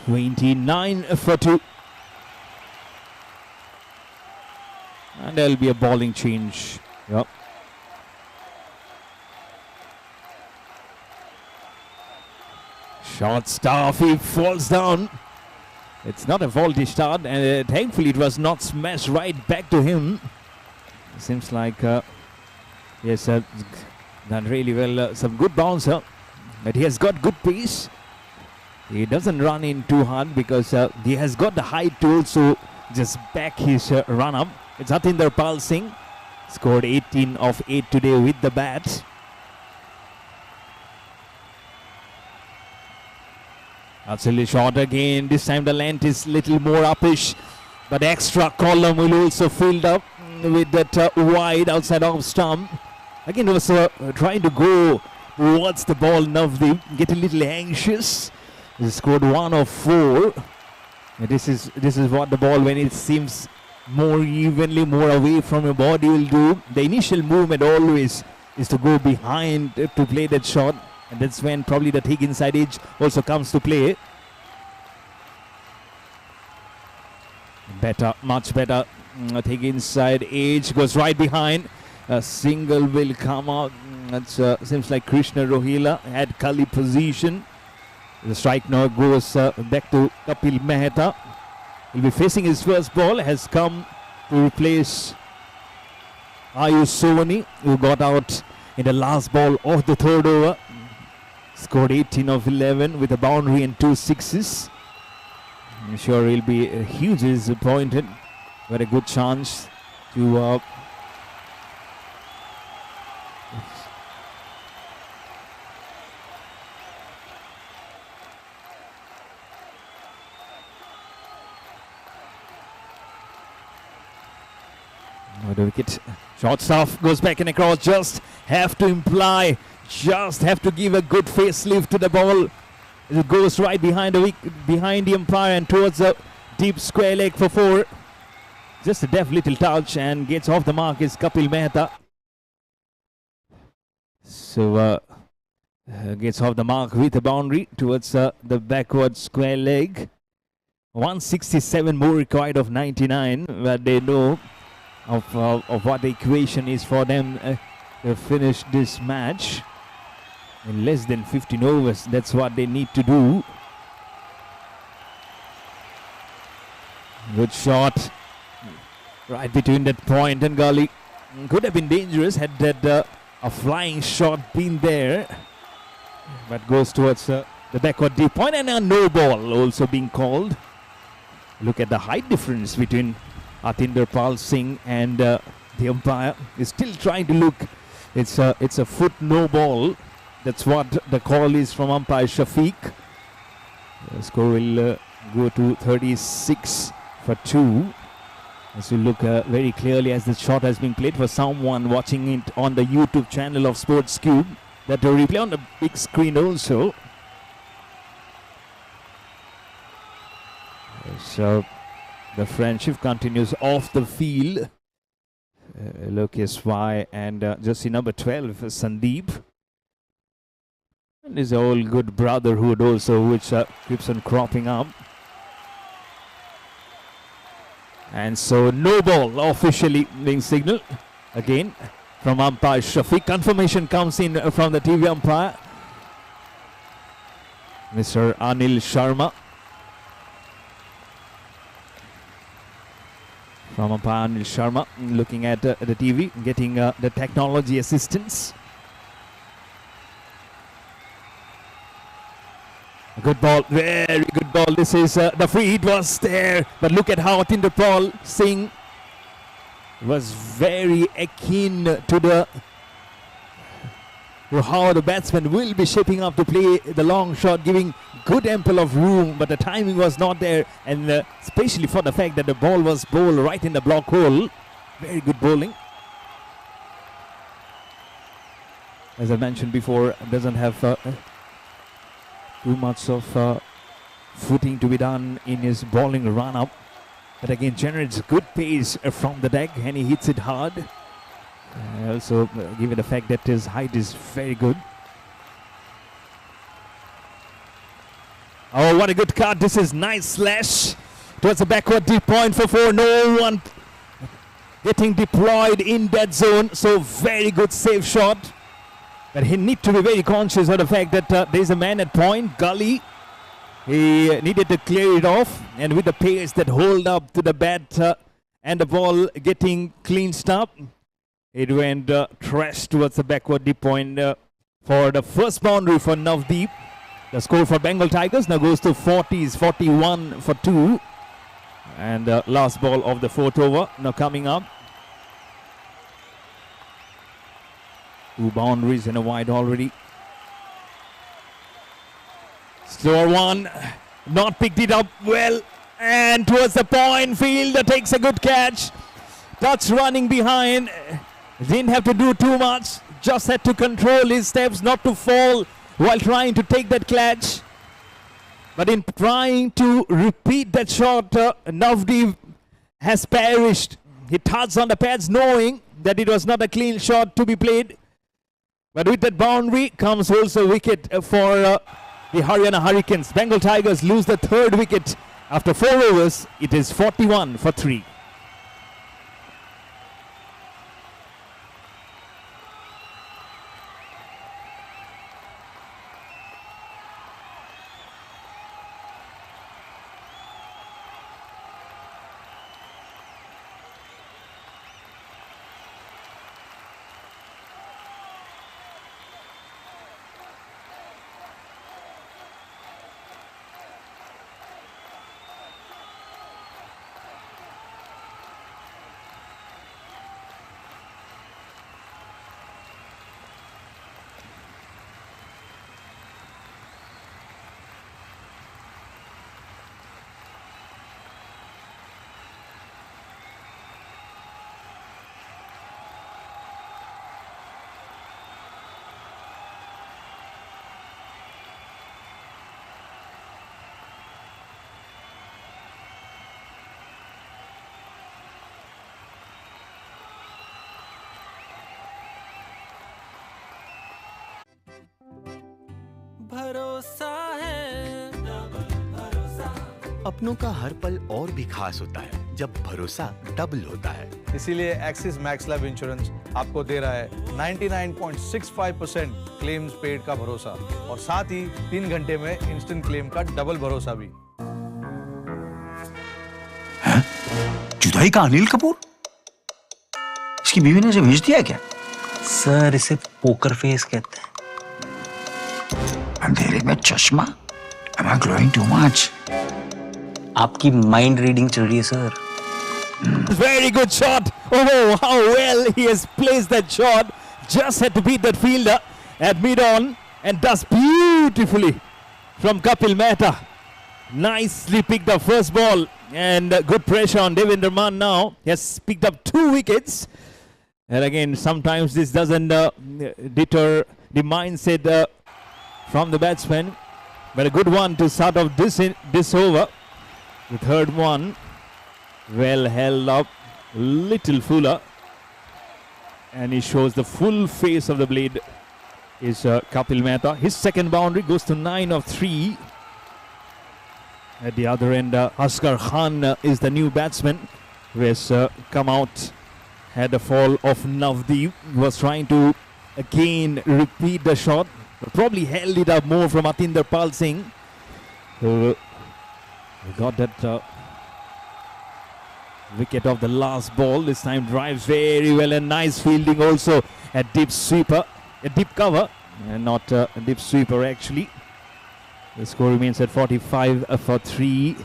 "29 for 2. And there'll be a bowling change. Yep. Short stuff, he falls down. It's not a faulty start, and thankfully it was not smashed right back to him. Seems like yes, done really well. Some good bouncer, but he has got good pace. He doesn't run in too hard because he has got the height to also just back his run up. It's Hatinder Pal Singh, scored 18 of 8 today with the bat. Absolutely short again. This time the length is little more uppish, but extra column will also filled up with that wide outside of stump. Again, he was trying to go towards the ball. Navdeep get a little anxious. He scored 1 of 4. This is what the ball, when it seems more evenly, more away from your body, will do. The initial movement always is to go behind to play that shot, and that's when probably the thick inside edge also comes to play. Better, much better. Thick inside edge goes right behind. A single will come out. That seems like Krishna Rohila had Kali position. The strike now goes back to Kapil Mehta. He'll be facing his first ball. Has come to replace Ayush Sovani, who got out in the last ball of the third over. Scored 18 of 11 with a boundary and 2 sixes. I'm sure he'll be hugely disappointed. But a good chance to the wicket. Short stuff goes back and across. Just have to imply, just have to give a good facelift to the ball. It goes right behind the umpire and towards the deep square leg for 4. Just a deft little touch and gets off the mark is Kapil Mehta. So gets off the mark with a boundary towards the backward square leg. 167 more required of 99, but they know of what the equation is for them to finish this match in less than 15 overs. That's what they need to do. Good shot right between that point and gully. Could have been dangerous had that a flying shot been there, but goes towards the backward deep point, and a no ball also being called. Look at the height difference between Atinder Pal Singh and the umpire is still trying to look. It's a foot no ball. That's what the call is from umpire Shafiq. The score will go to 36 for 2. As you look very clearly as the shot has been played for someone watching it on the YouTube channel of Sports Cube. That will replay on the big screen also. So the friendship continues off the field. Lokesh Y and jersey number 12, Sandeep. And his old good brotherhood also, which keeps on cropping up. And so no ball officially being signaled. Again from umpire Shafiq. Confirmation comes in from the TV umpire, Mr. Anil Sharma. From umpire Anil Sharma, looking at the TV, getting the technology assistance. Good ball, very good ball. This is the free hit was there, but look at how Atinder Pal Singh was very keen to how the batsman will be shaping up to play the long shot, giving good ample of room, but the timing was not there, and especially for the fact that the ball was bowled right in the block hole. Very good bowling. As I mentioned before, doesn't have too much of footing to be done in his bowling run-up, but again generates good pace from the deck and he hits it hard. Also given the fact that his height is very good. Oh, what a good cut. This is nice slash towards the backward deep point for 4. No one getting deployed in that zone, so very good safe shot. But he need to be very conscious of the fact that there is a man at point, gully. He needed to clear it off, and with the pace that hold up to the bat and the ball getting cleansed up, it went trash towards the backward deep point for the first boundary for Navdeep. The score for Bengal Tigers now goes to 40s, 41 for 2. And last ball of the 4th over now coming up. 2 boundaries and a wide already. Slower one, not picked it up well, and towards the point, fielder takes a good catch. Touch running behind, didn't have to do too much, just had to control his steps not to fall while trying to take that catch. But in trying to repeat that shot, Navdeep has perished. He touched on the pads knowing that it was not a clean shot to be played. But with that boundary comes also wicket for the Haryana Hurricanes. Bengal Tigers lose the third wicket after 4 overs. It is 41 for 3. भरोसा है भरोसा। अपनों का हर पल और भी खास होता है जब भरोसा डबल होता है। इसीलिए एक्सिस मैक्स लाइफ इंश्योरेंस आपको दे रहा है 99.65% क्लेम्स पेड का भरोसा और साथ ही 3 घंटे में इंस्टेंट क्लेम का डबल भरोसा भी। जुदाई का अनिल कपूर? इसकी बीवी ने इसे भेज दिया क्या? सर इसे पोकर फेस कहते हैं। अंधेरे में चश्मा? Am I glowing too much? आपकी माइंड रीडिंग चल रही है sir. Very good shot. Oh, how well he has placed that shot. Just had to beat that fielder at mid-on and does beautifully from Kapil Mehta. Nicely picked up first ball and good pressure on Devendra Man now. He has picked up 2 wickets. And again, sometimes this doesn't deter the mindset from the batsman. But a good one to start off this over. The third one, well held up, little fuller. And he shows the full face of the blade is Kapil Mehta. His second boundary goes to 9 of 3. At the other end, Asghar Khan is the new batsman who has come out. Had a fall of Navdeep, was trying to again repeat the shot, but probably held it up more from Atinder Pal Singh. Who got that wicket of the last ball. This time drives very well and nice fielding also at deep sweeper, a deep cover, and not a deep sweeper actually. The score remains at 45 for 3.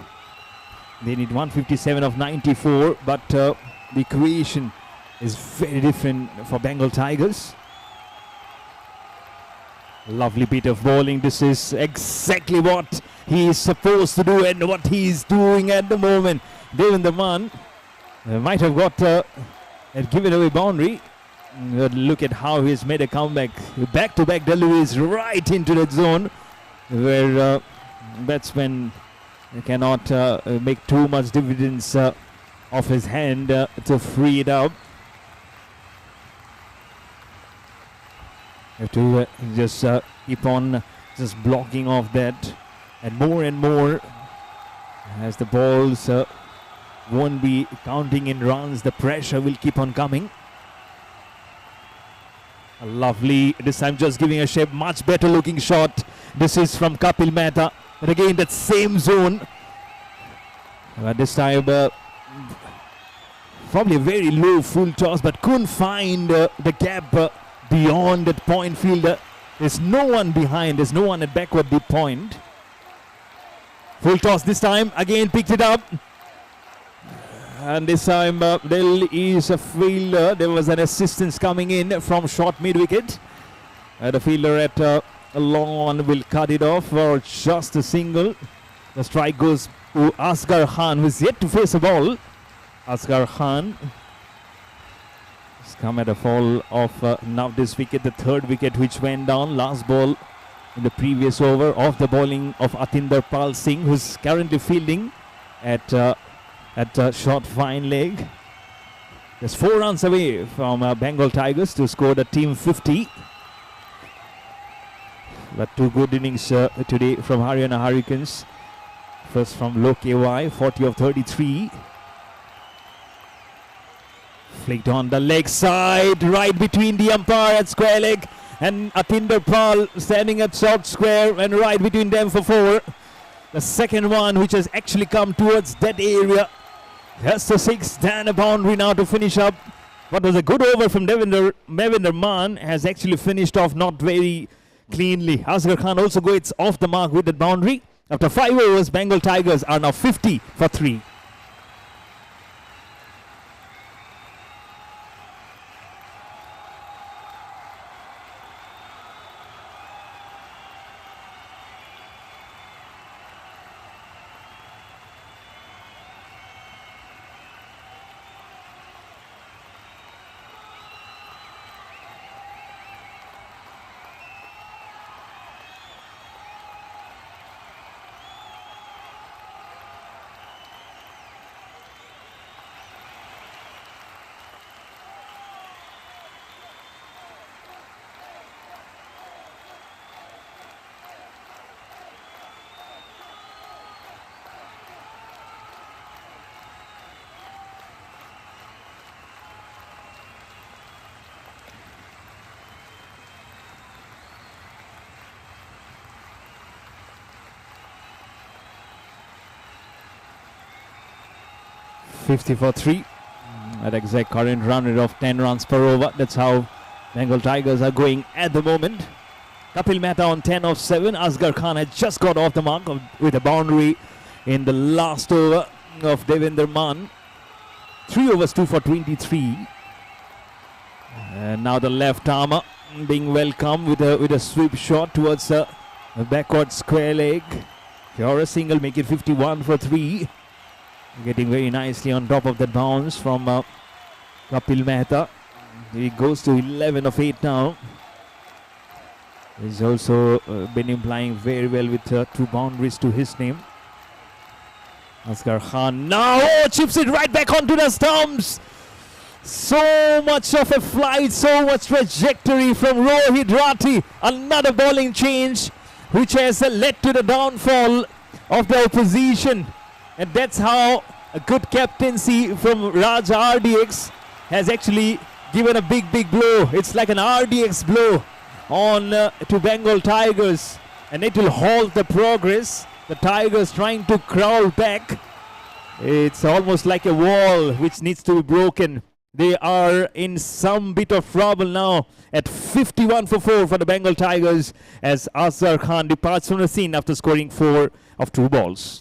They need 157 of 94, but the equation is very different for Bengal Tigers. Lovely bit of bowling. This is exactly what he is supposed to do and what he is doing at the moment. Devendra Man might have got a given away boundary. Look at how he has made a comeback. Back-to-back deliveries right into that zone where batsmen cannot make too much dividends off his hand to free it up. Have to just keep on just blocking off that, and more as the balls won't be counting in runs, the pressure will keep on coming. A lovely, this time just giving a shape, much better looking shot. This is from Kapil Mehta, but again that same zone. This time probably a very low full toss, but couldn't find the gap beyond that point fielder. There's no one behind, there's no one at backward deep point. Full toss this time, again picked it up. And this time there is a fielder. There was an assistance coming in from short mid-wicket. The fielder at a long one will cut it off for just a single. The strike goes to Asghar Khan, who is yet to face a ball. Asghar Khan has come at a fall of now this wicket, the third wicket which went down. Last ball in the previous over of the bowling of Atinder Pal Singh, who is currently fielding at short fine leg. Just 4 runs away from Bengal Tigers to score the team 50. But two good innings today from Haryana Hurricanes. First from Loke Y, 40 of 33. Flicked on the leg side, right between the umpire at square leg and Atinder Pal standing at short square and right between them for 4. The second one which has actually come towards that area. That's the 6th and a boundary now to finish up. What was a good over from Devinder Man has actually finished off not very cleanly. Asghar Khan also goes off the mark with the boundary. After 5 overs, Bengal Tigers are now 50 for 3. .50 for 3 at exact current run rate of 10 runs per over. That's how Bengal Tigers are going at the moment. Kapil Mehta on 10 of 7. Asghar Khan had just got off the mark with a boundary in the last over of Devinder Man. 3 overs, 2 for 23. And now the left armer being welcomed with a sweep shot towards the backward square leg. For a single, make it 51 for 3. Getting very nicely on top of that bounce from Kapil Mehta. He goes to 11 of 8 now. He's also been implying very well with 2 boundaries to his name. Asghar Khan now chips it right back onto the stumps. So much of a flight, so much trajectory from Rohit Rathi. Another bowling change which has led to the downfall of the opposition. And that's how a good captaincy from Raj RDX has actually given a big blow. It's like an RDX blow on to Bengal Tigers, and it will halt the progress. The Tigers trying to crawl back. It's almost like a wall which needs to be broken. They are in some bit of trouble now at 51 for 4 for the Bengal Tigers as Asghar Khan departs from the scene after scoring 4 of 2 balls.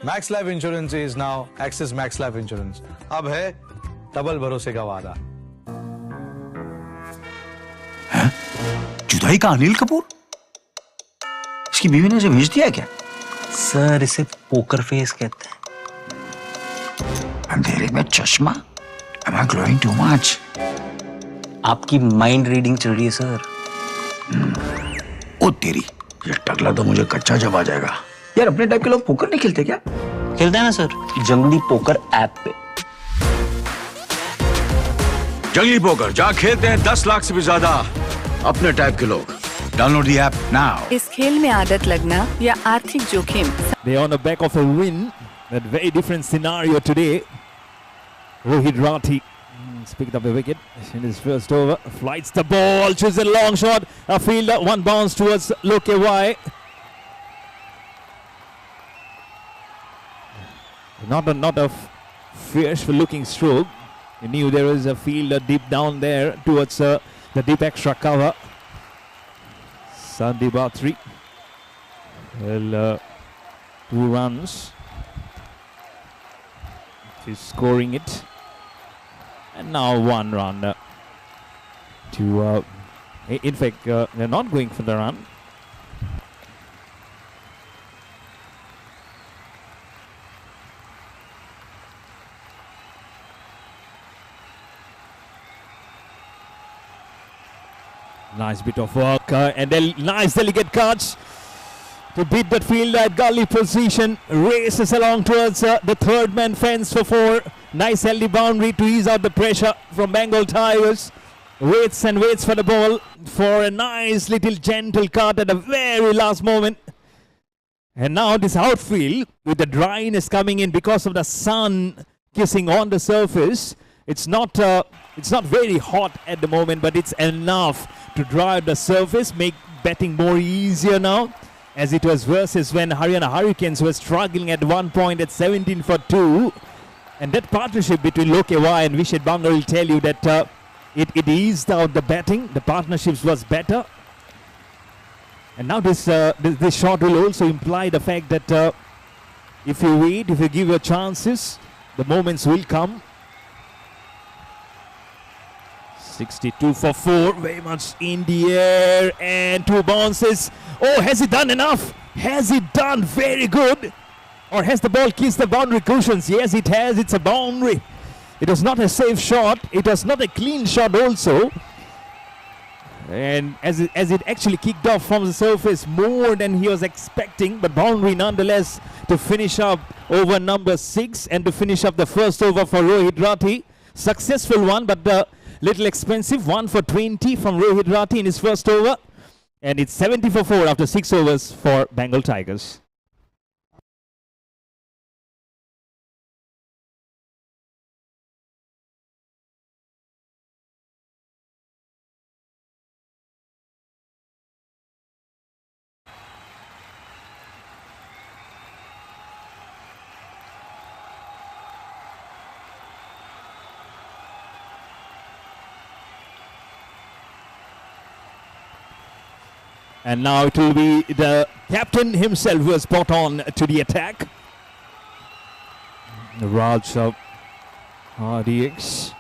Max life insurance is now axis max life insurance. अब है double भरोसे का वादा. जुदाई का अनिल कपूर? इसकी बीवी ने इसे भेज दिया क्या? सर इसे पोकर फेस कहते हैं. अंधेरे में चश्मा? Am I glowing too much? आपकी माइंड रीडिंग चल रही है सर. ओ तेरी, ये टकला तो मुझे कच्चा जब आ जाएगा. यार अपने टाइप के लोग पोकर नहीं खेलते क्या? खेलते हैं ना सर, जंगली पोकर ऐप पे. जंगली पोकर जहाँ खेलते हैं 10 लाख से भी ज्यादा अपने टाइप के लोग. Download the app now. इस खेल में आदत लगना या आर्थिक जोखिम. They are on the back of a win. That very different scenario today. Rohit Rathi picked up a wicket in his first over. Flights the ball, chooses a long shot. A fielder, one bounce towards Loke Y. Not a fierce looking stroke. He knew there was a fielder deep down there towards the deep extra cover. Sandeep Batri. Well, 2 runs. He's scoring it. And now 1 run to in fact they're not going for the run. Nice bit of work and then nice delicate catch to beat that field at gully position. Races along towards the third man fence for 4. Nice healthy boundary to ease out the pressure from Bengal Tigers. Waits and waits for the ball for a nice little gentle cut at the very last moment. And now this outfield with the dryness coming in because of the sun kissing on the surface. It's not very hot at the moment, but it's enough to dry out the surface, make batting more easier now, as it was versus when Haryana Hurricanes were struggling at one point at 17 for 2. And that partnership between Lokewai and Vishet Bangar will tell you that it eased out the batting. The partnerships was better. And now this shot will also imply the fact that if you wait, if you give your chances, the moments will come. 62 for 4, very much in the air, and 2 bounces. Oh, has he done enough? Has he done very good? Or has the ball kissed the boundary cushions? Yes, it has. It's a boundary. It was not a safe shot. It was not a clean shot also. And as it actually kicked off from the surface more than he was expecting, but boundary nonetheless to finish up over number 6 and to finish up the first over for Rohit Rathi. Successful one, but little expensive. 1 for 20 from Rohit Rathi in his first over. And it's 70 for 4 after 6 overs for Bengal Tigers. And now it will be the captain himself who has brought on to the attack. Raj of RDX.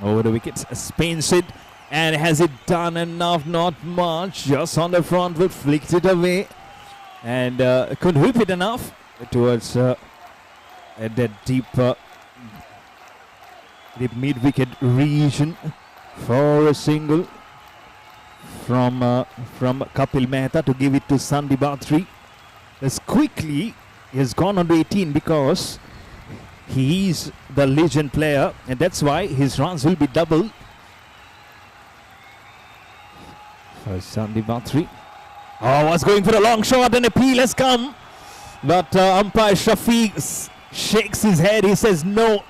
Over the wickets, spins it. And has it done enough? Not much. Just on the front foot, flicked it away. And couldn't whip it enough towards that deep mid-wicket region. For a single from Kapil Mehta to give it to Sandeep Bhatri. As quickly he has gone on to 18 because he is the legend player, and that's why his runs will be double. For Sandeep Bhatri. Oh, was going for a long shot, and appeal has come. But umpire Shafiq shakes his head. He says no.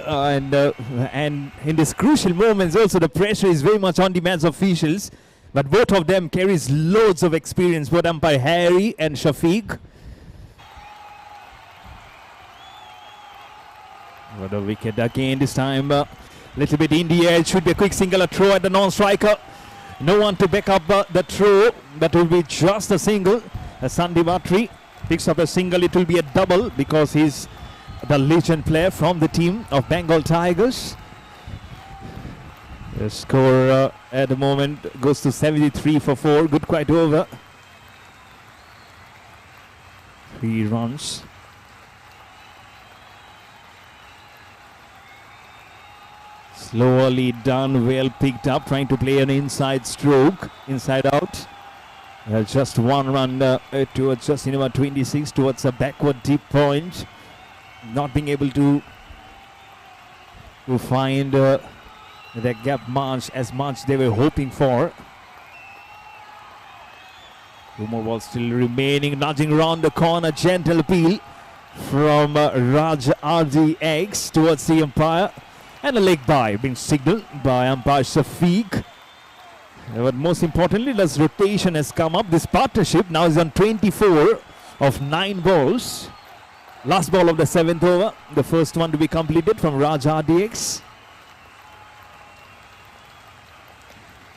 And in these crucial moments also the pressure is very much on the match officials, but both of them carries loads of experience, both umpire Harry and Shafiq. What a wicket again this time, little bit in the air. It should be a quick single, a throw at the non-striker. No one to back up the throw. That will be just a single. Sandeep Bhatri picks up a single. It will be a double because he's the legend player from the team of Bengal Tigers. The score at the moment goes to 73 for 4. Good quiet over. 3 runs. Slowly done, well picked up, trying to play an inside stroke, inside out. Just 1 run towards just in about 26 towards a backward deep point. Not being able to find that gap much as much they were hoping for. 2 more balls still remaining, nudging around the corner. Gentle appeal from Raj RDX towards the umpire, and a leg by being signaled by umpire Shafiq. But most importantly, this rotation has come up. This partnership now is on 24 of 9 balls. Last ball of the 7th over, the first one to be completed from Raj RDX.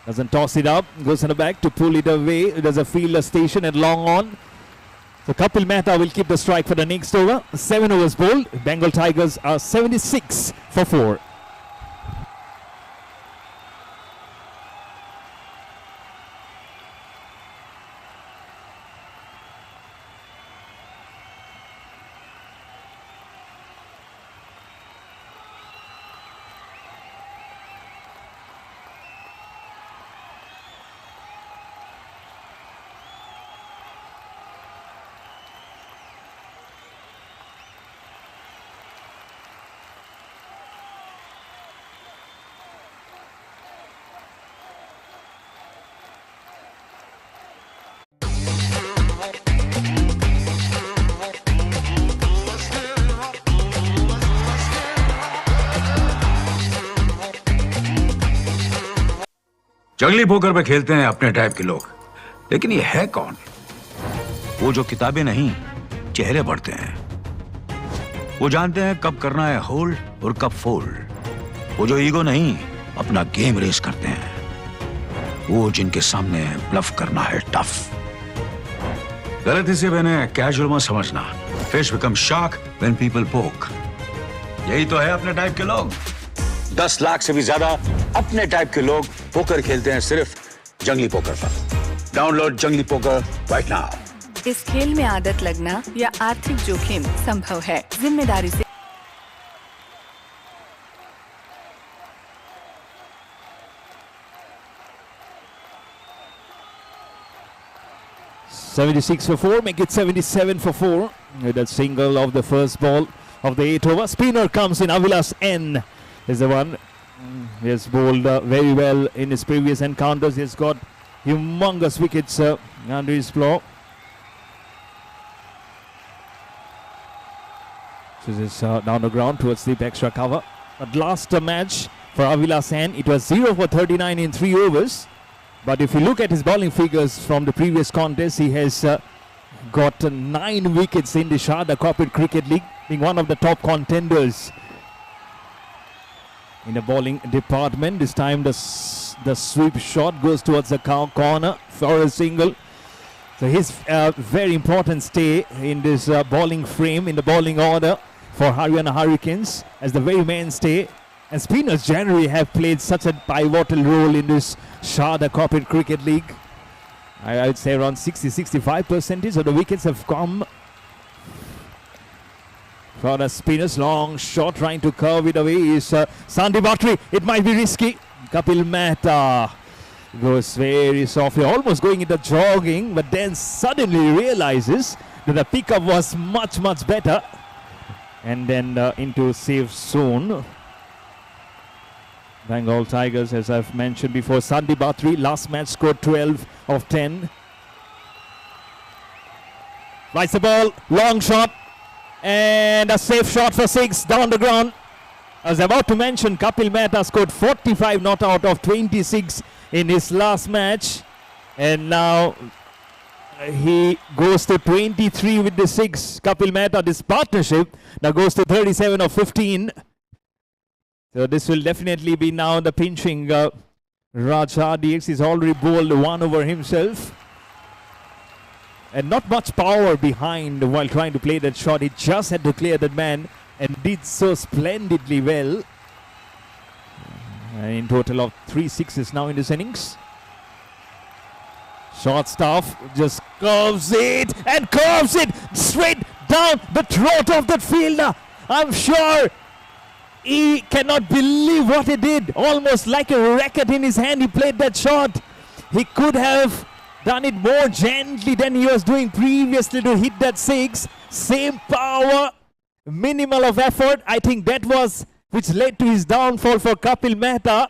Doesn't toss it up, goes on the back to pull it away. There's a fielder station and long on. So Kapil Mehta will keep the strike for the next over. 7 overs bowled. Bengal Tigers are 76 for 4. जंगली poker पे खेलते हैं अपने type के लोग, लेकिन ये है कौन? वो जो किताबें नहीं, चेहरे पढ़ते हैं। वो जानते हैं कब करना है होल्ड और कब फोल्ड। वो जो ईगो नहीं, अपना गेम रेस करते हैं। वो जिनके सामने ब्लफ करना है टफ। गलती से मैंने कैजुअल मत समझना। Fish become shark when people पोक। यही तो है अपने टाइप के लोग। 10 लाख से भी ज्यादा अपने टाइप के लोग पोकर खेलते हैं सिर्फ जंगली पोकर पर। डाउनलोड जंगली पोकर राइट नाउ। इस खेल में आदत लगना या आर्थिक जोखिम संभव है। जिम्मेदारी से 76 for 4, make it 77 for 4 with a single of the first ball of the 8 over. Spinner comes in. Avilas N is the one. He has bowled very well in his previous encounters. He has got humongous wickets under his claw. So this is down the ground towards the extra cover. But last match for Avilas N, it was 0 for 39 in 3 overs. But if you look at his bowling figures from the previous contest, he has got 9 wickets in the Sarda Corporate Cricket League, being one of the top contenders in the bowling department. This time the sweep shot goes towards the corner for a single. So his very important stay in this bowling frame, in the bowling order for Haryana Hurricanes as the very mainstay. And spinners generally have played such a pivotal role in this Sarda Corporate Cricket League. I would say around 60-65% of the wickets have come for the spinners. Long shot trying to curve it away is Sandeep Batri. It might be risky. Kapil Mehta goes very softly, almost going into jogging, but then suddenly realizes that the pickup was much better, and then into safe zone. Bengal Tigers, as I've mentioned before, Sandeep Batri last match scored 12 of 10. Lights the ball, long shot, and a safe shot for 6 down the ground. I was about to mention Kapil Mehta scored 45 not out of 26 in his last match, and now he goes to 23 with the 6. Kapil Mehta, this partnership now goes to 37 of 15. So this will definitely be now the pinching. Raja DX is already bowled 1 over himself. And not much power behind while trying to play that shot. He just had to clear that man and did so splendidly well. In total of 3 sixes now in this innings. Short stuff, just curves it and curves it straight down the throat of that fielder. I'm sure he cannot believe what he did. Almost like a racket in his hand, he played that shot. He could have done it more gently than he was doing previously to hit that 6. Same power, minimal of effort. I think that was which led to his downfall for Kapil Mehta.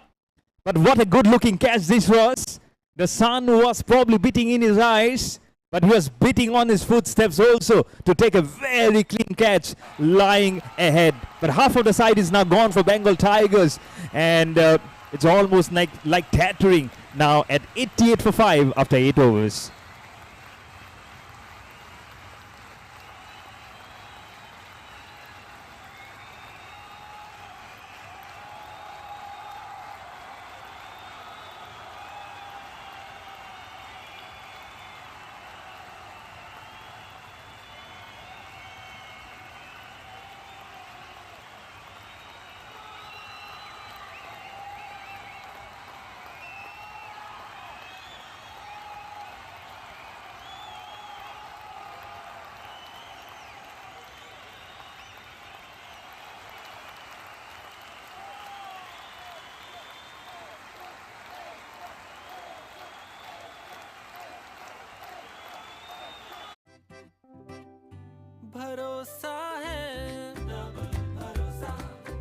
But what a good looking catch this was. The sun was probably beating in his eyes, but he was beating on his footsteps also to take a very clean catch lying ahead. But half of the side is now gone for Bengal Tigers, and it's almost like tattering now at 88 for 5 after 8 overs. भरोसा है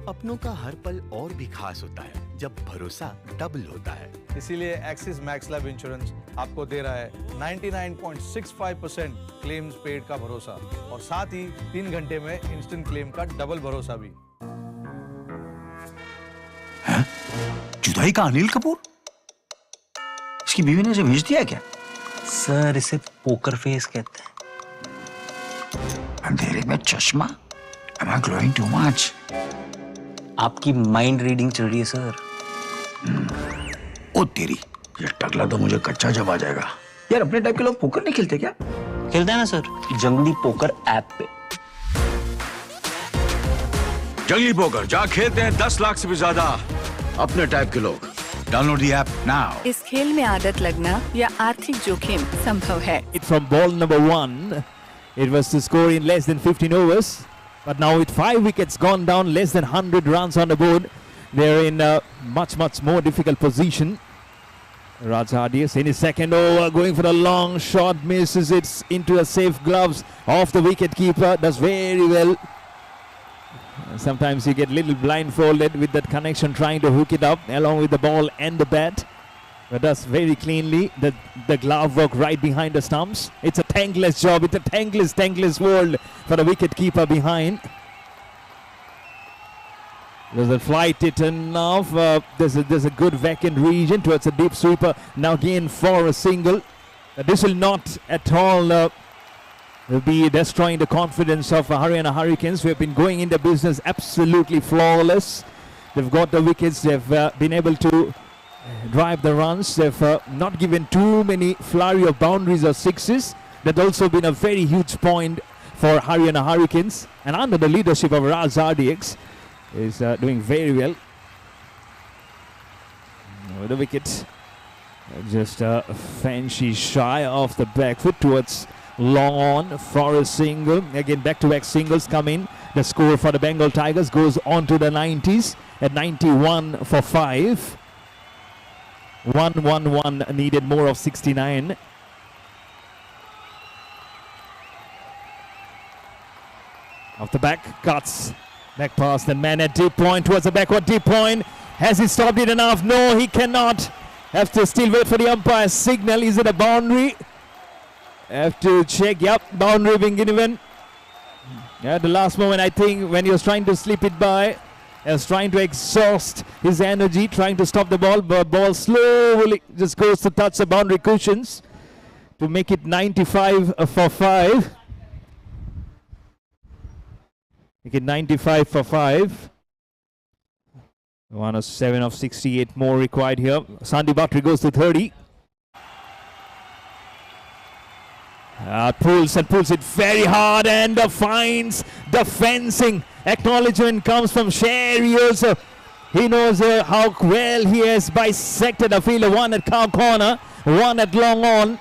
अपनों का हर पल और भी खास होता है जब भरोसा डबल होता है। इसीलिए एक्सिस मैक्स लाइफ इंश्योरेंस आपको दे रहा है 99.65% क्लेम्स पेड का भरोसा, और साथ ही 3 घंटे में इंस्टेंट क्लेम का डबल भरोसा भी। जुदाई का अनिल कपूर? उसकी बीवी ने उसे भेज दिया क्या? सर इसे पोकर फेस कहते हैं। अंधेरे में चश्मा? Am I glowing too much? आपकी माइंड रीडिंग चल रही है सर। ओ तेरी, ये टकला तो मुझे कच्चा जब आ जाएगा। यार अपने टाइप के लोग पोकर नहीं खेलते क्या? खेलते हैं ना सर, जंगली पोकर ऐप पे। जंगली पोकर जहाँ खेलते हैं 10 लाख से भी ज्यादा अपने टाइप के लोग। Download the app now. इस खेल में आदत लगना या आर्थिक जोखिम संभव है। It from ball number 1. It was to score in less than 15 overs. But now with 5 wickets gone down, less than 100 runs on the board, they're in a much more difficult position. Rajadius in his second over, going for a long shot, misses it into a safe gloves of the wicket keeper. Does very well. Sometimes you get a little blindfolded with that connection, trying to hook it up along with the ball and the bat. But does very cleanly. The glove work right behind the stumps. It's a thankless job. It's a thankless world for the wicket keeper behind. There's a flight it enough. There's a good vacant region towards a deep sweeper. Now again for a single. This will not at all be destroying the confidence of Haryana Hurricanes, who have been going into business absolutely flawless. They've got the wickets. They've been able to drive the runs. They've not given too many flurry of boundaries or sixes. That's also been a very huge point for Haryana Hurricanes. And under the leadership of Rajadius, is doing very well. With the wicket just fancy shy of the back foot towards long on for a single. Again back-to-back singles come in. The score for the Bengal Tigers goes on to the 90s at 91 for 5. 1-1-1 needed more of 69. Off the back, cuts. Back pass, the man at deep point towards the backward deep point. Has he stopped it enough? No, he cannot. Have to still wait for the umpire's signal. Is it a boundary? Have to check. Yep, boundary being given. At the last moment, I think, when he was trying to slip it by, he was trying to exhaust his energy, trying to stop the ball, but ball slowly just goes to touch the boundary cushions to make it 95 for 5. Make it 95 for 5. 107 of 68 more required here. Sandy Batri goes to 30. Pulls it very hard and finds the fencing. Acknowledgement comes from Sherry also. He knows how well he has bisected a fielder. One at cow corner, one at long on,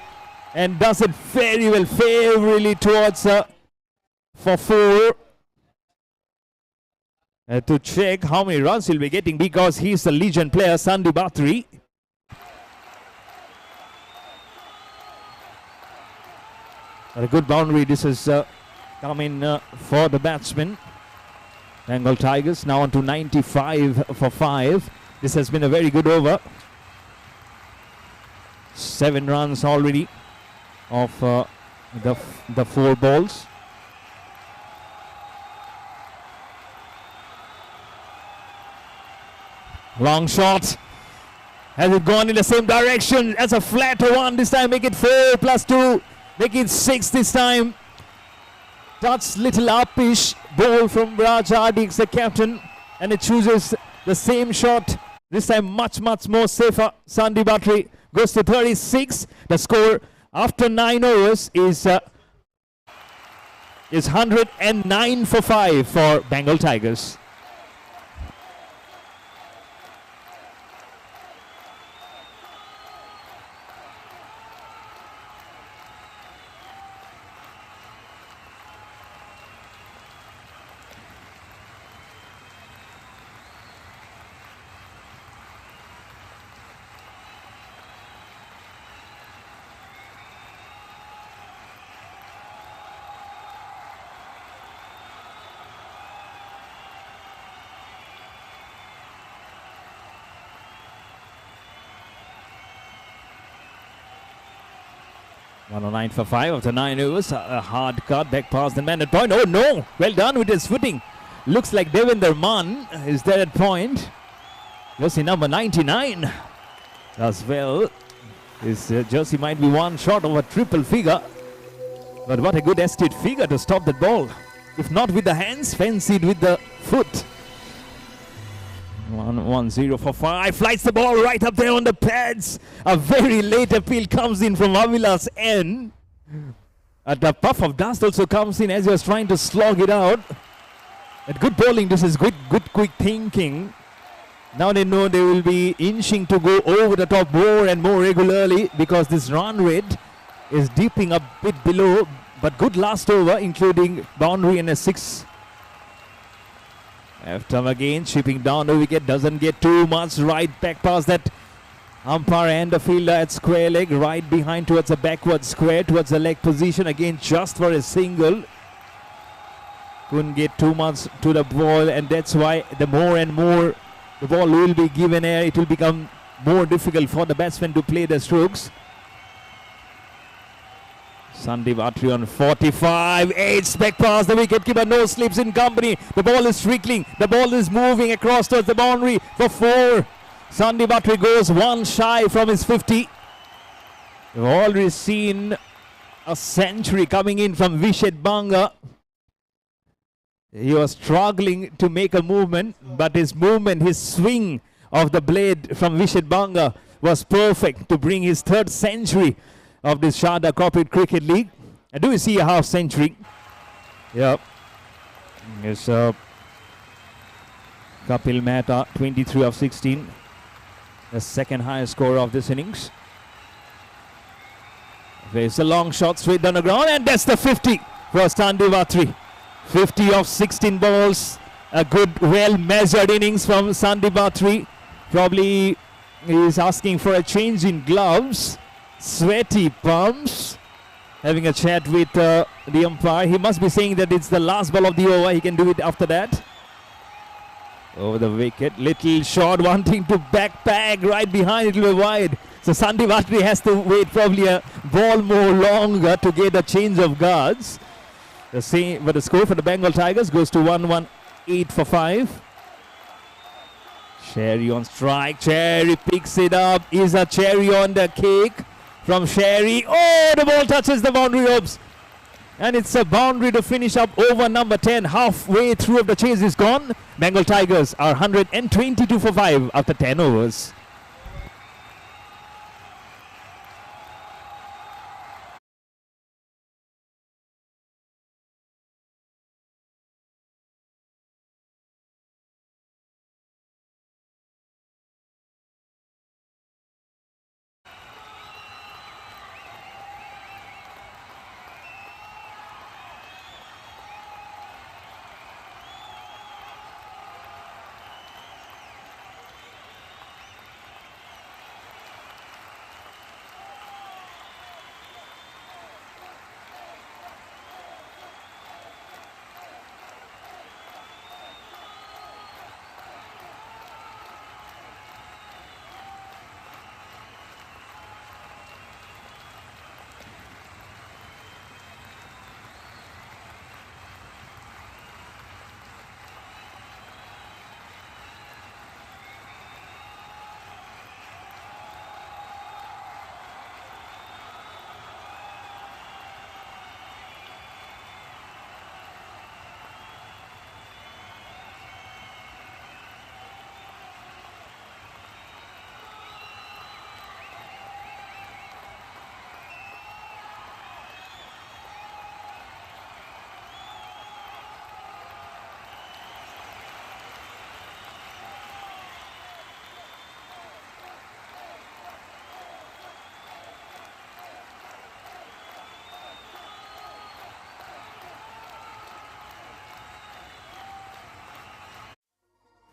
and does it very well, favorably towards for 4. To check how many runs he'll be getting, because he's the legend player, Sandy Batri. A good boundary. This is coming for the batsman. Bengal Tigers now on to 95 for 5. This has been a very good over. 7 runs already of the 4 balls. Long shot. Has it gone in the same direction as a flat one? This time make it 4 plus 2. Make it 6 this time. Touch little upish ball from Rajadius, the captain. And it chooses the same shot. This time much more safer. Sandy Batri goes to 36. The score after 9 overs is 109 for 5 for Bengal Tigers. $109 for 5 after 9 overs. A hard cut, back past the man at point. Oh no! Well done with his footing. Looks like Devinder Mann is there at point. Jersey number 99 does well. His jersey might be one short of a triple figure. But what a good astute figure to stop that ball. If not with the hands, fancied with the foot. 1-0 for 5. Flights the ball right up there on the pads. A very late appeal comes in from Avila's end. The puff of dust also comes in as he was trying to slog it out. But good bowling. This is good quick thinking. Now they know they will be inching to go over the top more and more regularly because this run rate is dipping a bit below. But good last over, including boundary and a 6. After again, chipping down the wicket, doesn't get too much right back past that umpire and the fielder at square leg, right behind towards the backward square, towards the leg position, again just for a single. Couldn't get too much to the ball, and that's why the more and more the ball will be given air, it will become more difficult for the batsman to play the strokes. Sandeep Atri on 45, 8 back past the wicketkeeper, no slips in company. The ball is trickling, the ball is moving across towards the boundary for 4. Sandeep Atri goes one shy from his 50. We've already seen a century coming in from Vishet Banga. He was struggling to make a movement, but his movement, his swing of the blade from Vishet Banga was perfect to bring his 3rd century of this Sarda Corporate Cricket League. And do you see a half century? Yep. It's Kapil Mehta, 23 of 16. The 2nd highest scorer of this innings. There's a long shot straight down the ground, and that's the 50 for Sandeep Atri. 50 of 16 balls. A good, well-measured innings from Sandeep Atri. Probably he is asking for a change in gloves. Sweaty palms. Having a chat with the umpire. He must be saying that it's the last ball of the over. He can do it after that. Over the wicket. Little shot wanting to backpack right behind. It will be wide. So Sandeep Atri has to wait probably a ball more longer to get a change of guards. The same, but the score for the Bengal Tigers goes to 118 for 5. Cherry on strike. Cherry picks it up. Is a cherry on the cake from Cherry. Oh, the ball touches the boundary ropes. And it's a boundary to finish up over number 10. Halfway through of the chase is gone. Bengal Tigers are 122 for 5 after 10 overs.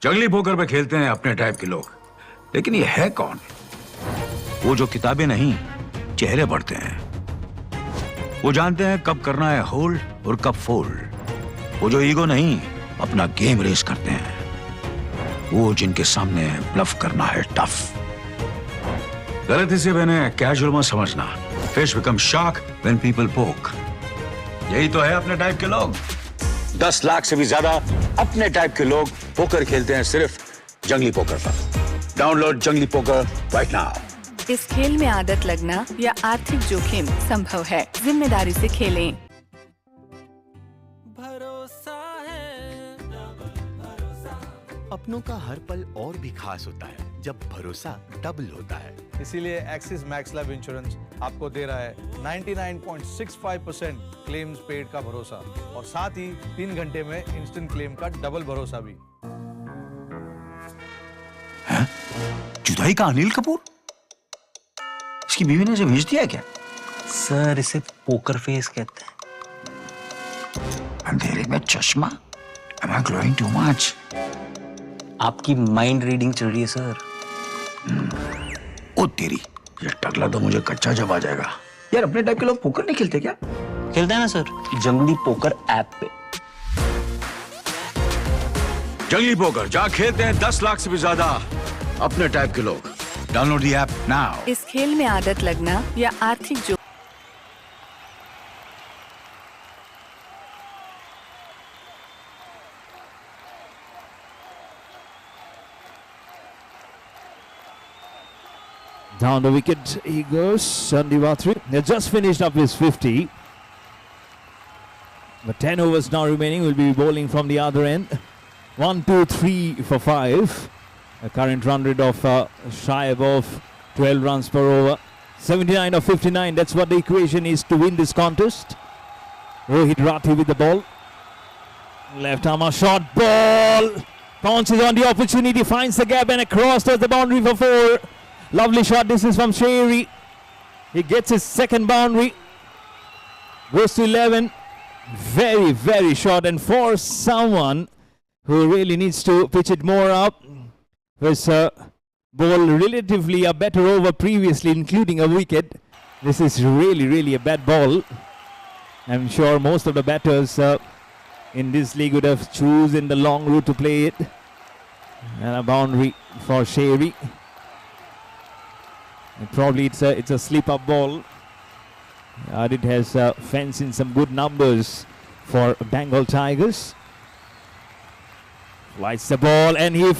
जंगली poker पे खेलते हैं अपने type के लोग, लेकिन ये है कौन? वो जो किताबें नहीं, चेहरे पढ़ते हैं। वो जानते हैं कब करना है होल्ड और कब फोल्ड। वो जो ईगो नहीं, अपना गेम रेस करते हैं। वो जिनके सामने ब्लफ करना है टफ। गलती से मैंने कैजुअल मत समझना। Fish become shark when people पोक। यही तो है अपने टाइप के लोग। 10 लाख से भी ज्यादा अपने टाइप के लोग पोकर खेलते हैं सिर्फ जंगली पोकर पर। डाउनलोड जंगली पोकर राइट नाउ। इस खेल में आदत लगना या आर्थिक जोखिम संभव है। जिम्मेदारी से खेलें। भरोसा है, अपनों का हर पल और भी खास होता है जब भरोसा डबल होता है। इसीलिए एक्सिस मैक्स लाइफ इंश्योरेंस आपको दे रहा है 99.65% क्लेम्स पेड का भरोसा और साथ ही 3 घंटे में इंस्टेंट क्लेम का डबल भरोसा भी। जुदाई का अनिल कपूर? इसकी बीवी ने इसे भेज दिया क्या? सर इसे पोकर फेस कहते हैं। अंधेरे में चश्मा? Am I glowing too much? आपकी माइंड रीडिंग चल रही है सर। ओ तेरी, ये टकला तो मुझे कच्चा जब आ जाएगा। यार अपने टाइप के लोग पोकर नहीं खेलते क्या? खेलते हैं ना सर, जंगली पोकर ऐप पे। जंगली पोकर जहाँ खेलते हैं 10 लाख से भी ज्यादा अपने टाइप के लोग। Download the app now. इस खेल में आदत लगना या आर्थिक जोखिम Down the wicket he goes, Sandivatri. They just finished up his 50. But 10 overs now remaining. Will be bowling from the other end. 1, 2, 3 for 5. A current run rate of shy above 12 runs per over. 79 of 59. That's what the equation is to win this contest. Rohit Rathi with the ball. Left arm shot ball. Pounces on the opportunity. Finds the gap and across towards the boundary for 4. Lovely shot. This is from Sherry. He gets his second boundary. Goes to 11. Very, very short. And for someone who really needs to pitch it more up, was bowled relatively a better over previously, including a wicket. This is really, really a bad ball. I'm sure most of the batters in this league would have chosen the long route to play it. And a boundary for Sherry. And probably it's a slip-up ball. It has fenced in some good numbers for Bengal Tigers. Flights the ball and he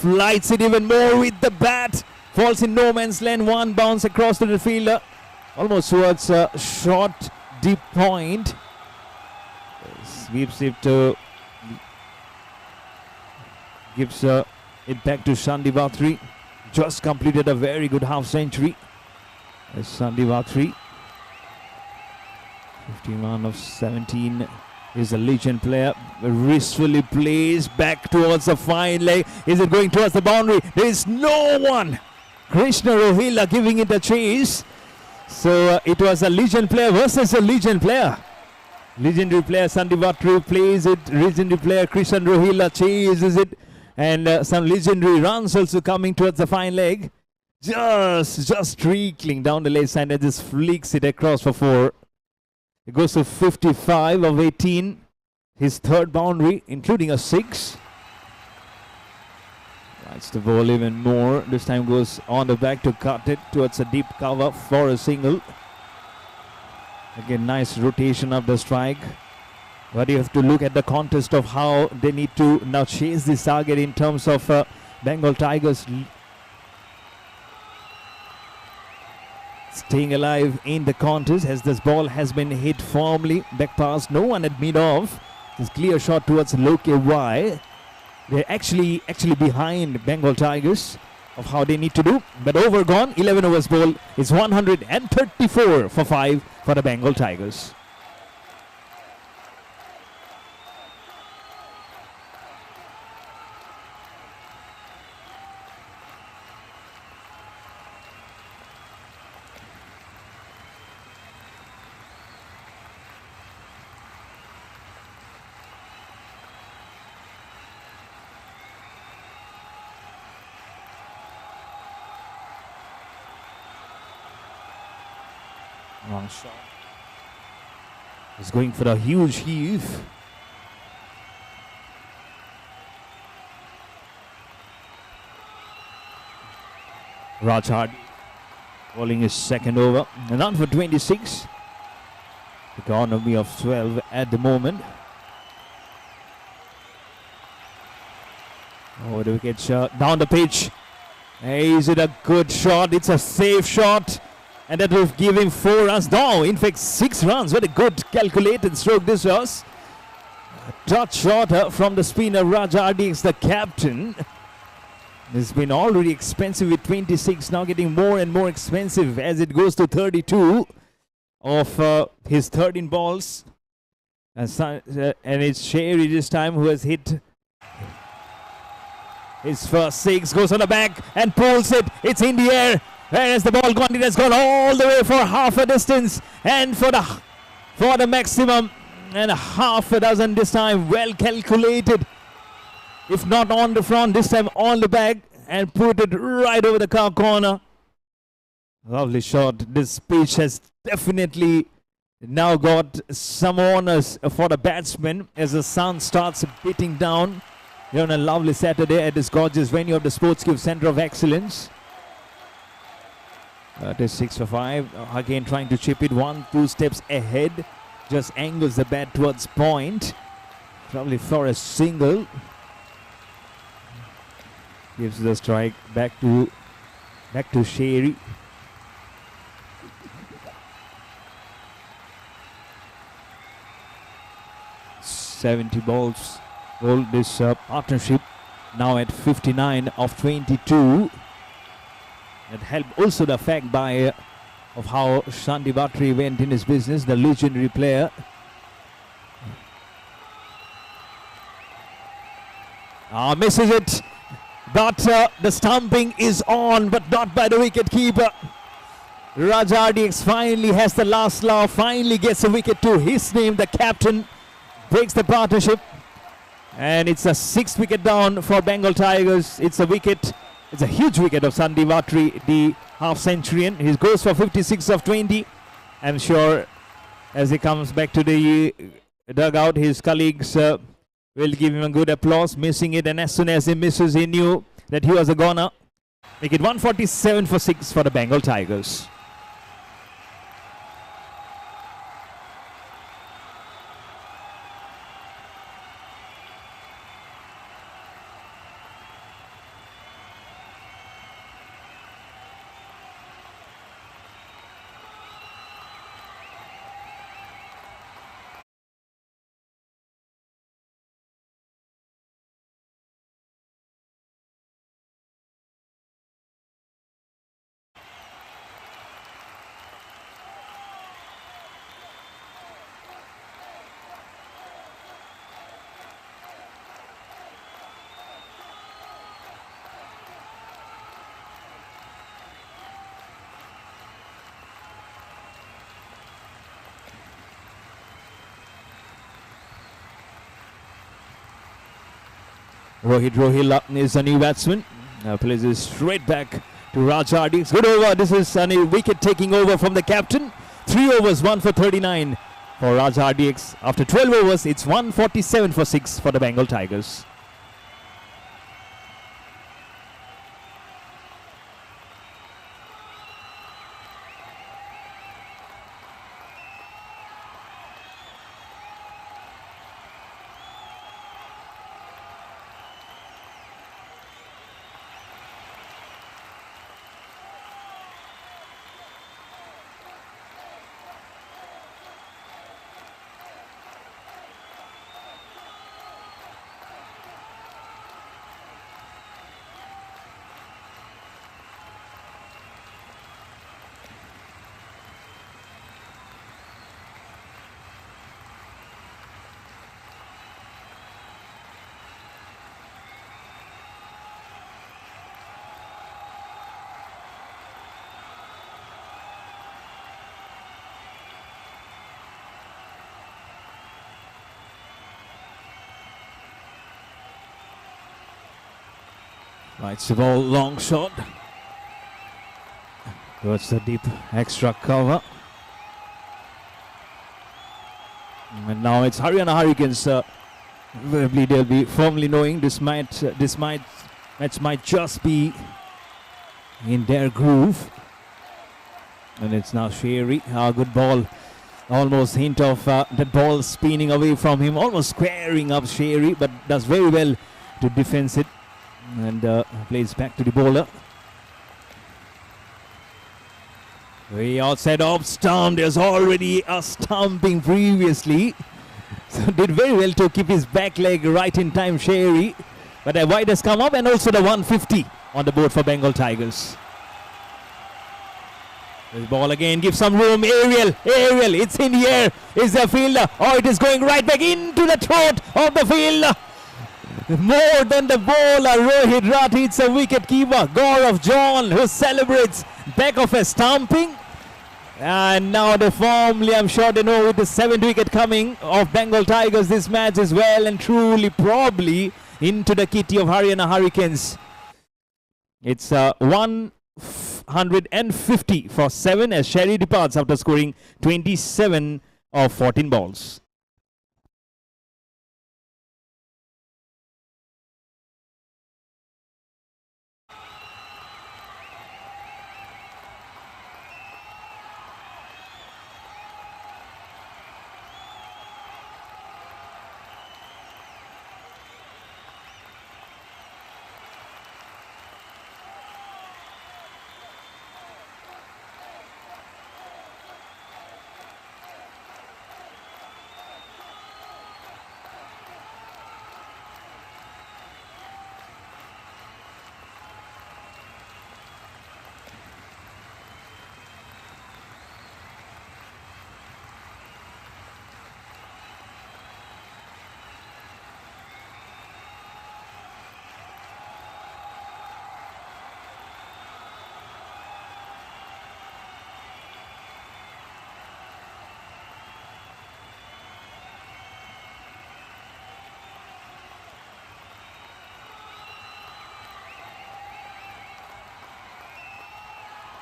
flights it even more with the bat. Falls in no man's land. One bounce across to the fielder. Almost towards a short, deep point. Sweeps it to... Gives it back to Sandivatri. Just completed a very good half century. Sandivatri, 51 of 17, is a legend player. Wristfully plays back towards the fine leg. Is it going towards the boundary? There is no one. Krishna Rohila giving it a chase. So it was a legend player versus a legend player. Legendary player Sandivatri plays it. Legendary player Krishna Rohila chases it. And some legendary runs also coming towards the fine leg. Just trickling down the leg side and just flicks it across for 4. It goes to 55 of 18. His third boundary, including a 6. Likes to bowl even more. This time goes on the back to cut it towards a deep cover for a single. Again, nice rotation of the strike. But you have to look at the contest of how they need to now chase this target in terms of Bengal Tigers staying alive in the contest as this ball has been hit firmly back past. No one at mid-off. This clear shot towards Loke Y. They're actually behind Bengal Tigers of how they need to do. But over gone, 11 overs ball is 134 for 5 for the Bengal Tigers. Long shot. He's going for a huge heave. Raj Hardy bowling his second over. And on for 26. Economy of 12 at the moment. Over the wicket, down the pitch. Is it a good shot? It's a safe shot. And that will give him 4 runs. No, in fact, 6 runs. What a good calculated stroke this was. A touch shot from the spinner Raj RDX, the captain. It's been already expensive with 26, now getting more and more expensive as it goes to 32 of his 13 balls. And it's Sherry this time who has hit his first 6, goes on the back and pulls it. It's in the air. Where has the ball gone? It has gone all the way for half a distance and for the maximum. And half a dozen this time. Well calculated. If not on the front, this time on the back and put it right over the car corner. Lovely shot. This pitch has definitely now got some honors for the batsman as the sun starts beating down here on a lovely Saturday at this gorgeous venue of the Sportsmanship Centre of Excellence. That is 6 for 5. Again trying to chip it 1-2 steps ahead. Just angles the bat towards point. Probably for a single. Gives the strike back to Sherry. $70 balls hold this partnership now at 59 of 22. That helped also the fact of how Shanti Bhatri went in his business, the legendary player. Misses it. But the stumping is on, but not by the wicket keeper. Raj RDX finally has the last laugh, finally gets a wicket to his name. The captain breaks the partnership. And it's a 6th wicket down for Bengal Tigers. It's a huge wicket of Shanti Bhatri, the half-centurion. He goes for 56 of 20. I'm sure as he comes back to the dugout, his colleagues will give him a good applause, missing it, and as soon as he misses, he knew that he was a goner. Make it 147 for 6 for the Bengal Tigers. Rohit Rohila is a new batsman. Plays it straight back to Raj RDX. Good over. This is a wicket taking over from the captain. 3 overs, 1 for 39 for Raj RDX. After 12 overs, it's 147 for 6 for the Bengal Tigers. Right, it's a ball, long shot towards the deep extra cover. And now it's Haryana Hurricanes. Probably they'll be firmly knowing this match might just be in their groove. And it's now Sherry. Good ball. Almost hint of that ball spinning away from him, almost squaring up Sherry, but does very well to defense it. And plays back to the bowler. Way outside off stump. There's already a stumping previously. So did very well to keep his back leg right in time, Sherry. But a wide has come up and also the 150 on the board for Bengal Tigers. This ball again gives some room. Aerial, it's in the air. Is the fielder? Oh, it is going right back into the throat of the fielder. More than the bowler, Rohit Rathi. It's a wicket keeper, Gaurav John, who celebrates back of a stumping. And now the form, I'm sure they know with the 7th wicket coming of Bengal Tigers, this match is well and truly probably into the kitty of Haryana Hurricanes. It's 150 for 7 as Sherry departs after scoring 27 of 14 balls.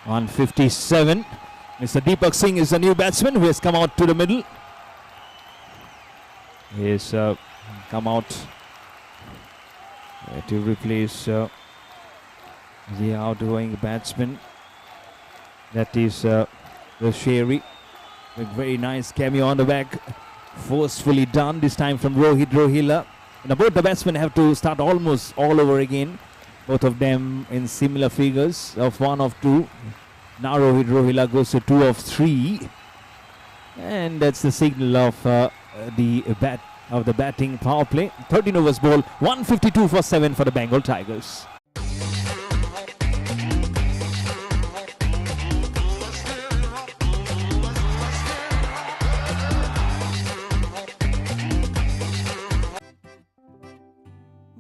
On 57, Mr. Deepak Singh is the new batsman who has come out to the middle. He has come out to replace the outgoing batsman. That is the Sherry. A very nice cameo on the back. Forcefully done, this time from Rohit Rohila. Now both the batsmen have to start almost all over again. Both of them in similar figures of 1 of 2. Now Rohit Rohila goes to 2 of 3. And that's the signal of the batting power play. 13 overs ball, 152 for 7 for the Bengal Tigers.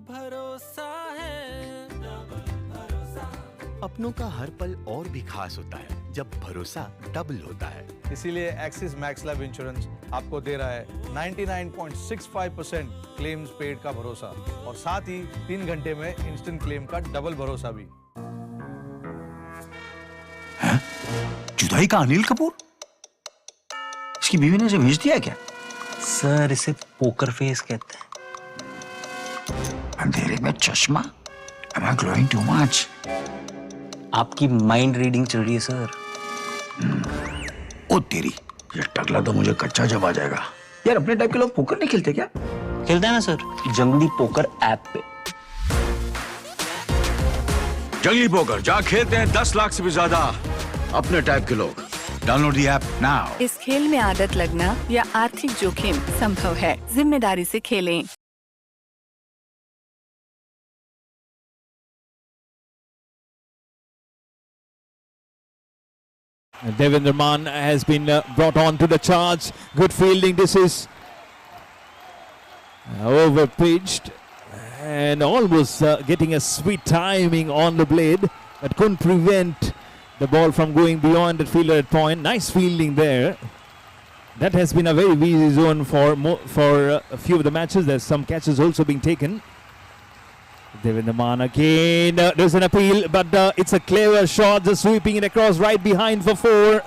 भरोसा है अपनों का हर पल और भी खास होता है जब भरोसा डबल होता है। इसीलिए एक्सिस मैक्स लाइफ इंश्योरेंस आपको दे रहा है 99.65% क्लेम्स पेड का भरोसा और साथ ही 3 घंटे में इंस्टेंट क्लेम का डबल भरोसा भी। हैं? जुदाई का अनिल कपूर? इसकी बीवी ने इसे भेज दिया क्या? सर इसे पोकर फेस कहते हैं। अंधेरे में चश्मा? Am I glowing too much? आपकी माइंड रीडिंग चल रही है सर। ओ तेरी, ये टकला तो मुझे कच्चा जब आ जाएगा। यार अपने टाइप के लोग पोकर नहीं खेलते क्या? खेलते हैं ना सर, जंगली पोकर ऐप पे। जंगली पोकर जहाँ खेलते हैं 10 लाख से भी ज्यादा अपने टाइप के लोग। Download the app now. इस खेल में आदत लगना या आर्थिक जोखिम संभव है, जिम्मेदारी से खेलें। Devendra Mann has been brought on to the charge. Good fielding. This is over pitched and almost getting a sweet timing on the blade, but couldn't prevent the ball from going beyond the fielder at point. Nice fielding there. That has been a very busy zone for a few of the matches. There's some catches also being taken. Devendra Mann again, there's an appeal, but it's a clever shot, just sweeping it across right behind for 4.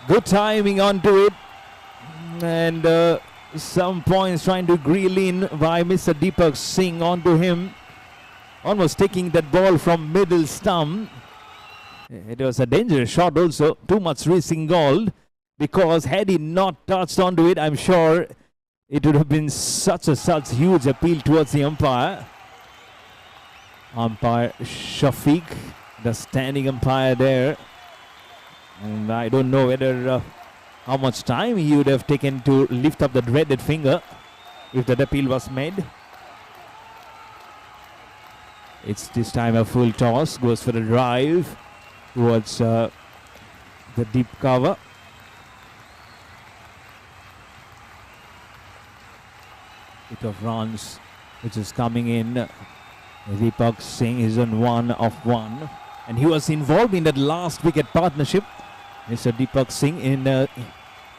Good timing onto it, and some points trying to grill in by Mr. Deepak Singh onto him, almost taking that ball from middle stump. It was a dangerous shot also, too much risk involved, because had he not touched onto it, I'm sure it would have been such huge appeal towards the umpire. Umpire Shafiq, the standing umpire there. And I don't know whether how much time he would have taken to lift up the dreaded finger if that appeal was made. It's this time a full toss, goes for the drive towards the deep cover. Bit of runs which is coming in. Deepak Singh is on 1 of 1, and he was involved in that last wicket partnership. Mr. Deepak Singh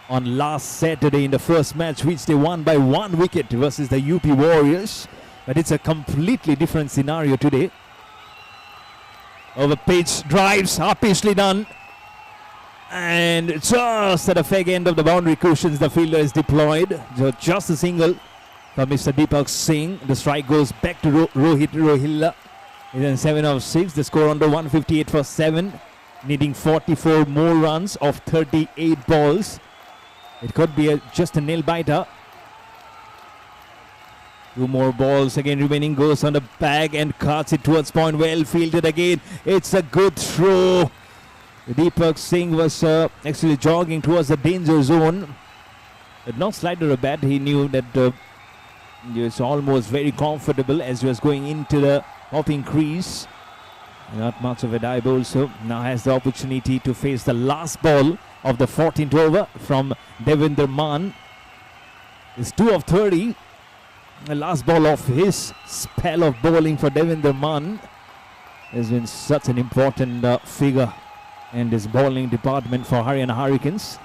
on last Saturday in the first match, which they won by 1 wicket versus the UP Warriors. But it's a completely different scenario today. Over pitch, drives, harpishly done. And just at the fag end of the boundary cushions, the fielder is deployed. Just a single for Mr. Deepak Singh. The strike goes back to Rohit Rohilla. He's in 7 of 6. The score under 158 for 7. Needing 44 more runs of 38 balls. It could be just a nail biter. 2 more balls again remaining, goes on the bag and cuts it towards point. Well fielded again. It's a good throw. Deepak Singh was actually jogging towards the danger zone. But not slider a bat. He knew that he was almost very comfortable as he was going into the hopping crease. Not much of a dive also. Now has the opportunity to face the last ball of the 14th over from Devendra Mann. It's 2 of 30. The last ball of his spell of bowling for Devendra Mann has been such an important figure in this bowling department for Haryana Hurricanes.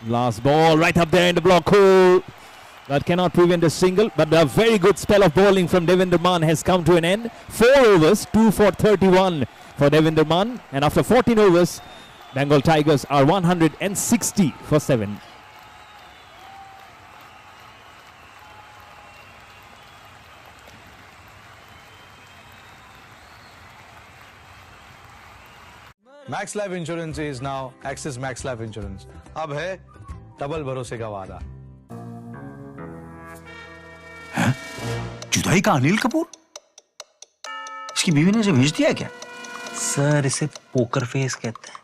Last ball right up there in the block hole. That cannot prevent a single, but a very good spell of bowling from Devendra Mann has come to an end. 4 overs, 2 for 31 for Devendra Mann, and after 14 overs, Bengal Tigers are 160 for 7. Max Life Insurance is now Axis Max Life Insurance. अब है double भरोसे का वादा. जुदाई का अनिल कपूर? इसकी बीवी ने इसे भेज दिया क्या? सर इसे पोकर फेस कहते हैं.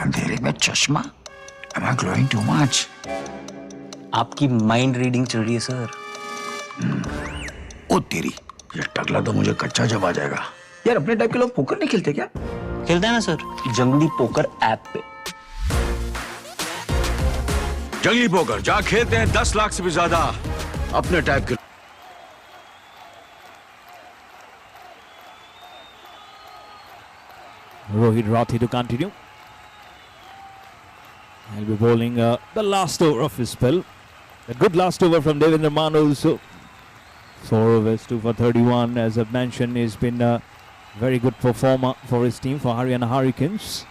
अंधेरे में चश्मा? Am I glowing too much? आपकी माइंड रीडिंग चल रही है सर. ओ तेरी, ये टकला तो मुझे कच्चा जब आ जाएगा. यार अपने टाइप के लोग पोकर नहीं खेलते क्या? खेलते हैं ना सर, जंगली पोकर ऐप पे. जंगली पोकर जहाँ खेलते हैं 10 लाख से भी ज्यादा अपने टाइप के. Rohit Rathi to continue. He'll be bowling the last over of his spell. A good last over from Devendra Mann also. 4 overs, 2 for 31. As I've mentioned, he's been a very good performer for his team, for Haryana Hurricanes.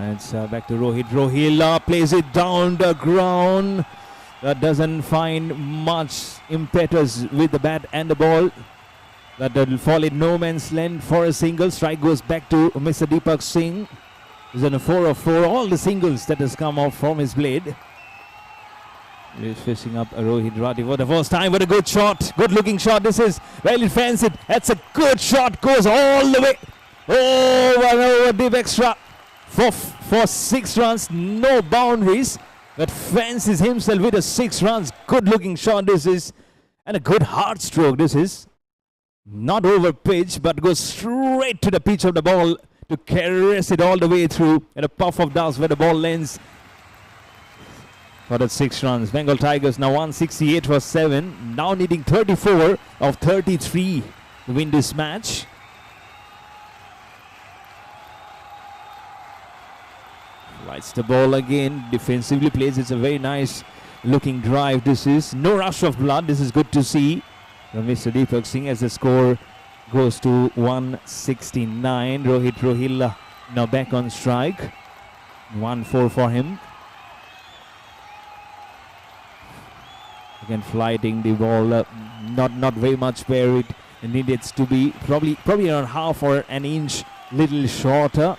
It's back to Rohit. Rohilla plays it down the ground. That doesn't find much impetus with the bat and the ball. That will fall in no man's land for a single. Strike goes back to Mr. Deepak Singh. He's on a 4 of 4. All the singles that has come out from his blade. He's facing up Rohit Rathi for the first time. What a good shot. Good looking shot. This is, well, it fans it. That's a good shot. Goes all the way. Over deep extra. For 6 runs. No boundaries. But fancies himself with a 6 runs. Good looking shot this is. And a good hard stroke this is. Not over pitch, but goes straight to the pitch of the ball to caress it all the way through. And a puff of dust where the ball lands. For that 6 runs. Bengal Tigers now 168 for 7. Now needing 34 of 33 to win this match. Lights the ball again. Defensively plays. It's a very nice looking drive. This is no rush of blood. This is good to see from Mr. Deepak Singh as the score goes to 169. Rohit Rohilla now back on strike. 1-4 for him. Again flighting the ball, not very much where it needed to be. Probably around half or an inch little shorter.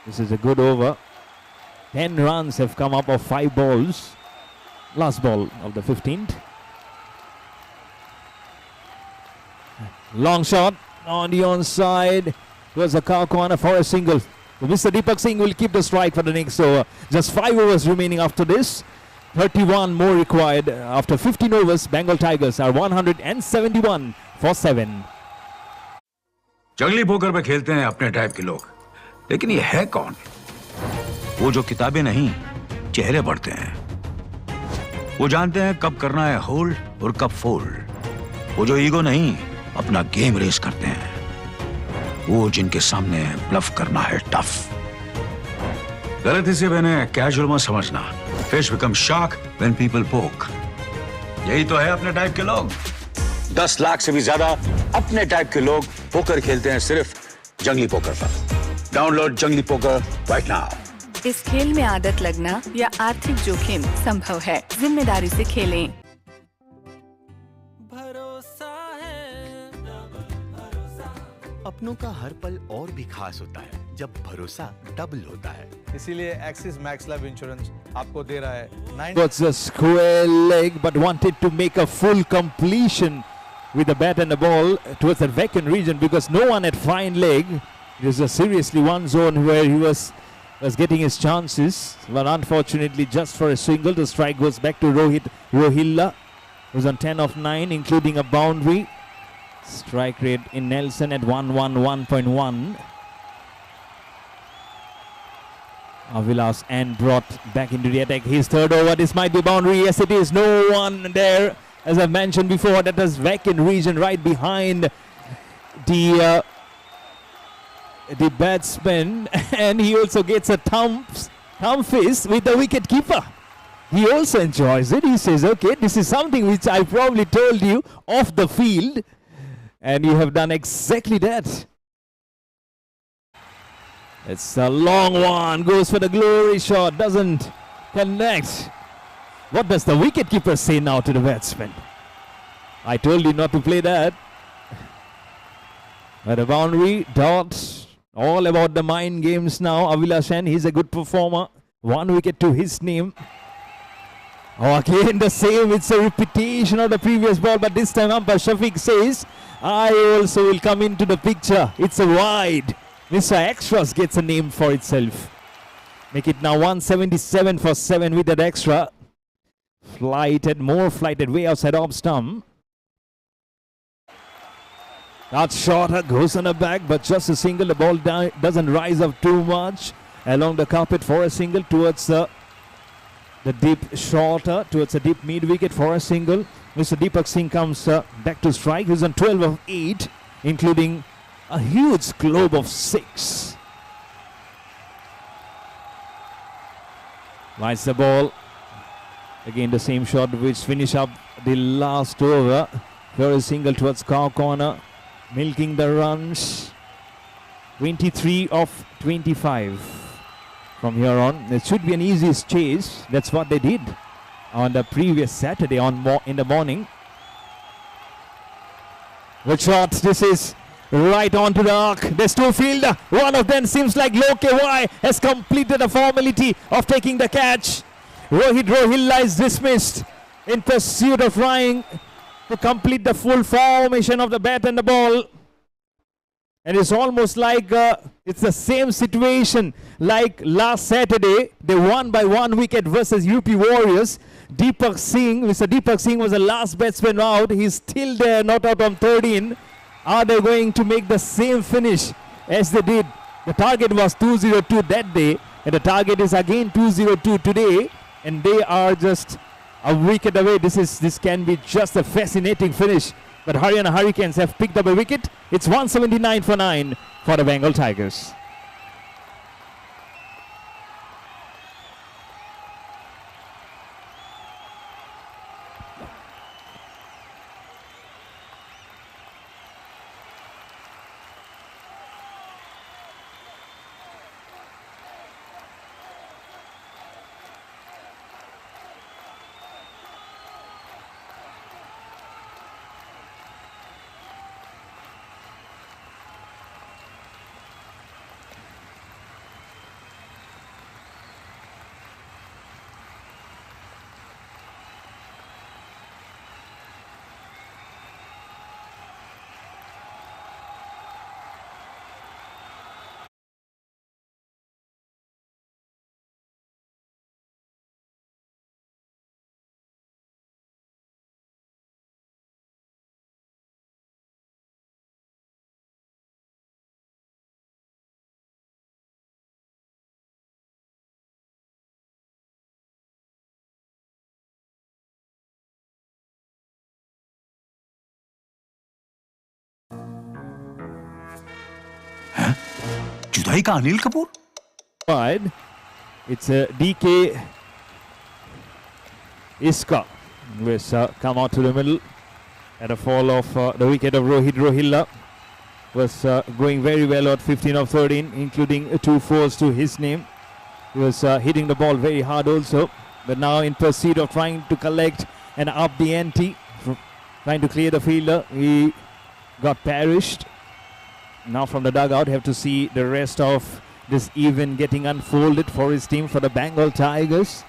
This is a good over. 10 runs have come up of 5 balls. Last ball of the 15th. Long shot. on the onside. It was a cow corner for a single. So Mr. Deepak Singh will keep the strike for the next over. Just 5 overs remaining after this. 31 more required. After 15 overs, Bengal Tigers are 171 for 7. जंगली poker पे खेलते हैं अपने type के लोग, लेकिन ये है कौन? वो जो किताबें नहीं, चेहरे पढ़ते हैं। वो जानते हैं कब करना है होल्ड और कब फोल्ड। वो जो ईगो नहीं, अपना गेम रेस करते हैं। वो जिनके सामने ब्लफ करना है टफ। गलती से मैंने कैजुअल मत समझना। Fish become shark when people पोक। यही तो है अपने टाइप के लोग। 10 लाख से भी ज्यादा अपने टाइप के लोग पोकर खेलते हैं सिर्फ जंगली पोकर पर। डाउनलोड जंगली पोकर राइट नाउ। इस खेल में आदत लगना या आर्थिक जोखिम संभव है। जिम्मेदारी से खेलें। भरोसा है, अपनों का हर पल और भी खास होता है जब भरोसा डबल होता है। इसीलिए एक्सिस मैक्स लाइफ इंश्योरेंस आपको दे रहा है 9 Was a square leg but wanted to make a full completion with the bat and the ball towards the vacant region because no one had fine leg. It was a seriously one zone where he was getting his chances, but unfortunately just for a single. The strike goes back to Rohilla, who's on 10 of 9, including a boundary. Strike rate in Nelson at 111.1. Avilas and brought back into the attack. His third over. This might be boundary. Yes, it is. No one there. As I mentioned before, that is vacant region right behind the batsman, and he also gets a thumb fist with the wicket keeper. He also enjoys it. He says, okay, this is something which I probably told you off the field, and you have done exactly that. It's a long one, goes for the glory shot, doesn't connect. What does the wicketkeeper say now to the batsman? I told you not to play that. But a boundary, dot, all about the mind games now. Avilashan, he's a good performer. 1 wicket to his name. Oh, again the same, it's a repetition of the previous ball, but this time umpire Shafiq says, I also will come into the picture. It's a wide. Mr. Extras gets a name for itself. Make it now 177 for 7 with that extra. More flighted way outside off stump. That shorter goes on the back, but just a single. The ball doesn't rise up too much. Along the carpet for a single towards the deep shorter, towards the deep mid wicket for a single. Mr. Deepak Singh comes back to strike. He's on 12 of 8, including a huge globe of 6. Lights the ball. Again the same shot which finish up the last over. Here is single towards cow corner. Milking the runs. 23 of 25. From here on, it should be an easy chase. That's what they did on the previous Saturday in the morning. Good shot. This is right onto the arc. There's two fielder. One of them seems like Loke Y has completed the formality of taking the catch. Rohilla is dismissed in pursuit of trying to complete the full formation of the bat and the ball. And it's almost like it's the same situation like last Saturday. They won by 1 wicket versus UP Warriors. Deepak Singh, Mr. Deepak Singh was the last batsman out. He's still there, not out on 13. Are they going to make the same finish as they did? The target was 202 that day, and the target is again 202 today, and they are just a wicket away. This can be just a fascinating finish. But Haryana Hurricanes have picked up a wicket. It's 179 for 9 for the Bengal Tigers. भाई का Anil Kapoor? Wide. It's a DK Iska who has come out to the middle at a fall of the wicket of Rohit Rohilla. Was going very well at 15 of 13, including 2 fours to his name. He was hitting the ball very hard also, but now in pursuit of trying to collect and up the ante, trying to clear the fielder, he got perished. Now from the dugout, have to see the rest of this event getting unfolded for his team, for the Bengal Tigers.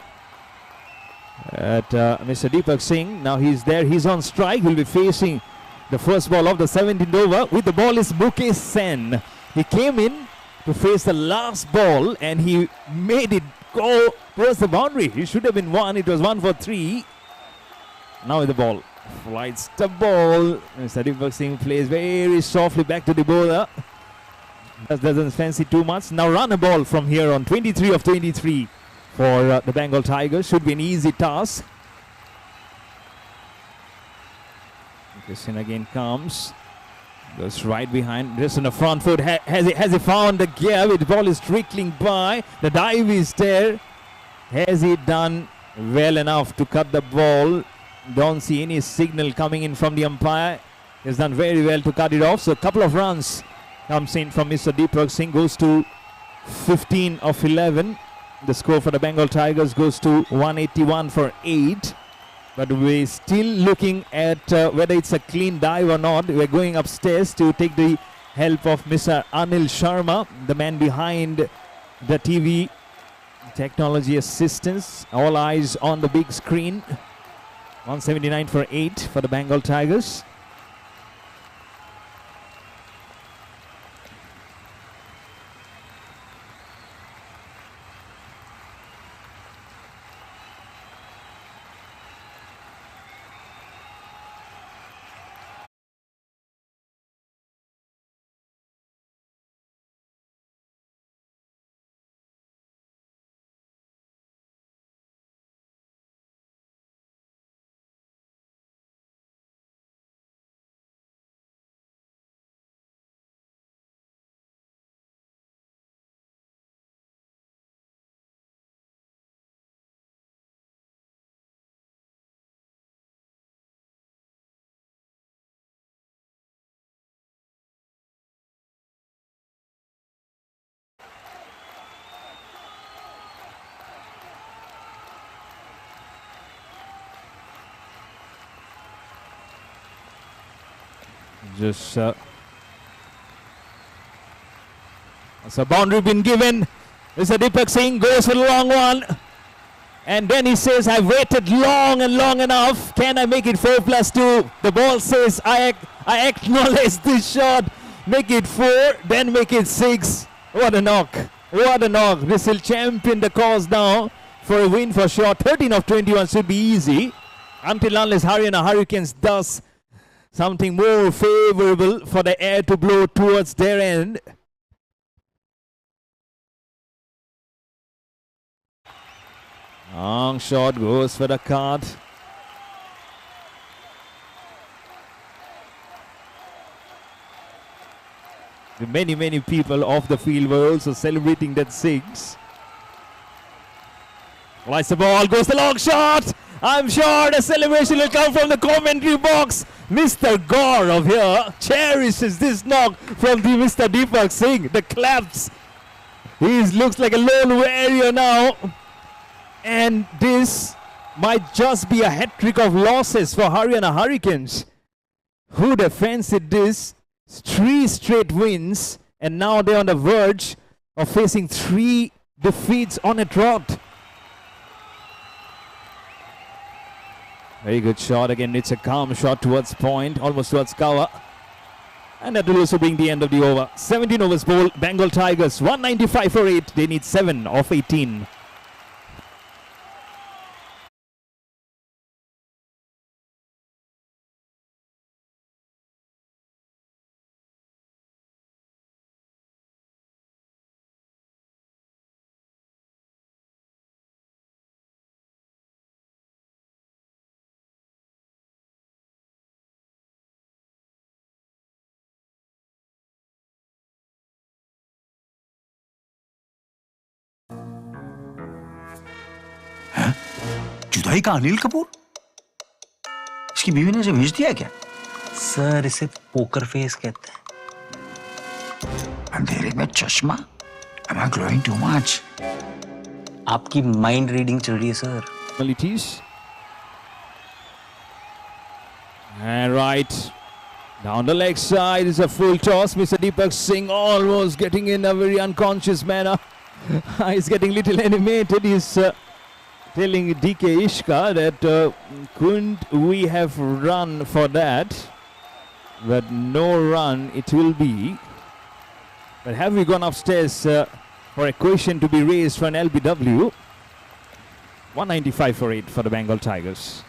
At Mr. Deepak Singh, now he's there, he's on strike, he'll be facing the first ball of the 17th over. With the ball is Mukesh Sen. He came in to face the last ball and he made it go towards the boundary. He should have been one, it was 1 for 3. Now with the ball, flights the ball. Mr. Deepak Singh plays very softly back to the bowler. Doesn't fancy too much. Now run a ball from here on, 23 of 23 for the Bengal Tigers. Should be an easy task. Christian again comes, goes right behind, just on the front foot. Has he found the gap? The ball is trickling by. The dive is there. Has he done well enough to cut the ball? Don't see any signal coming in from the umpire. He's done very well to cut it off. So a couple of runs comes in from Mr. Deepak Singh. Goes to 15 of 11. The score for the Bengal Tigers goes to 181 for 8. But we're still looking at whether it's a clean dive or not. We're going upstairs to take the help of Mr. Anil Sharma, the man behind the TV technology assistance. All eyes on the big screen. 179 for 8 for the Bengal Tigers. Just so boundary been given. Mr. Deepak Singh goes for the long one. And then he says, I've waited long and long enough. Can I make it 4+2? The ball says, I acknowledge this shot. Make it 4, then make it 6. What a knock. What a knock. This will champion the cause now for a win for sure. 13 of 21 should be easy. Until unless Haryana Hurricanes does something more favorable for the air to blow towards their end. Long shot goes for the card. Many people off the field were also celebrating that 6. Flies the ball, goes the long shot. I'm sure the celebration will come from the commentary box. Mr. Gaurav here cherishes this knock from the Mr. Deepak Singh. The claps. He looks like a lone warrior now. And this might just be a hat-trick of losses for Haryana Hurricanes. Who'd have fancied this? 3 straight wins, and now they're on the verge of facing 3 defeats on a trot. Very good shot. Again, it's a calm shot towards point, almost towards cover. And that will also bring the end of the over. 17 overs bowl. Bengal Tigers 195 for 8. They need 7 of 18. भाई का अनिल कपूर? इसकी बीवी ने इसे भेज दिया है क्या? सर इसे पोकर फेस कहते हैं। अंधेरे में चश्मा? Am I glowing too much? आपकी माइंड रीडिंग चल रही है sir. It is. And right. Down the leg side is a full toss. Mr. Deepak Singh almost getting in a very unconscious manner. He's getting little animated. He's telling DK Ishka that couldn't we have run for that? But no run it will be. But have we gone upstairs for a question to be raised for an LBW? 195 for 8 for the Bengal Tigers.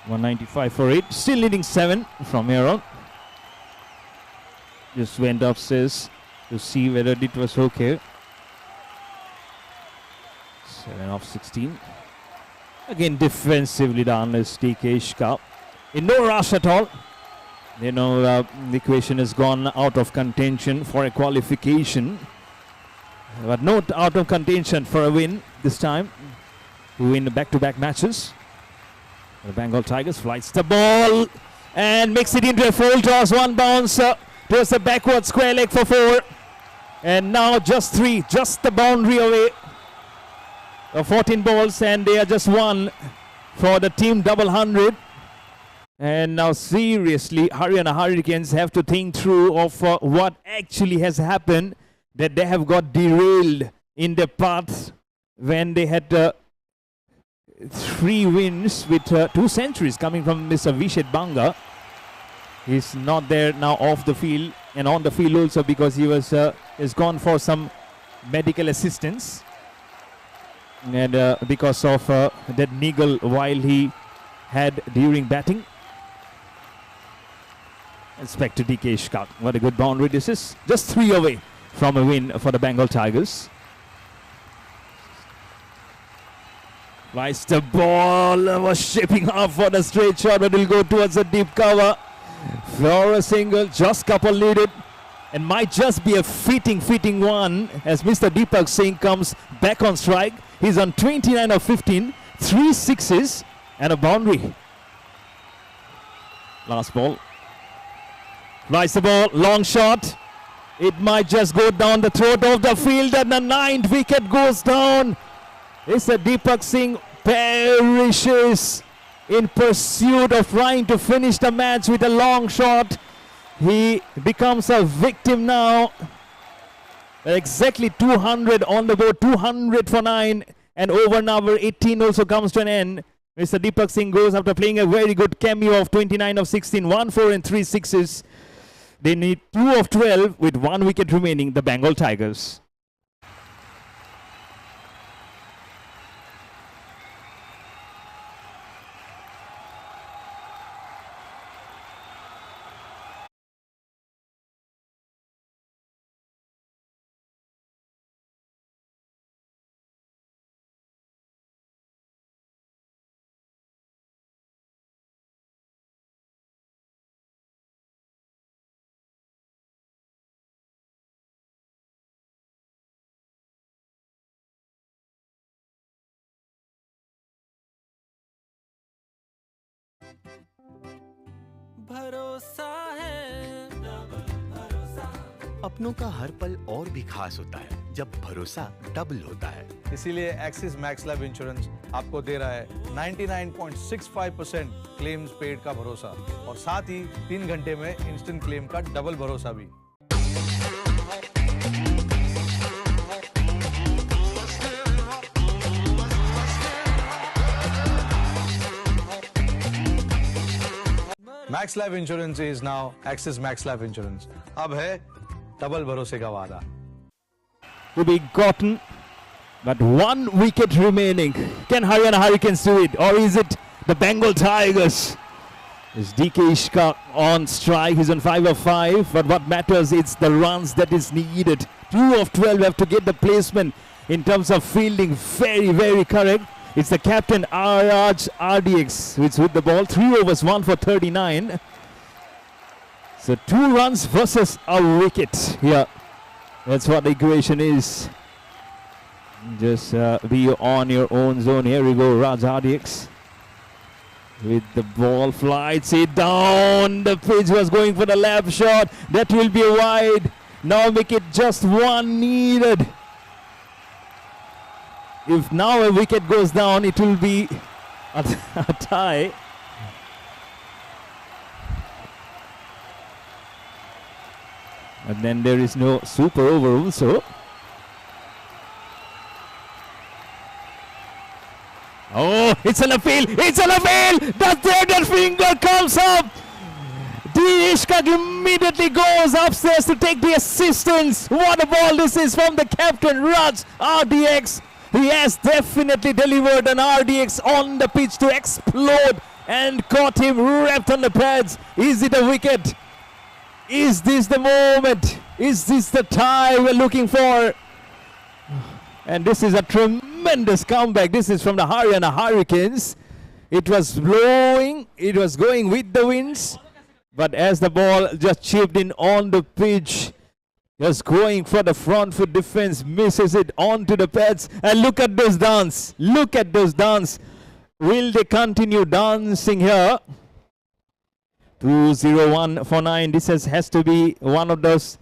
$195 for 8. Still leading 7 from here on. Just went upstairs to see whether it was okay. 7 off 16. Again defensively done is DK Ishka. In no rush at all. You know the equation has gone out of contention for a qualification. But not out of contention for a win this time. To win back-to-back matches. The Bengal Tigers flights the ball and makes it into a full toss. One bounce towards the backward square leg for 4. And now just 3, just the boundary away. 14 balls and they are just 1 for the team double 100. And now seriously, Haryana Hurricanes have to think through of what actually has happened, that they have got derailed in their paths when they had 3 wins with 2 centuries coming from Mr. Vishet Banga. He's not there now off the field and on the field also because he was is gone for some medical assistance and because of that niggle while he had during batting. Inspector DK Ishka. What a good boundary this is. Just 3 away from a win for the Bengal Tigers. Flies the ball, was shaping up for the straight shot, but will go towards the deep cover. For a single, just couple leaded, and might just be a fitting one as Mr. Deepak Singh comes back on strike. He's on 29 of 15, 3 sixes and a boundary. Last ball. Flies the ball, long shot. It might just go down the throat of the field and the 9th wicket goes down. Mr. Deepak Singh perishes in pursuit of trying to finish the match with a long shot. He becomes a victim now. Exactly 200 on the board, 200 for 9, and over number 18 also comes to an end. Mr. Deepak Singh goes after playing a very good cameo of 29 of 16, 1 4 and 3 sixes. They need 2 of 12 with 1 wicket remaining, the Bengal Tigers. भरोसा है। अपनों का हर पल और भी खास होता है जब भरोसा डबल होता है। इसीलिए एक्सिस मैक्स लाइफ इंश्योरेंस आपको दे रहा है 99.65% क्लेम्स पेड का भरोसा और साथ ही 3 घंटे में इंस्टेंट क्लेम का डबल भरोसा भी। Max life insurance is now axis max life insurance. अब है डबल भरोसे का वादा। To be gotten, but 1 wicket remaining. Can Haryana Hurricanes do it, or is it the Bengal Tigers? Is DK Ishka on strike? He's on 5 of 5. But what matters is the runs that is needed. 2 of 12 have to get the placement in terms of fielding very, very correct. It's the captain Raj RDX who's with the ball. 3 overs, 1 for 39. So 2 runs versus a wicket here. That's what the equation is. Just be on your own zone. Here we go. Raj RDX with the ball, flights it down. The pitch was going for the lap shot. That will be wide. Now make it just 1 needed. If now a wicket goes down, it will be a tie. And then there is no super over also. Oh, it's an appeal! It's an appeal! The third finger comes up! Ishkak immediately goes upstairs to take the assistance. What a ball this is from the captain, Raj RDX. He has definitely delivered an RDX on the pitch to explode and caught him wrapped on the pads. Is it a wicket? Is this the moment? Is this the tie we're looking for? And this is a tremendous comeback. This is from the Haryana Hurricanes. It was blowing, it was going with the winds, but as the ball just chipped in on the pitch, just going for the front foot defense, misses it onto the pads. And look at this dance. Look at this dance. Will they continue dancing here? 2-0-1 for 9. This has to be one of those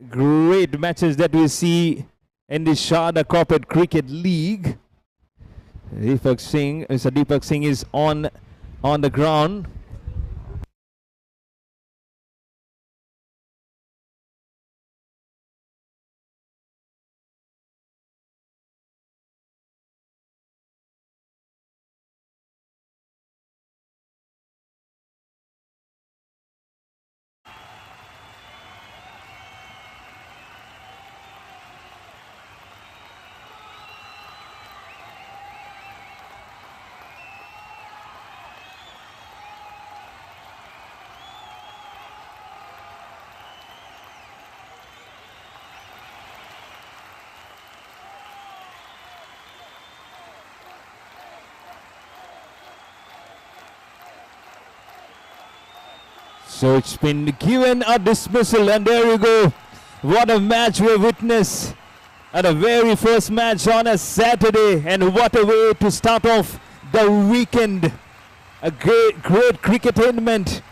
great matches that we see in the Sarda Corporate Cricket League. Mr. Deepak Singh is on the ground. So it's been given a dismissal, and there you go. What a match we witnessed at the very first match on a Saturday, and what a way to start off the weekend. A great cricketainment.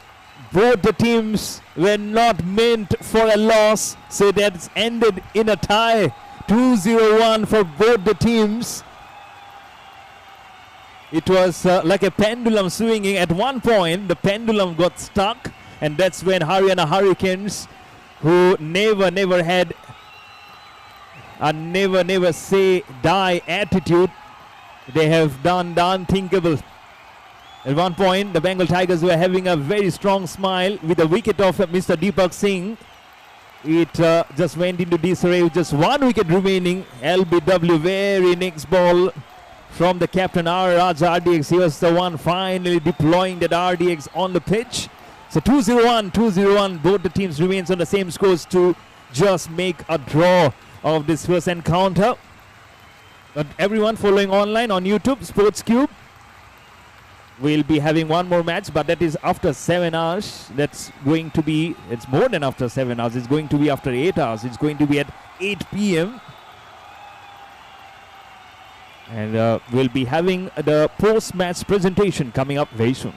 Both the teams were not meant for a loss, so that's ended in a tie. 2-0-1 for both the teams. It was like a pendulum swinging. At one point, the pendulum got stuck, and that's when Haryana Hurricanes, who never had a never say die attitude, they have done the unthinkable. At one point, the Bengal Tigers were having a very strong smile with the wicket of Mr. Deepak Singh. It just went into disarray with just 1 wicket remaining. LBW, very next ball from the captain Raj RDX. He was the one finally deploying that RDX on the pitch. So 2-0-1. Both the teams remains on the same scores to just make a draw of this first encounter. But everyone following online on YouTube, Sports Cube, we'll be having one more match, but that is after 7 hours. That's going to be, it's more than after 7 hours. It's going to be after 8 hours. It's going to be at 8 p.m. And we'll be having the post-match presentation coming up very soon.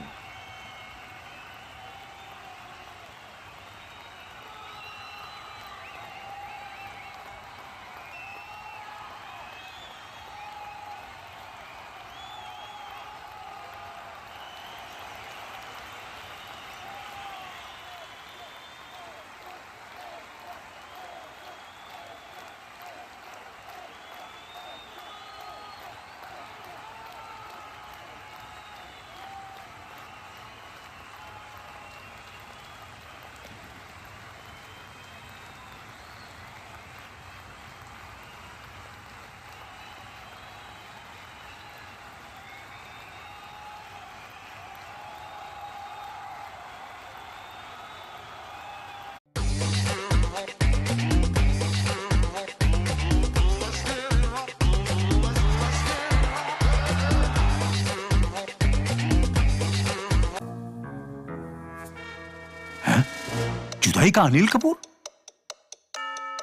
जुदाई का अनिल कपूर?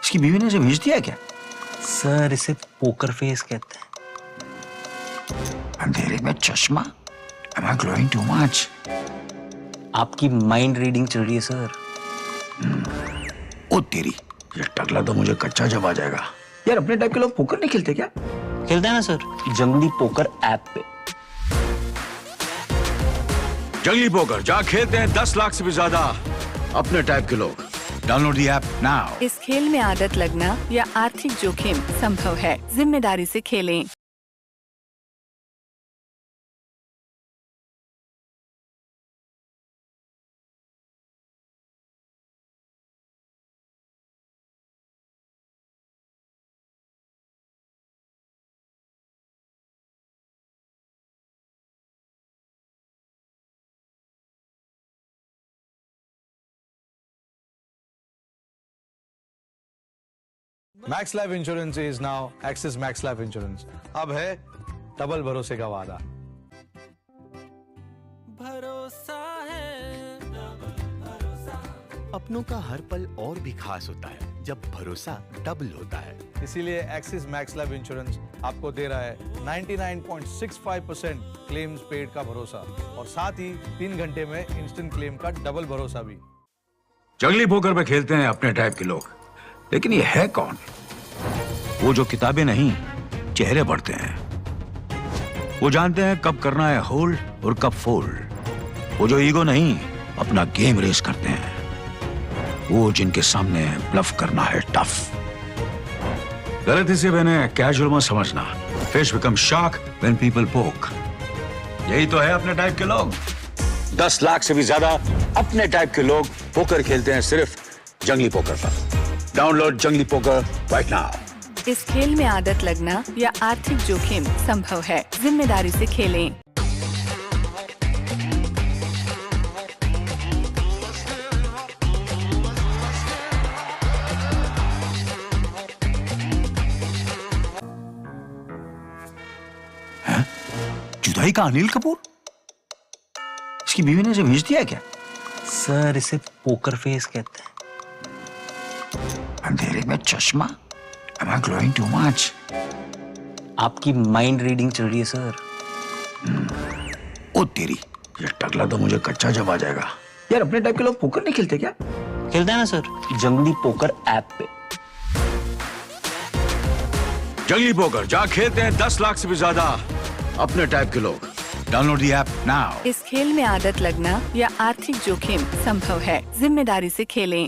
इसकी बीवी ने इसे भेज दिया क्या? Sir इसे पोकर फेस कहते हैं। अंधेरे में चश्मा? Am I glowing too much? आपकी माइंड रीडिंग चल रही है सर। ओ तेरी, ये टकला तो मुझे कच्चा जब आ जाएगा। यार अपने टाइप के लोग पोकर नहीं खेलते क्या? खेलते हैं ना सर, जंगली पोकर ऐप पे। जंगली पोकर जहाँ खेलते हैं 10 लाख से भी ज्यादा अपने टाइप के लोग। Download the app now. इस खेल में आदत लगना या आर्थिक जोखिम संभव है। जिम्मेदारी से खेलें। Max life insurance is now axis max life insurance. अब है डबल भरोसे का वादा। भरोसा है, अपनों का हर पल और भी खास होता है जब भरोसा डबल होता है। इसीलिए एक्सिस मैक्स लाइफ इंश्योरेंस आपको दे रहा है 99.65% क्लेम्स पेड का भरोसा और साथ ही 3 घंटे में इंस्टेंट क्लेम का डबल भरोसा भी। जंगली पोकर पे खेलते हैं अपने टाइप के लोग, लेकिन ये है कौन? वो जो किताबें नहीं, चेहरे पढ़ते हैं। वो जानते हैं कब करना है होल्ड और कब फोल्ड। वो जो ईगो नहीं, अपना गेम रेस करते हैं। वो जिनके सामने ब्लफ करना है टफ। गलती से मैंने कैजुअल मत समझना। Fish become shark when people पोक। यही तो है अपने टाइप के लोग। 10 लाख से भी ज्यादा अपने टाइप के लोग पोकर खेलते हैं सिर्फ जंगली पोकर पर। डाउनलोड जंगली पोकर राइट नाउ। इस खेल में आदत लगना या आर्थिक जोखिम संभव है। जिम्मेदारी से खेलें। जुदाई का अनिल कपूर? इसकी बीवी ने इसे भेज दिया क्या? सर इसे पोकर फेस कहते हैं। अंधेरे में चश्मा? Am I glowing too much? आपकी माइंड रीडिंग चल रही है सर। ओ तेरी, ये टकला तो मुझे कच्चा जब आ जाएगा। यार अपने टाइप के लोग पोकर नहीं खेलते क्या? खेलते हैं ना सर, जंगली पोकर ऐप पे। जंगली पोकर जहाँ खेलते हैं 10 लाख से भी ज्यादा अपने टाइप के लोग। Download the app now. इस खेल में आदत लगना या आर्थिक जोखिम संभव है। जिम्मेदारी से खेलें।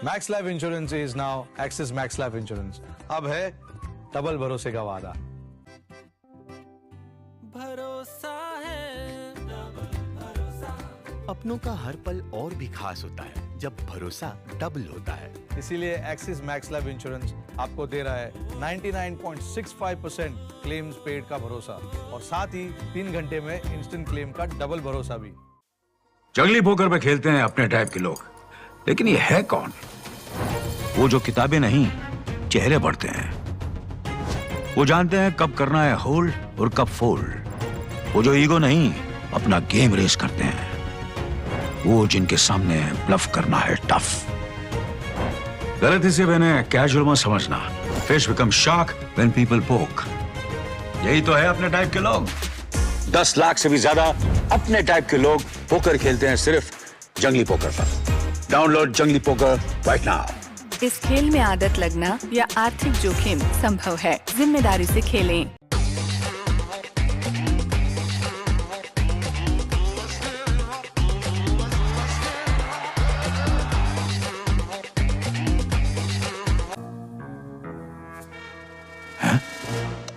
Max life insurance is now axis max life insurance. अब है डबल भरोसे का वादा। भरोसा है, अपनों का हर पल और भी खास होता है जब भरोसा डबल होता है। इसीलिए एक्सिस मैक्स लाइफ इंश्योरेंस आपको दे रहा है 99.65% क्लेम्स पेड का भरोसा और साथ ही 3 घंटे में इंस्टेंट क्लेम का डबल भरोसा भी। जंगली पोकर पे खेलते हैं अपने टाइप के लोग, लेकिन ये है कौन? वो जो किताबें नहीं, चेहरे पढ़ते हैं। वो जानते हैं कब करना है होल्ड और कब फोल्ड। वो जो ईगो नहीं, अपना गेम रेस करते हैं। वो जिनके सामने ब्लफ करना है टफ। गलती से मैंने कैजुअल मत समझना। Fish become shark when people पोक। यही तो है अपने टाइप के लोग। 10 लाख से भी ज्यादा अपने टाइप के लोग पोकर खेलते हैं सिर्फ जंगली पोकर पर। डाउनलोड जंगली पोकर राइट नाउ। इस खेल में आदत लगना या आर्थिक जोखिम संभव है। जिम्मेदारी से खेलें।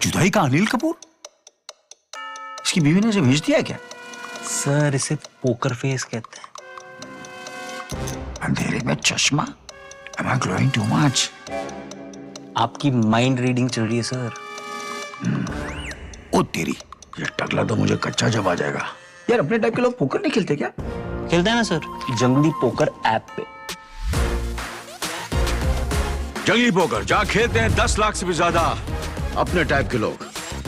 जुदाई का अनिल कपूर? इसकी बीवी ने इसे भेज दिया क्या? सर इसे पोकर फेस कहते हैं। अंधेरे में चश्मा? Am I glowing too much? आपकी माइंड रीडिंग चल रही है सर। ओ तेरी, ये टकला तो मुझे कच्चा जब आ जाएगा। यार अपने टाइप के लोग पोकर नहीं खेलते क्या? खेलते हैं ना सर, जंगली पोकर ऐप पे। जंगली पोकर जहाँ खेलते हैं 10 लाख से भी ज्यादा अपने टाइप के लोग।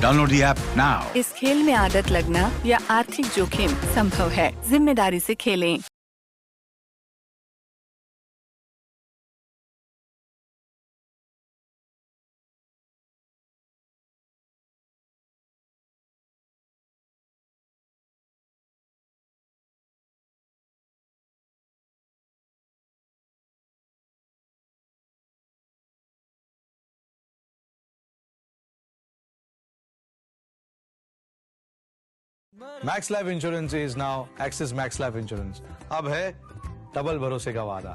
Download the app now. इस खेल में आदत लगना या आर्थिक जोखिम संभव है। जिम्मेदारी से खेलें। Max life insurance is now axis max life insurance. अब है डबल भरोसे का वादा।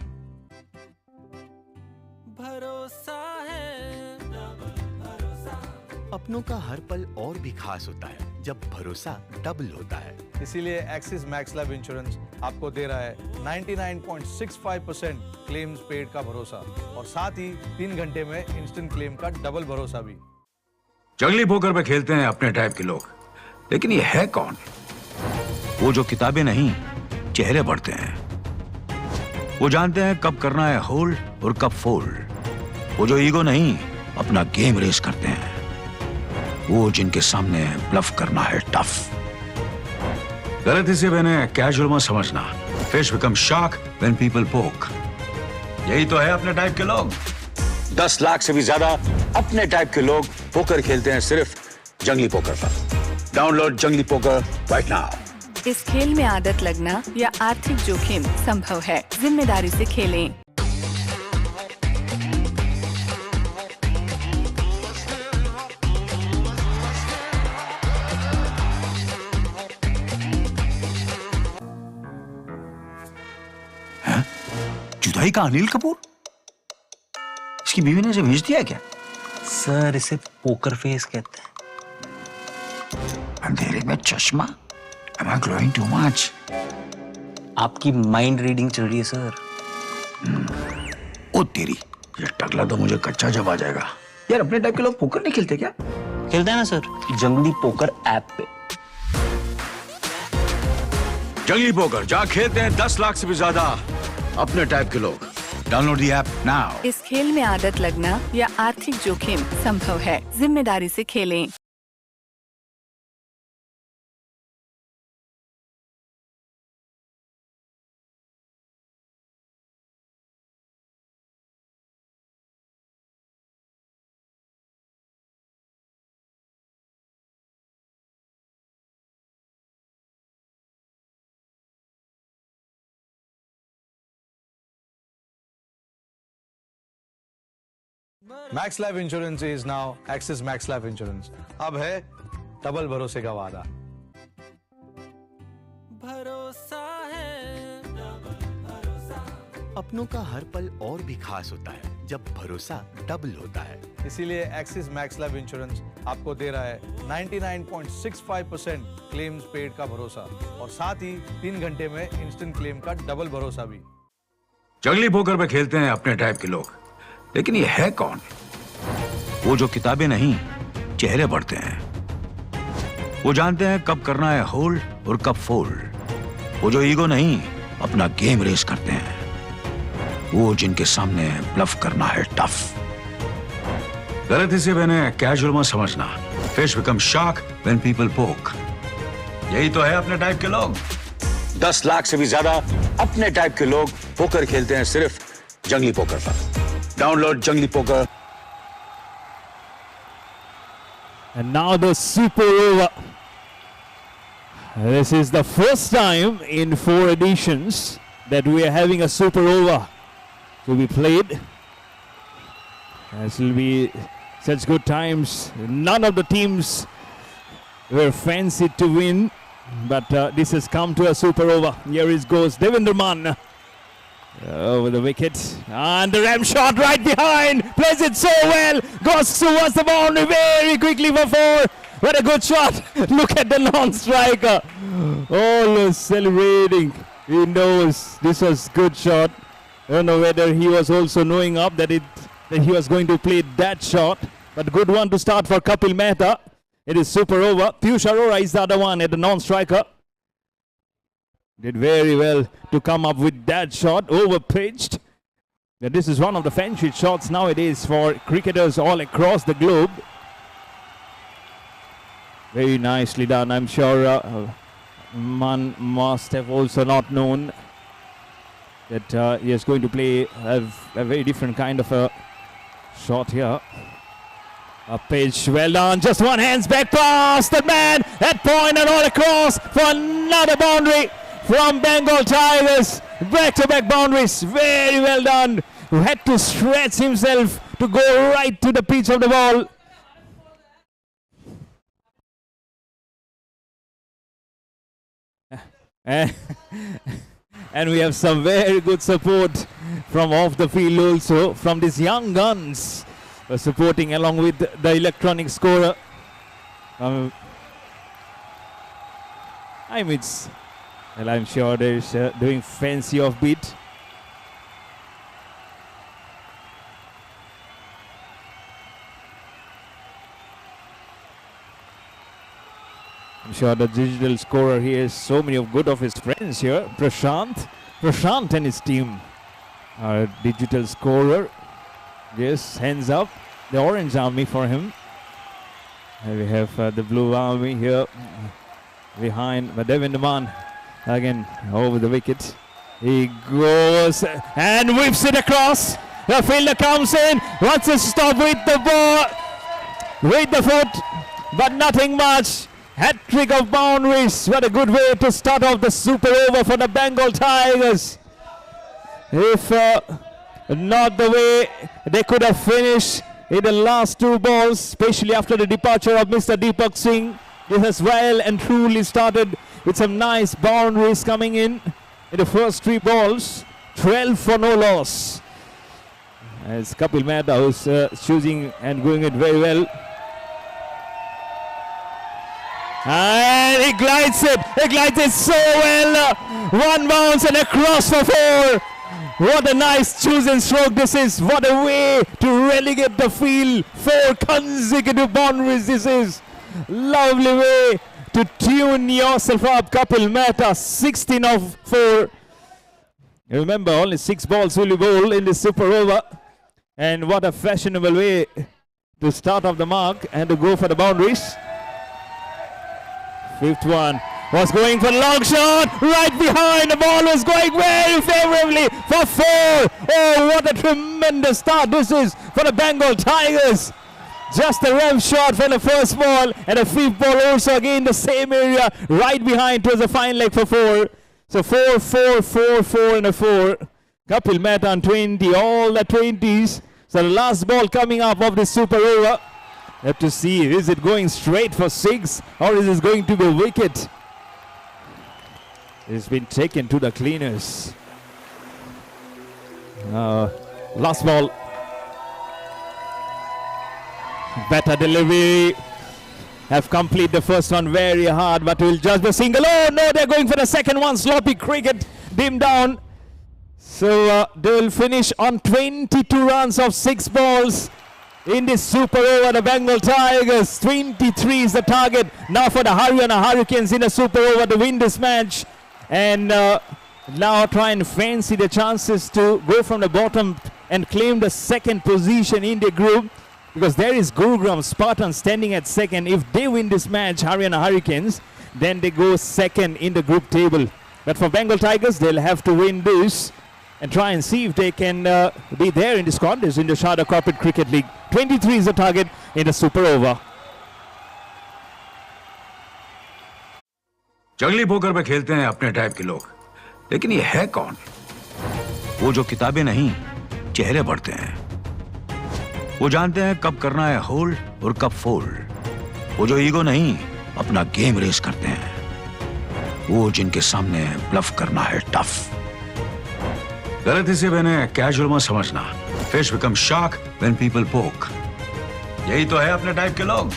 भरोसा है, अपनों का हर पल और भी खास होता है जब भरोसा डबल होता है। इसीलिए एक्सिस मैक्स लाइफ इंश्योरेंस आपको दे रहा है 99.65% क्लेम्स पेड का भरोसा और साथ ही 3 घंटे में इंस्टेंट क्लेम का डबल भरोसा भी। जंगली पोकर पे खेलते हैं अपने टाइप के लोग, लेकिन ये है कौन? वो जो किताबें नहीं, चेहरे पढ़ते हैं। वो जानते हैं कब करना है होल्ड और कब फोल्ड। वो जो ईगो नहीं, अपना गेम रेस करते हैं। वो जिनके सामने ब्लफ करना है टफ। गलती से मैंने कैजुअल मत समझना। Fish become shark when people पोक। यही तो है अपने टाइप के लोग। 10 लाख से भी ज्यादा अपने टाइप के लोग पोकर खेलते हैं सिर्फ जंगली पोकर पर। डाउनलोड जंगली पोकर राइट नाउ। इस खेल में आदत लगना या आर्थिक जोखिम संभव है। जिम्मेदारी से खेलें। जुदाई का अनिल कपूर? इसकी बीवी ने इसे भेज दिया क्या? सर इसे पोकर फेस कहते हैं। अंधेरे में चश्मा? Am I glowing too much? आपकी माइंड रीडिंग चल रही है सर। ओ तेरी, ये टकला तो मुझे कच्चा जब आ जाएगा। यार अपने टाइप के लोग पोकर नहीं खेलते क्या? खेलते हैं ना सर, जंगली पोकर ऐप पे। जंगली पोकर जहाँ खेलते हैं 10 लाख से भी ज्यादा अपने टाइप के लोग। Download the app now. इस खेल में आदत लगना या आर्थिक जोखिम संभव है। जिम्मेदारी से खेलें। Max life insurance is now axis max life insurance. अब है डबल भरोसे का वादा। भरोसा है, अपनों का हर पल और भी खास होता है जब भरोसा डबल होता है। इसीलिए एक्सिस मैक्स लाइफ इंश्योरेंस आपको दे रहा है 99.65% क्लेम्स पेड का भरोसा और साथ ही 3 घंटे में इंस्टेंट क्लेम का डबल भरोसा भी। जंगली पोकर पे खेलते हैं अपने टाइप के लोग, लेकिन ये है कौन? वो जो किताबें नहीं, चेहरे पढ़ते हैं। वो जानते हैं कब करना है होल्ड और कब फोल्ड। वो जो ईगो नहीं, अपना गेम रेस करते हैं। वो जिनके सामने ब्लफ करना है टफ। गलती से मैंने कैजुअल मत समझना। Fish become shark when people पोक। यही तो है अपने टाइप के लोग। 10 लाख से भी ज्यादा अपने टाइप के लोग पोकर खेलते हैं सिर्फ जंगली पोकर पर। डाउनलोड जंगली poker. And now the super over. This is the first time in 4 editions that we are having a super over to be played. This will be such good times. None of the teams were fancied to win, but this has come to a super over. Here it goes, Devendra Mann. Over the wicket, and the ram shot right behind, plays it so well, goes towards the boundary very quickly for 4. What a good shot! Look at the non-striker, all celebrating. He knows this was good shot. I don't know whether he was also knowing up that it that he was going to play that shot. But good one to start for Kapil Mehta. It is super over. Piyush Arora is the other one at the non-striker. Did very well to come up with that shot, over-pitched. But this is one of the fancy shots nowadays for cricketers all across the globe. Very nicely done. I'm sure Man must have also not known that he is going to play a very different kind of a shot here. A pitch, well done, just one hands back pass, the man at point and all across for another boundary from Bengal Tigers. Back-to-back boundaries, very well done. Who had to stretch himself to go right to the pitch of the ball. And we have some very good support from off the field also, from these young guns supporting along with the electronic scorer. I'm sure there's doing fancy offbeat. I'm sure the digital scorer here is so many of good of his friends here. Prashant and his team are digital scorer. Yes, hands up. The orange army for him. And we have the blue army here behind. But Devin Man again over the wicket. He goes and whips it across. The fielder comes in, wants to stop with the ball, with the foot, but nothing much. Hat-trick of boundaries. What a good way to start off the super over for the Bengal Tigers. If not the way they could have finished in the last two balls, especially after the departure of Mr. Deepak Singh. This has well and truly started with some nice boundaries coming in the first three balls. 12 for no loss. As Kapil Mehta who's choosing and going it very well. And he glides it so well. One bounce and across for four. What a nice chosen stroke this is. What a way to relegate the field. 4 consecutive boundaries this is. Lovely way to tune yourself up, Kapil Mehta. 16 of 4. Remember, only 6 balls will be bowled in this super over. And what a fashionable way to start off the mark and to go for the boundaries. 5th one was going for long shot, right behind. The ball was going very favorably for 4. Oh, what a tremendous start this is for the Bengal Tigers. Just a rev shot for the first ball, and the 5th ball also again the same area, right behind towards the fine leg for 4. So 4, 4, 4, 4 and a 4. Kapil Mehta on 20, all the 20s. So the last ball coming up of the super over. Have to see, is it going straight for 6 or is it going to be a wicket? It's been taken to the cleaners. Last ball. Better delivery. Have completed the first one very hard, but will just be single. Oh no, they're going for the second one. Sloppy cricket, dim down. So they will finish on 22 runs of 6 balls. In this super over, the Bengal Tigers, 23 is the target now for the Haryana Hurricanes in the super over to win this match. And now try and fancy the chances to go from the bottom and claim the second position in the group. Because there is Gurugram Spartan standing at second. If they win this match, Haryana Hurricanes, then they go second in the group table. But for Bengal Tigers, they'll have to win this and try and see if they can be there in this contest in the Sarda Corporate Cricket League. 23 is the target in the super over. जंगली poker पे खेलते हैं अपने type के लोग, लेकिन ये है कौन? वो जो किताबें नहीं, चेहरे पढ़ते हैं। वो जानते हैं कब करना है होल्ड और कब फोल्ड। वो जो ईगो नहीं, अपना गेम रेस करते हैं। वो जिनके सामने ब्लफ करना है टफ। गलती से मैंने कैजुअल मत समझना। Fish become shark when people पोक। यही तो है अपने टाइप के लोग।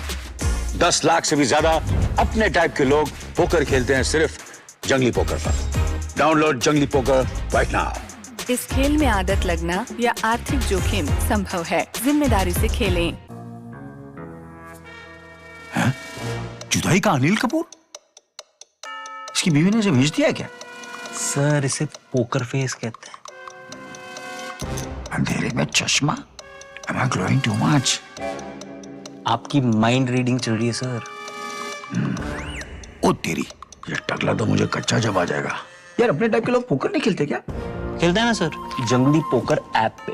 10 लाख से भी ज्यादा अपने टाइप के लोग पोकर खेलते हैं सिर्फ जंगली पोकर पर। डाउनलोड जंगली पोकर राइट नाउ। इस खेल में आदत लगना या आर्थिक जोखिम संभव है। जिम्मेदारी से खेलें। जुदाई का अनिल कपूर? इसकी बीवी ने इसे भेज दिया है क्या? सर इसे पोकर फेस कहते हैं। अंधेरे में चश्मा? Am I glowing too much? आपकी माइंड रीडिंग चल रही है सर। ओ तेरी, ये टकला तो मुझे कच्चा जब आ जाएगा। यार अपने टाइप के लोग पोकर नहीं खेलते क्या? खेलते हैं ना सर, जंगली पोकर ऐप पे।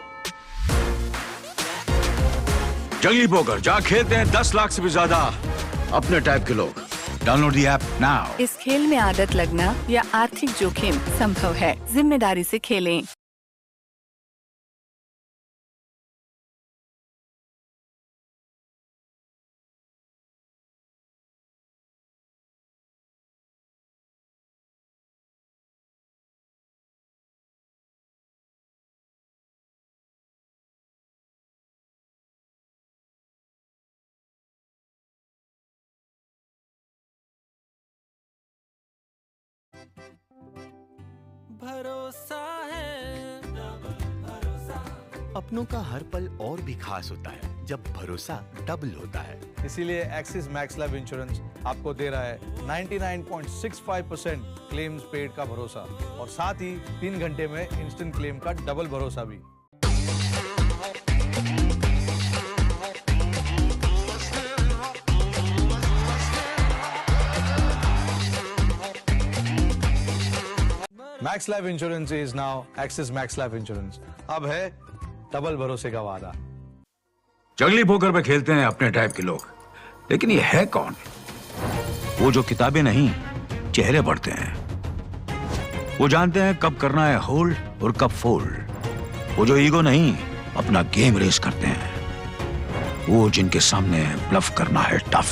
जंगली पोकर जहाँ खेलते हैं 10 लाख से भी ज्यादा अपने टाइप के लोग। Download the app now. इस खेल में आदत लगना या आर्थिक जोखिम संभव है। जिम्मेदारी से खेलें। भरोसा है, अपनों का हर पल और भी खास होता है जब भरोसा डबल होता है। इसीलिए एक्सिस मैक्स लाइफ इंश्योरेंस आपको दे रहा है 99.65% क्लेम्स पेड का भरोसा और साथ ही 3 घंटे में इंस्टेंट क्लेम का डबल भरोसा भी। Max life insurance is now axis max life insurance. अब है डबल भरोसे का वादा। जंगली पोकर पे खेलते हैं अपने टाइप के लोग, लेकिन ये है कौन? वो जो किताबें नहीं, चेहरे पढ़ते हैं। वो जानते हैं कब करना है होल्ड और कब फोल्ड। वो जो ईगो नहीं, अपना गेम रेस करते हैं। वो जिनके सामने ब्लफ करना है टफ।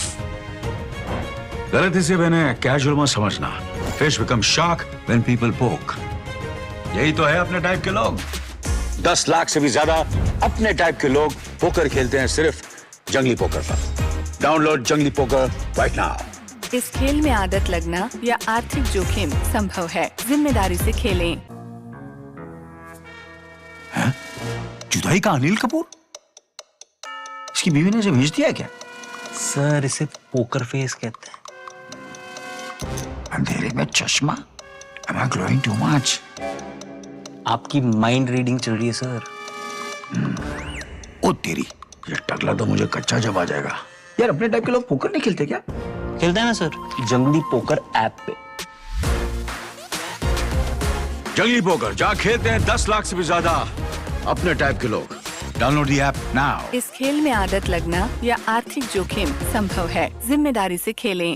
गलत इसे मैंने कैजुअल मत समझना। Fish become shark when people पोक। यही तो है अपने टाइप के लोग। 10 लाख से भी ज्यादा अपने टाइप के लोग पोकर खेलते हैं सिर्फ जंगली पोकर पर। डाउनलोड जंगली पोकर राइट नाउ। इस खेल में आदत लगना या आर्थिक जोखिम संभव है। जिम्मेदारी से खेलें। जुदाई का अनिल कपूर? इसकी बीवी ने इसे भेज दिया है क्या? सर इसे पोकर फेस कहते हैं। अंधेरे में चश्मा? Am I glowing too much? आपकी माइंड रीडिंग चल रही है सर। ओ तेरी, ये टकला तो मुझे कच्चा जब आ जाएगा। यार अपने टाइप के लोग पोकर नहीं खेलते क्या? खेलते हैं ना सर, जंगली पोकर ऐप पे। जंगली पोकर जहाँ खेलते हैं 10 लाख से भी ज्यादा अपने टाइप के लोग। Download the app now. इस खेल में आदत लगना या आर्थिक जोखिम संभव है। जिम्मेदारी से खेलें।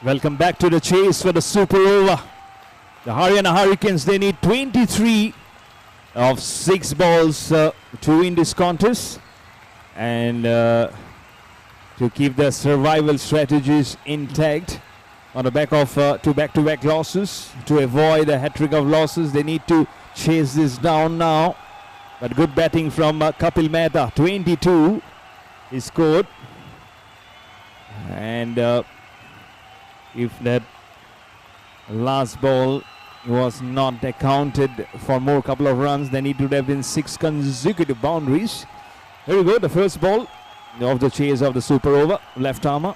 Welcome back to the chase for the super over. The Haryana Hurricanes, they need 23 of 6 balls to win this contest and to keep their survival strategies intact on the back of 2 back-to-back losses. To avoid a hat-trick of losses, they need to chase this down now. But good batting from Kapil Mehta, 22 he scored. And if that last ball was not accounted for more couple of runs, then it would have been 6 consecutive boundaries. Here we go, the first ball of the chase of the super over. Left armour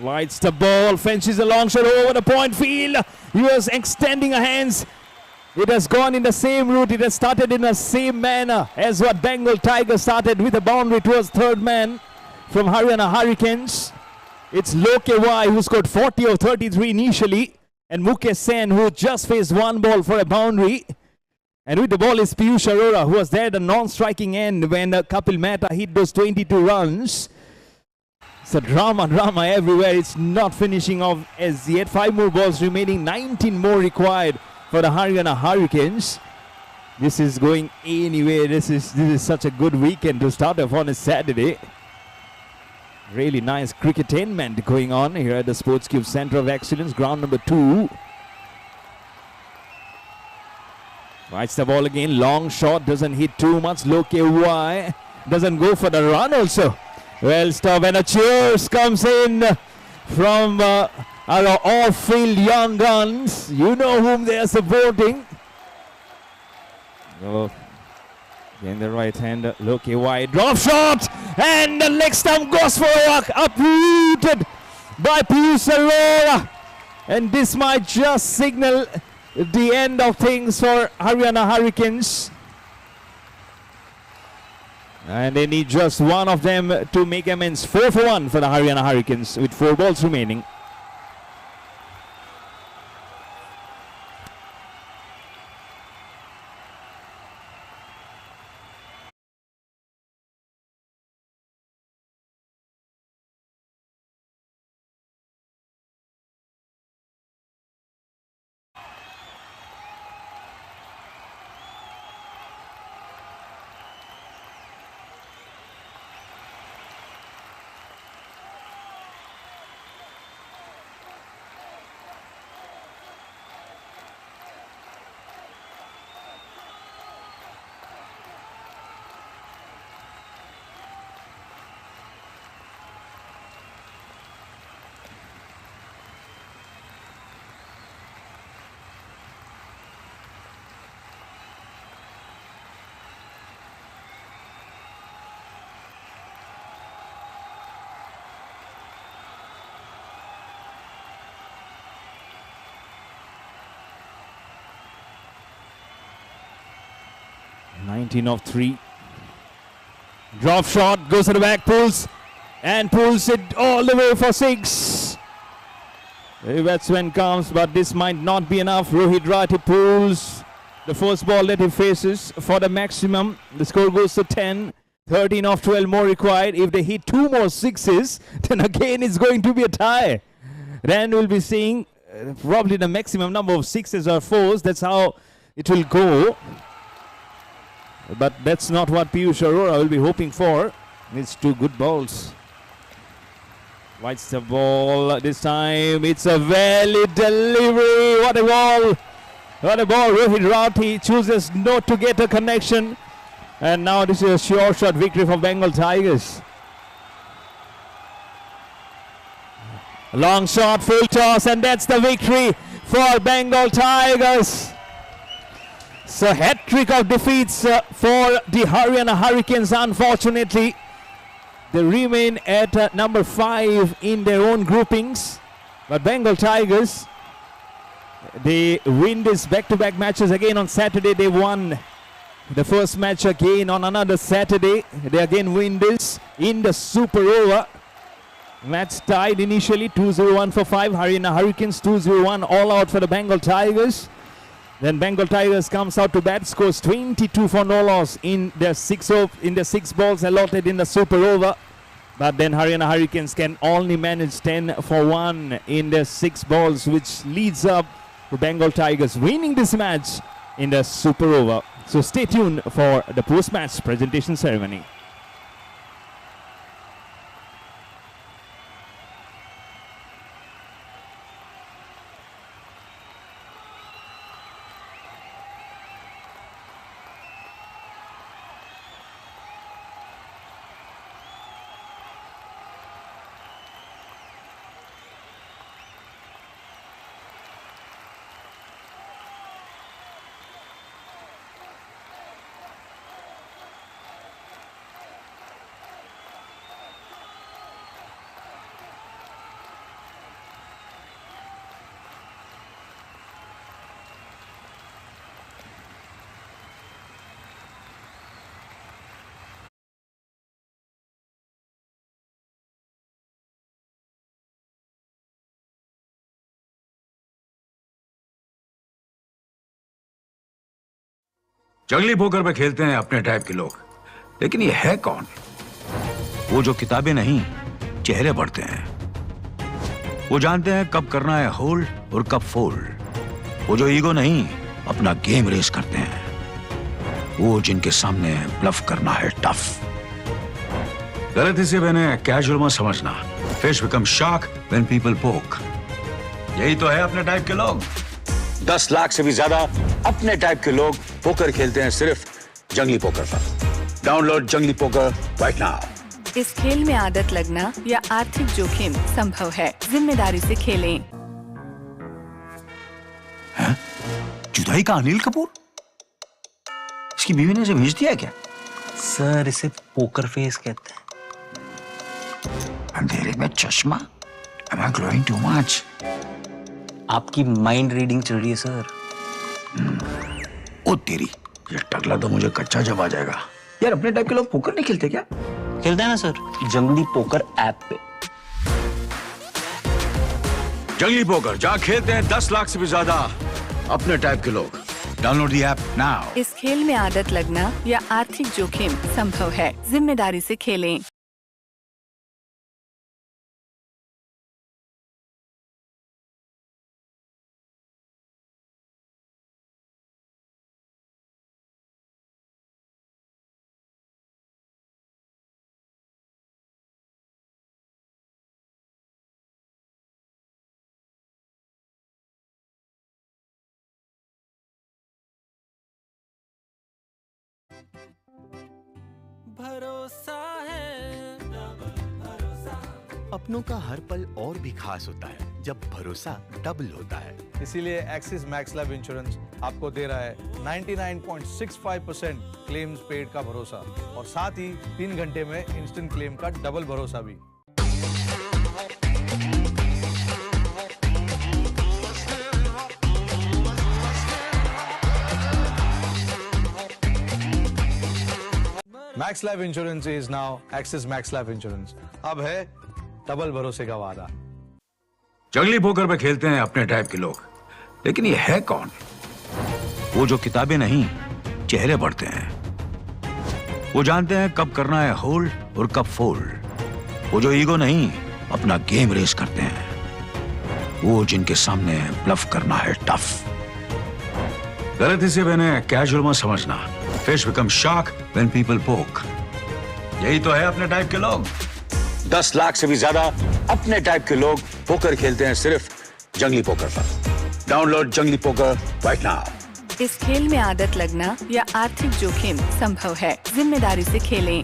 lights the ball, fences a long shot over the point field. He was extending her hands. It has gone in the same route. It has started in the same manner as what Bengal Tigers started, with a boundary towards third man from Haryana Hurricanes. It's Loke Y who scored 40 of 33 initially, and Mukesh Sen who just faced 1 ball for a boundary. And with the ball is Piyush Arora, who was there at the non-striking end when Kapil Mehta hit those 22 runs. So drama everywhere. It's not finishing off as yet. 5 more balls remaining, 19 more required for the Haryana Hurricanes. This is going anywhere. This is such a good weekend to start off on a Saturday. Really nice cricketainment going on here at the Sports Cube Centre of Excellence, ground number 2. Rights the ball again, long shot, doesn't hit too much. Loke Y doesn't go for the run also. Well stop, and a cheers comes in from our off-field young guns. You know whom they are supporting. Oh. In the right hand, Loke Y, drop shot, and the leg stump goes for a walk, uprooted by Piyush Arora. And this might just signal the end of things for Haryana Hurricanes. And they need just one of them to make amends. 4 for 1 for the Haryana Hurricanes with 4 balls remaining. Nineteen of 3. Drop shot, goes to the back, pulls it all the way for 6. The batsman comes, but this might not be enough. Rohit Rathi pulls the first ball that he faces for the maximum. The score goes to 10. 13 of 12 more required. If they hit 2 more 6s, then again it's going to be a tie. Then we'll be seeing probably the maximum number of 6s or 4s. That's how it will go. But that's not what Piyush Arora will be hoping for. It's 2 good balls. Whites the ball this time. It's a valid delivery. What a ball. What a ball. Rohit Rathi chooses not to get a connection. And now this is a sure shot victory for Bengal Tigers. Long shot, full toss, and that's the victory for Bengal Tigers. So hat-trick of defeats for the Haryana Hurricanes. Unfortunately, they remain at number 5 in their own groupings. But Bengal Tigers, they win these back-to-back matches again on Saturday. They won the first match again on another Saturday. They again win this in the super over. Match tied initially 2-0-1 for 5. Haryana Hurricanes 2-0-1 all out for the Bengal Tigers. Then Bengal Tigers comes out to bat, scores 22 for no loss in their 6 balls allotted in the super over. But then Haryana Hurricanes can only manage 10 for 1 in the 6 balls, which leads up to Bengal Tigers winning this match in the super over. So stay tuned for the post-match presentation ceremony. जंगली poker पे खेलते हैं अपने type के लोग, लेकिन ये है कौन? वो जो किताबें नहीं, चेहरे पढ़ते हैं। वो जानते हैं कब करना है होल्ड और कब फोल्ड। वो जो ईगो नहीं, अपना गेम रेस करते हैं। वो जिनके सामने ब्लफ करना है टफ। गलती से मैंने कैजुअल मत समझना। Fish become shark when people पोक। यही तो है अपने टाइप के लोग। 10 लाख से भी ज्यादा अपने टाइप के लोग पोकर खेलते हैं सिर्फ जंगली पोकर पर। डाउनलोड जंगली पोकर राइट नाउ। इस खेल में आदत लगना या आर्थिक जोखिम संभव है। जिम्मेदारी से खेलें। जुदाई का अनिल कपूर? इसकी बीवी ने इसे भेज दिया क्या? सर इसे पोकर फेस कहते हैं। अंधेरे में चश्मा? Am I glowing too much? आपकी माइंड रीडिंग चल रही है सर। ओ तेरी, ये टकला तो मुझे कच्चा जब आ जाएगा। यार अपने टाइप के लोग पोकर नहीं खेलते क्या? खेलते हैं ना सर, जंगली पोकर ऐप पे। जंगली पोकर जहाँ खेलते हैं 10 लाख से भी ज्यादा अपने टाइप के लोग। Download the app now. इस खेल में आदत लगना या आर्थिक जोखिम संभव है। जिम्मेदारी से खेलें। भरोसा है, अपनों का हर पल और भी खास होता है जब भरोसा डबल होता है। इसीलिए एक्सिस मैक्स लाइफ इंश्योरेंस आपको दे रहा है 99.65% क्लेम्स पेड का भरोसा और साथ ही 3 घंटे में इंस्टेंट क्लेम का डबल भरोसा भी। Max life insurance is now axis max life insurance. अब है डबल भरोसे का वादा। जंगली पोकर पे खेलते हैं अपने टाइप के लोग, लेकिन ये है कौन? वो जो किताबें नहीं, चेहरे पढ़ते हैं। वो जानते हैं कब करना है होल्ड और कब फोल्ड। वो जो ईगो नहीं, अपना गेम रेस करते हैं। वो जिनके सामने ब्लफ करना है टफ। गलती से मैंने कैजुअल मत समझना। Fish become shark when people पोक। यही तो है अपने टाइप के लोग। 10 लाख से भी ज्यादा अपने टाइप के लोग पोकर खेलते हैं सिर्फ जंगली पोकर पर। डाउनलोड जंगली पोकर राइट नाउ। इस खेल में आदत लगना या आर्थिक जोखिम संभव है। जिम्मेदारी से खेलें।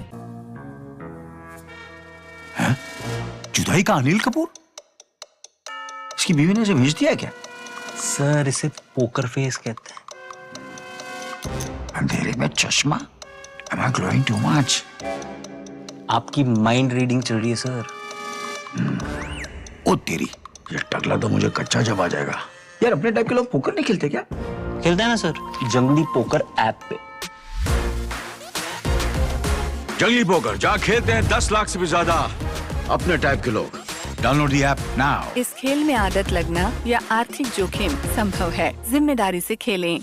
जुदाई का अनिल कपूर? इसकी बीवी ने इसे भेज दिया क्या? सर इसे पोकर फेस कहते हैं। अंधेरे में चश्मा? Am I glowing too much? आपकी माइंड रीडिंग चल रही है सर। ओ तेरी, ये टकला तो मुझे कच्चा जब आ जाएगा। यार अपने टाइप के लोग पोकर नहीं खेलते क्या? खेलते हैं ना सर, जंगली पोकर ऐप पे। जंगली पोकर जहाँ खेलते हैं 10 लाख से भी ज्यादा अपने टाइप के लोग। Download the app now. इस खेल में आदत लगना या आर्थिक जोखिम संभव है। जिम्मेदारी से खेलें।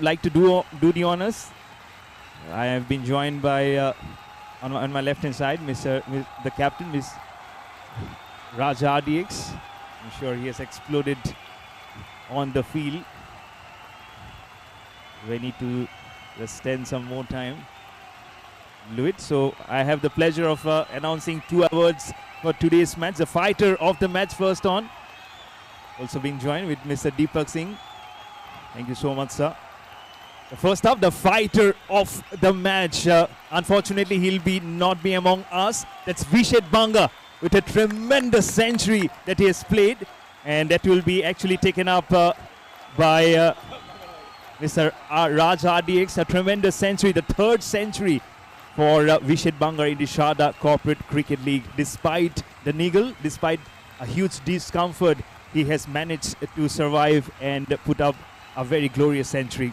like to do the honors. I have been joined by on my left hand side, the captain, Miss Raja RDX. I'm sure he has exploded on the field. We need to just spend some more time. Louis. So I have the pleasure of announcing 2 awards for today's match. The fighter of the match first on. Also being joined with Mr. Deepak Singh. Thank you so much, sir. First up, the fighter of the match. Unfortunately, he'll not be among us. That's Vishet Banga with a tremendous century that he has played. And that will be actually taken up by Mr. Raj RDX. A tremendous century, the 3rd century for Vishet Banga in the Sarda Corporate Cricket League. Despite the niggle, despite a huge discomfort, he has managed to survive and put up a very glorious century.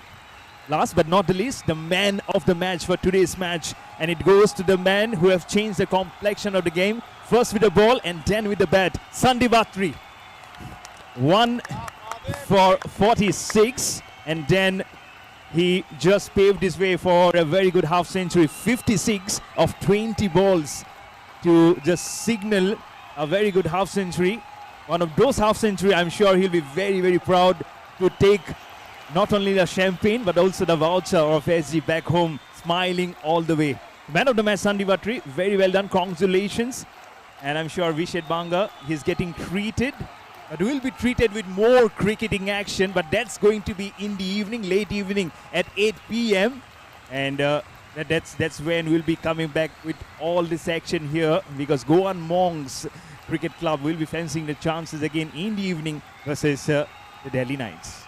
Last but not the least, the man of the match for today's match. And it goes to the man who have changed the complexion of the game. First with the ball and then with the bat. Sandeep Attri. 1 for 46. And then he just paved his way for a very good half century. 56 of 20 balls to just signal a very good half century. One of those half century, I'm sure he'll be very, very proud to take not only the champagne but also the voucher of SG back home, smiling all the way. Man of the match, Sandeep Attri, very well done, congratulations. And I'm sure Vishet Banga, he's getting treated, but will be treated with more cricketing action, but that's going to be in the evening, late evening at 8 p.m. And that's when we'll be coming back with all this action here, because Goan Monks Cricket Club will be fencing the chances again in the evening versus the Delhi Knights.